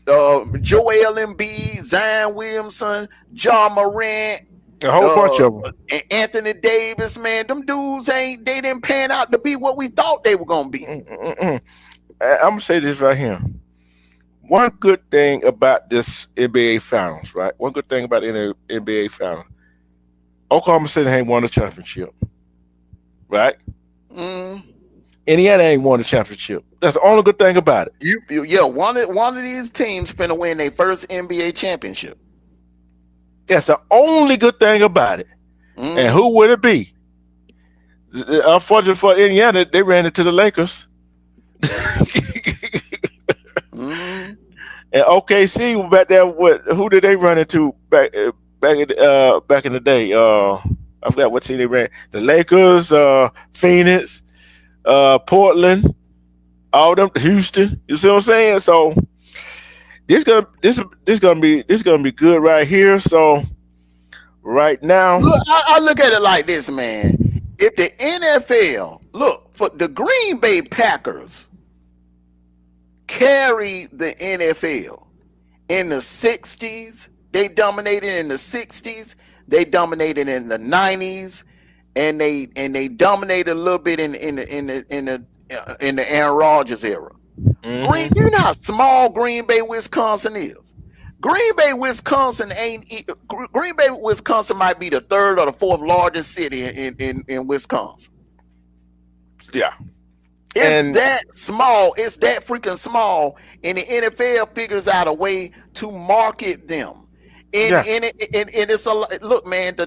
Joel Embiid, Zion Williamson, John Morant, a whole bunch of them, and Anthony Davis. Man, them dudes they didn't pan out to be what we thought they were gonna be. I'm gonna say this right here. One good thing about this NBA Finals, right? One good thing about the NBA Finals, Oklahoma City ain't won the championship, right? Indiana ain't won the championship. That's the only good thing about it. One of these teams finna win their first NBA championship. That's the only good thing about it. And who would it be? Unfortunately for Indiana, they ran into the Lakers. And OKC was back there. Who did they run into back in the day? I forgot what team they ran. The Lakers, Phoenix, Portland, all them, Houston. You see what I'm saying? So this gonna be good right here. So right now, look, I look at it like this, man. If the NFL, look, for the Green Bay Packers carry the NFL in the 60s, they dominated in the 60s, they dominated in the 90s, and they dominated a little bit in the Aaron Rodgers era. You know how small Green Bay, Wisconsin is. Green Bay, Wisconsin might be the third or the fourth largest city in Wisconsin. Yeah. It's that small. It's that freaking small. And the NFL figures out a way to market them. And it's a look, man, the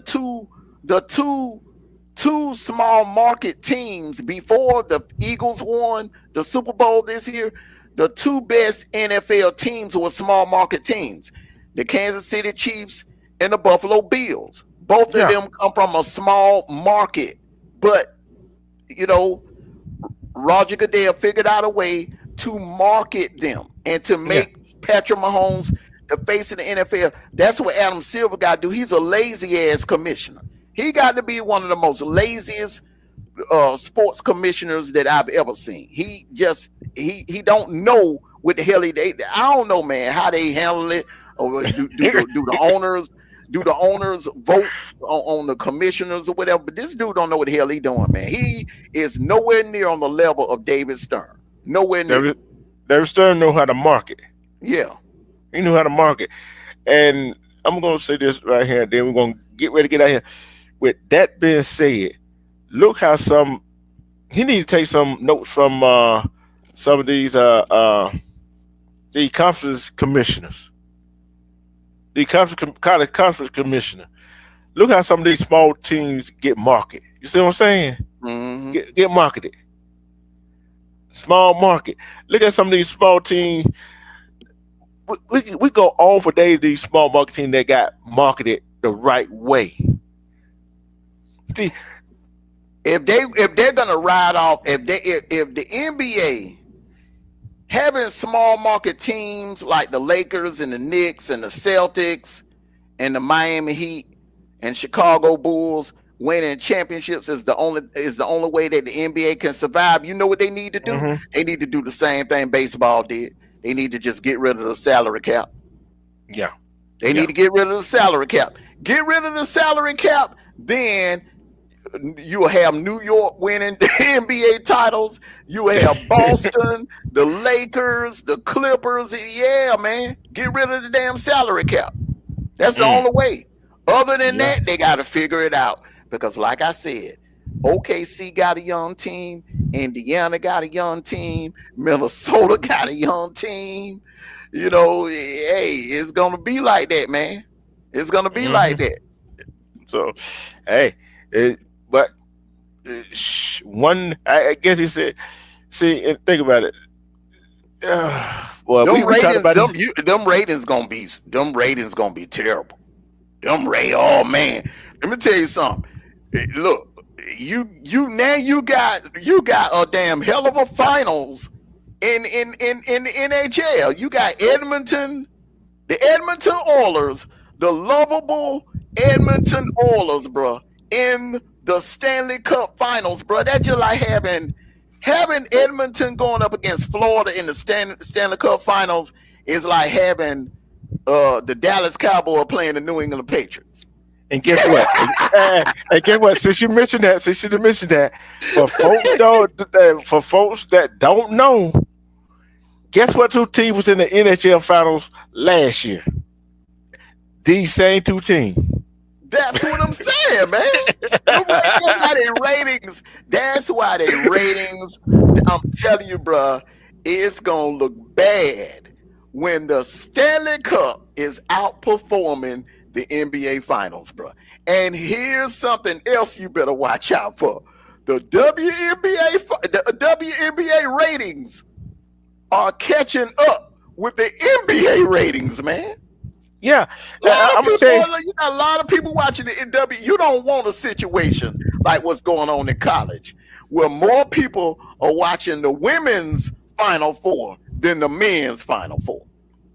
two small market teams before the Eagles won the Super Bowl this year, the two best NFL teams were small market teams, the Kansas City Chiefs and the Buffalo Bills. Both of them come from a small market, but Roger Goodell figured out a way to market them and to make Patrick Mahomes the face of the NFL. That's what Adam Silver got to do. He's a lazy ass commissioner. He got to be one of the most laziest sports commissioners that I've ever seen. He don't know what the hell I don't know, man, how they handle it, or do the owners Do the owners vote on the commissioners or whatever? But this dude don't know what the hell he doing, man. He is nowhere near on the level of David Stern. Nowhere near. David Stern know how to market. Yeah. He knew how to market. And I'm going to say this right here, then we're going to get ready to get out here. With that being said, look how he needs to take some notes from some of these the conference commissioners, the college conference commissioner. Look how some of these small teams get marketed. You see what I'm saying? Mm-hmm. Get marketed. Small market. Look at some of these small teams. We go all for days. These small market teams that got marketed the right way. See, if they're gonna ride off, if the NBA having small market teams like the Lakers and the Knicks and the Celtics and the Miami Heat and Chicago Bulls winning championships is the only way that the NBA can survive. You know what they need to do? Mm-hmm. They need to do the same thing baseball did. They need to just get rid of the salary cap. Yeah. They need to get rid of the salary cap. Get rid of the salary cap, then you will have New York winning the NBA titles. You will have Boston, the Lakers, the Clippers. Yeah, man. Get rid of the damn salary cap. That's the only way. Other than that, they got to figure it out. Because like I said, OKC got a young team. Indiana got a young team. Minnesota got a young team. You know, hey, it's going to be like that, man. It's going to be like that. So, hey, I guess he said, see, and think about it. Well, them ratings, about them ratings gonna be terrible. Oh man, let me tell you something. Look, you got a damn hell of a finals in the NHL. You got Edmonton, the Edmonton Oilers, the lovable Edmonton Oilers, bro, in the Stanley Cup Finals, bro. That's just like having Edmonton going up against Florida in the Stanley Cup Finals is like having the Dallas Cowboys playing the New England Patriots. And guess what? And guess what? Since you mentioned that, for folks that don't know, guess what? Two teams was in the NHL Finals last year. These same two teams. That's what I'm saying, man. That's why they ratings. I'm telling you, bro, it's gonna look bad when the Stanley Cup is outperforming the NBA Finals, bro. And here's something else you better watch out for: the WNBA ratings are catching up with the NBA ratings, man. Yeah, I'm gonna say you got a lot of people watching the NW. You don't want a situation like what's going on in college, where more people are watching the women's Final Four than the men's Final Four.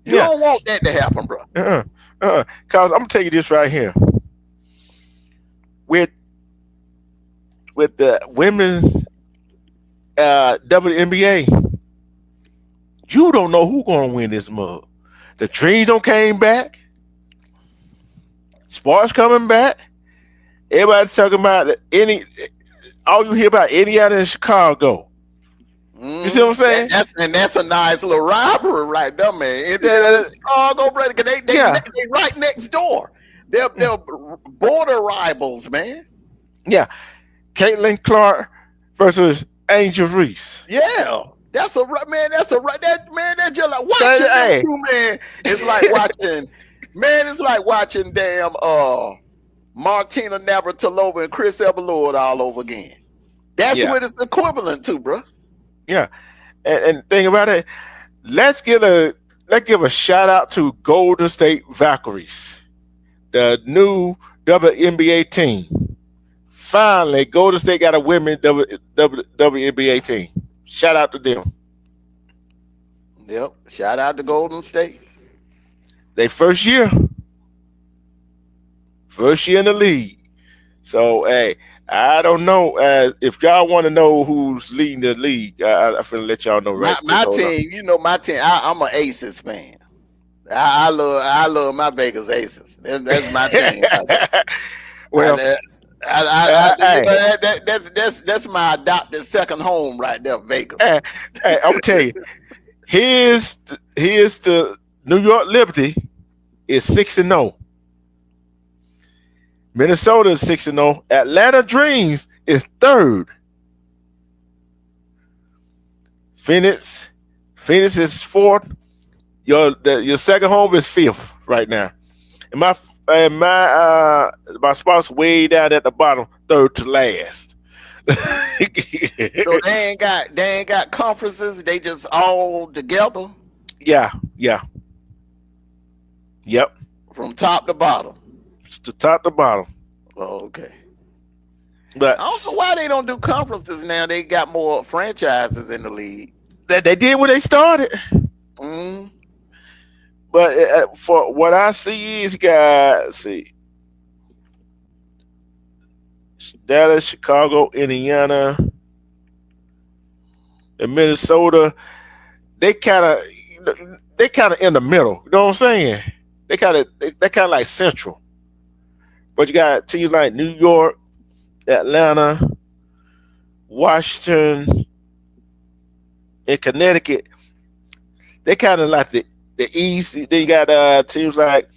You don't want that to happen, bro. Cause I'm gonna tell you this right here. With the women's WNBA, you don't know who's gonna win this mug. The Dreams don't came back. Sports coming back. Everybody's talking about all you hear about Indiana and Chicago. You see what I'm saying? That's a nice little rivalry right there, man. Chicago, brother, they right next door. They're border rivals, man. Yeah. Caitlin Clark versus Angel Reese. Yeah. That's just like watching them two, man. It's like watching, man. It's like watching damn Martina Navratilova and Chris Evellard all over again. That's what it's equivalent to, bro. Yeah, and think about it. Let's give a shout out to Golden State Valkyries, the new WNBA team. Finally, Golden State got a women's WNBA team. Shout out to them. Yep. Shout out to Golden State. They first year in the league. So, hey, I don't know. If y'all want to know who's leading the league, I'm finna let y'all know right now. My team, you know my team. I'm an Aces fan. I love my Vegas Aces. That's my team right there. I, Well, you hey, know, that's my adopted second home right there, Vegas. hey, hey, I'm gonna tell you, here's the New York Liberty is 6-0. Minnesota is 6-0. Atlanta Dreams is third. Phoenix is fourth. Your second home is fifth right now. And my spot's way down at the bottom, third to last. So they ain't got conferences. They just all together Yeah, yep. from top to bottom. It's the top to bottom. Oh, okay. But I don't know why they don't do conferences now. They got more franchises in the league. they did when they started. Mm. But for what I see is, guys, see, Dallas, Chicago, Indiana, and Minnesota, they kind of in the middle. You know what I'm saying? They kind of like central. But you got teams like New York, Atlanta, Washington, and Connecticut. They kind of like the East. Then you got teams like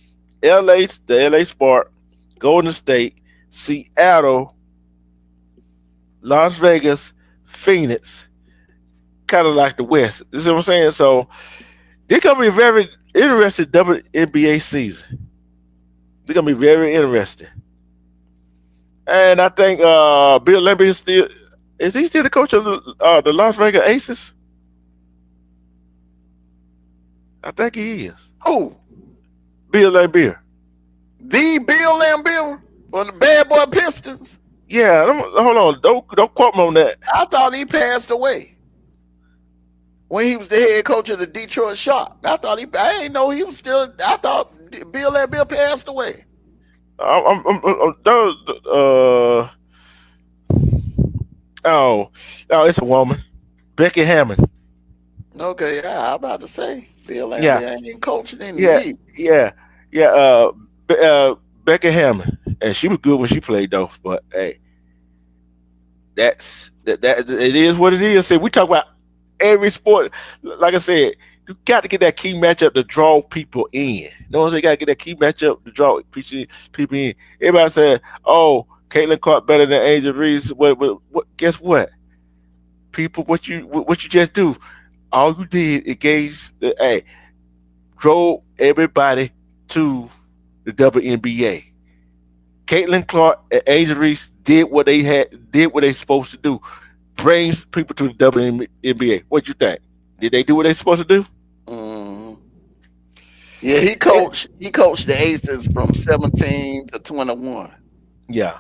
LA, the LA Spark, Golden State, Seattle, Las Vegas, Phoenix. Kind of like the West. You see what I'm saying? So they're gonna be very interesting WNBA season. They're gonna be very interesting. And I think Bill Laimbeer is he still the coach of the Las Vegas Aces? I think he is. Oh, Bill Laimbeer. the Bill Laimbeer from the Bad Boy Pistons. Yeah, hold on. Don't quote me on that. I thought he passed away when he was the head coach of the Detroit Shock. I didn't know he was still. I thought Bill Laimbeer passed away. It's a woman, Becky Hammond. Okay, yeah, I'm about to say Bill Yeah, Laimbeer ain't coaching in the yeah, league. yeah. Becky Hammond, and she was good when she played though. But hey, that it is what it is. See, we talk about every sport. Like I said, you got to get that key matchup to draw people in. You know what I'm saying? You got to get that key matchup to draw people in. Everybody said, "Oh, Caitlin Clark better than Angel Reese." What? Guess what? People, what you just do? All you did it gave drove everybody to the WNBA. Caitlin Clark and Angel Reese did what they supposed to do. Brings people to the WNBA. What you think? Did they do what they supposed to do? Mm. Yeah, he coached the Aces from 17 to 21. Yeah.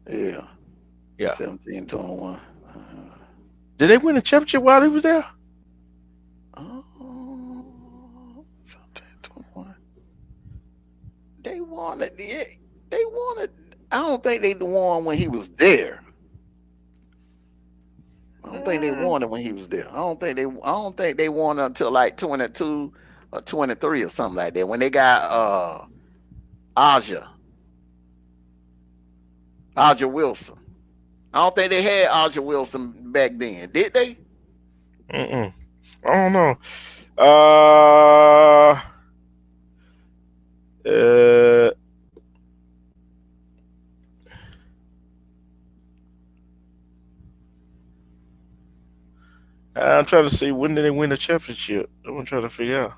Yeah, Yeah. 17 21. Did they win the championship while he was there? 17 21. They won it. They won it. I don't think they won when he was there. I don't think they won it when he was there. I don't think they won until like 22 or 23 or something like that. When they got Aja Wilson. I don't think they had Aja Wilson back then, did they? I don't know. I'm trying to see when did they win the championship. I'm trying to figure out.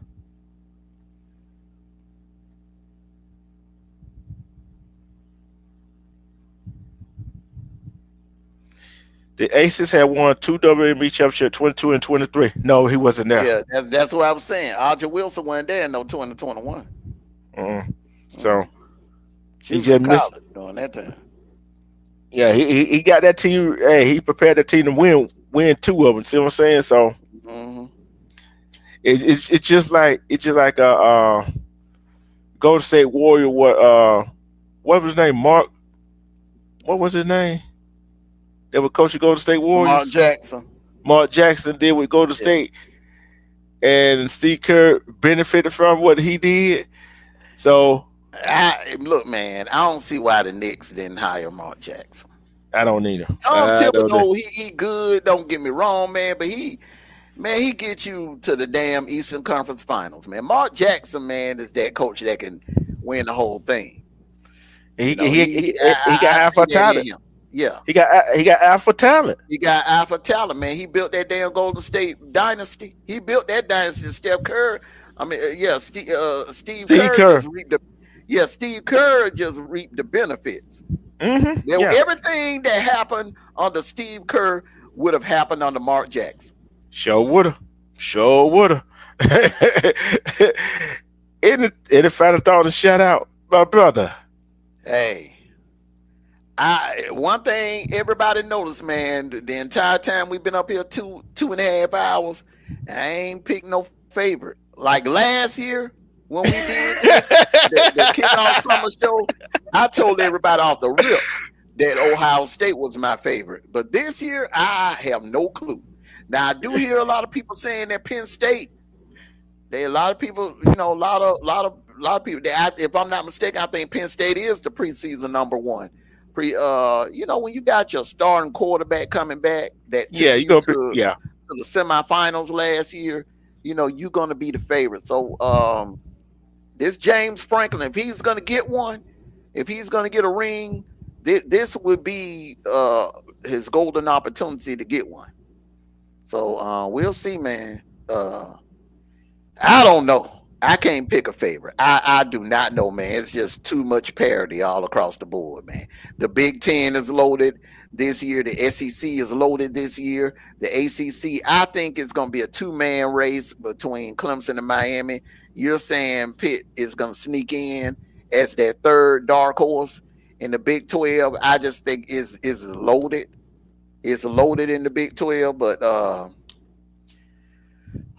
The Aces had won 2 WNBA championships, 22 and 23. No, he wasn't there. Yeah, that's what I was saying. Aja Wilson wasn't there in no 2021. So she was in college during that time. Yeah, he got that team. Hey, he prepared the team to win 2 of them. See what I'm saying? So it's just like Golden State Warrior. What was his name? Mark. What was his name? They were coaching Golden State Warriors. Mark Jackson Mark Jackson did with Golden State. and Steve Kerr benefited from what he did. So Look, man, I don't see why the Knicks didn't hire Mark Jackson. I don't need him. Tom Thibodeau, he good. Don't get me wrong, man, but he gets you to the damn Eastern Conference Finals, man. Mark Jackson, man, is that coach that can win the whole thing. He got alpha talent. Yeah, he got alpha talent. He got alpha talent, man. He built that damn Golden State dynasty. He built that dynasty. Steph Curry. I mean, Steve Kerr. Steve Kerr just reaped the benefits. Everything that happened under Steve Kerr would have happened under Mark Jackson. Sure would have. Any final thought and shout out, my brother? Hey, one thing everybody noticed, man, the entire time we've been up here 2.5 hours, I ain't picked no favorite. Like last year when we did this, the kickoff summer show, I told everybody off the rip that Ohio State was my favorite. But this year, I have no clue. Now I do hear a lot of people saying that Penn State. A lot of people, a lot of people. If I'm not mistaken, I think Penn State is the preseason number one. When you got your starting quarterback coming back, to the semifinals last year, you're gonna be the favorite. So this James Franklin, if he's gonna get one, if he's gonna get a ring, this would be his golden opportunity to get one. So we'll see, man. I don't know. I can't pick a favorite. I do not know, man. It's just too much parity all across the board, man. The Big Ten is loaded this year. The SEC is loaded this year. The ACC, I think it's going to be a two-man race between Clemson and Miami. You're saying Pitt is going to sneak in as their third dark horse. In the Big 12, I just think is loaded. It's loaded in the Big 12, but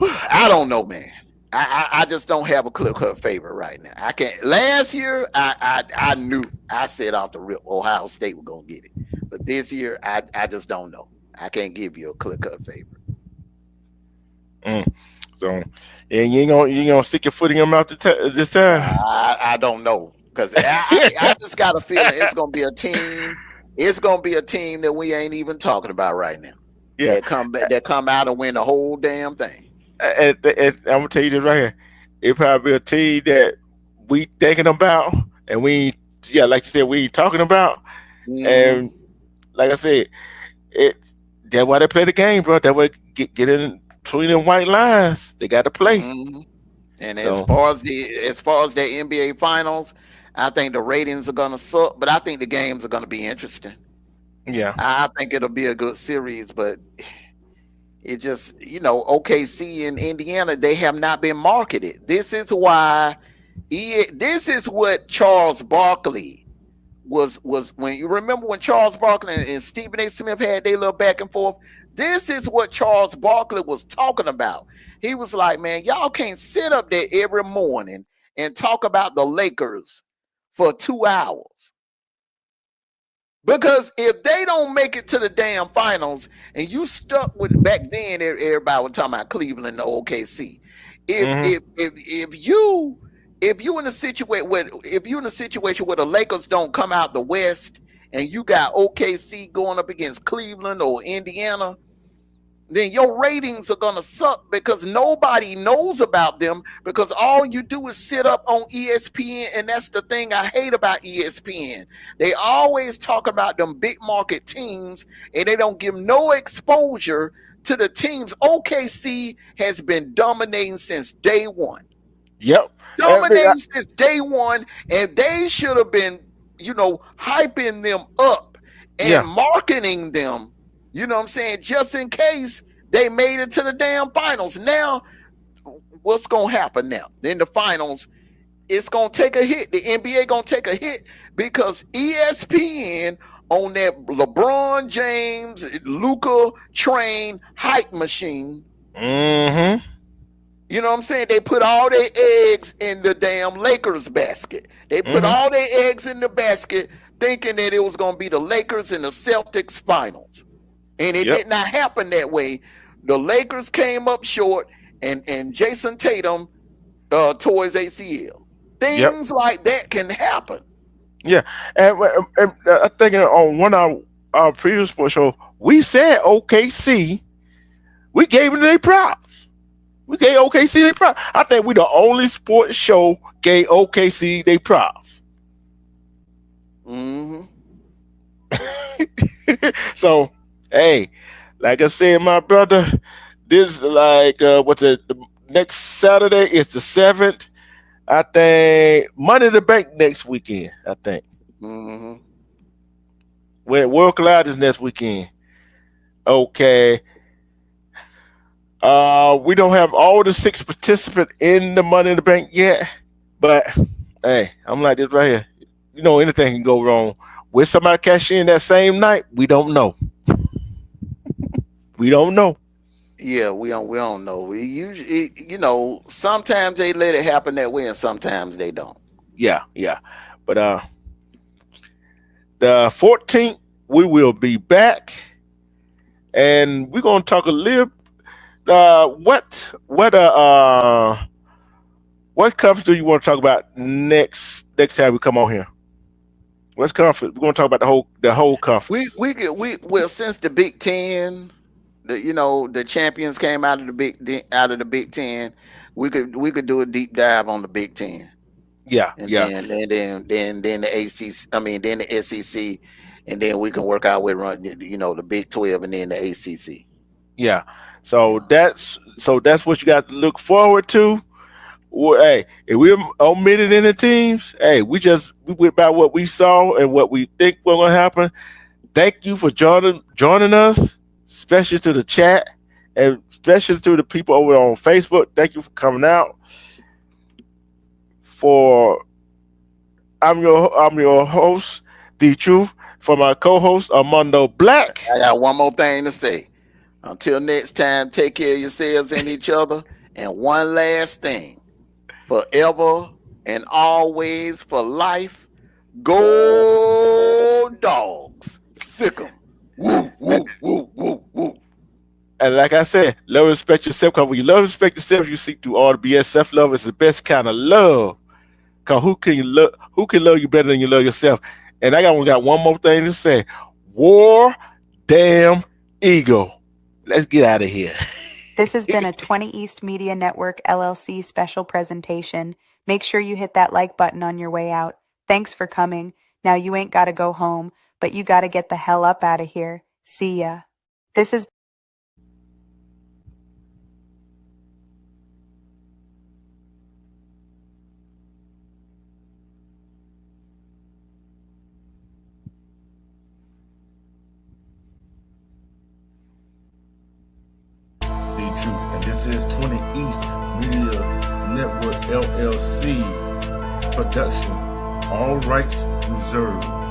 I don't know, man. I just don't have a clear-cut favorite right now. I can't. Last year, I knew. I said off the rip, Ohio State was gonna get it, but this year, I just don't know. I can't give you a clear-cut favorite. So, and you ain't gonna stick your foot in your mouth this time. I don't know, because I just got a feeling it's gonna be a team. It's gonna be a team that we ain't even talking about right now. Yeah, that come out and win the whole damn thing. And I'm gonna tell you this right here. It probably be a team that we thinking about, and like you said, we ain't talking about. Mm-hmm. And like I said, that's why they play the game, bro. That way get in between them white lines. They got to play. Mm-hmm. And as far as the NBA Finals, I think the ratings are gonna suck, but I think the games are gonna be interesting. Yeah, I think it'll be a good series, but it just, OKC and Indiana, they have not been marketed. This is why. This is what Charles Barkley was when you remember when Charles Barkley and Stephen A. Smith had their little back and forth. This is what Charles Barkley was talking about. He was like, man, y'all can't sit up there every morning and talk about the Lakers for 2 hours. Because if they don't make it to the damn finals, and you stuck with back then, everybody was talking about Cleveland and the OKC. If you in a situation where the Lakers don't come out the West, and you got OKC going up against Cleveland or Indiana, then your ratings are going to suck because nobody knows about them, because all you do is sit up on ESPN. And that's the thing I hate about ESPN. They always talk about them big market teams, and they don't give no exposure to the teams. OKC has been dominating since day one. Yep. Dominating since day one. And they should have been, hyping them up and marketing them. You know what I'm saying? Just in case they made it to the damn finals. Now, what's going to happen now? In the finals, it's going to take a hit. The NBA going to take a hit because ESPN on that LeBron James, Luka train hype machine. Mm-hmm. You know what I'm saying? They put all their eggs in the damn Lakers basket. They put all their eggs in the basket thinking that it was going to be the Lakers and the Celtics finals. And it did not happen that way. The Lakers came up short, and Jason Tatum tore his ACL. Things like that can happen. Yeah, and I think on one of our previous sports show, we said OKC. We gave them their props. We gave OKC their props. I think we the only sports show gave OKC their props. Mm-hmm. So, hey, like I said, my brother, this like what's it? The next Saturday is the 7th. I think Money in the Bank next weekend. I think. Mm-hmm. World Collide is next weekend. Okay. We don't have all the 6 participants in the Money in the Bank yet, but hey, I'm like this right here. You know, anything can go wrong. Will somebody cash in that same night? We don't know. We don't know. Yeah, we don't know. We usually, sometimes they let it happen that way, and sometimes they don't. Yeah. But the 14th we will be back, and we're gonna talk a little. What conference do you want to talk about next time we come on here? What's conference? We're gonna talk about the whole conference. Well, since the Big Ten, the champions came out of the Big Ten, we could do a deep dive on the Big Ten. Yeah, and then the ACC. Then the SEC, and then we can work out with the Big 12 and then the ACC. Yeah. So that's what you got to look forward to. Well, hey, if we omitted any teams, hey, we went by what we saw and what we think was gonna happen. Thank you for joining us, especially to the chat and especially to the people over on Facebook. Thank you for coming out. I'm your host, D Truth, for my co-host Armando Black. I got one more thing to say. Until next time, take care of yourselves and each other. And one last thing, forever and always for life, go Dogs. Sick 'em. Woo, woo, woo, woo, woo. And like I said, love and respect yourself. Because when you love and respect yourself, you seek through all the BS. Self-love is the best kind of love. Because who can love you better than you love yourself? And I got one more thing to say. War damn Eagle. Let's get out of here. This has been a 20 East Media Network LLC special presentation. Make sure you hit that like button on your way out. Thanks for coming. Now you ain't got to go home, but you got to get the hell up out of here. See ya. This is And this is 20 East Media Network LLC production. All rights reserved.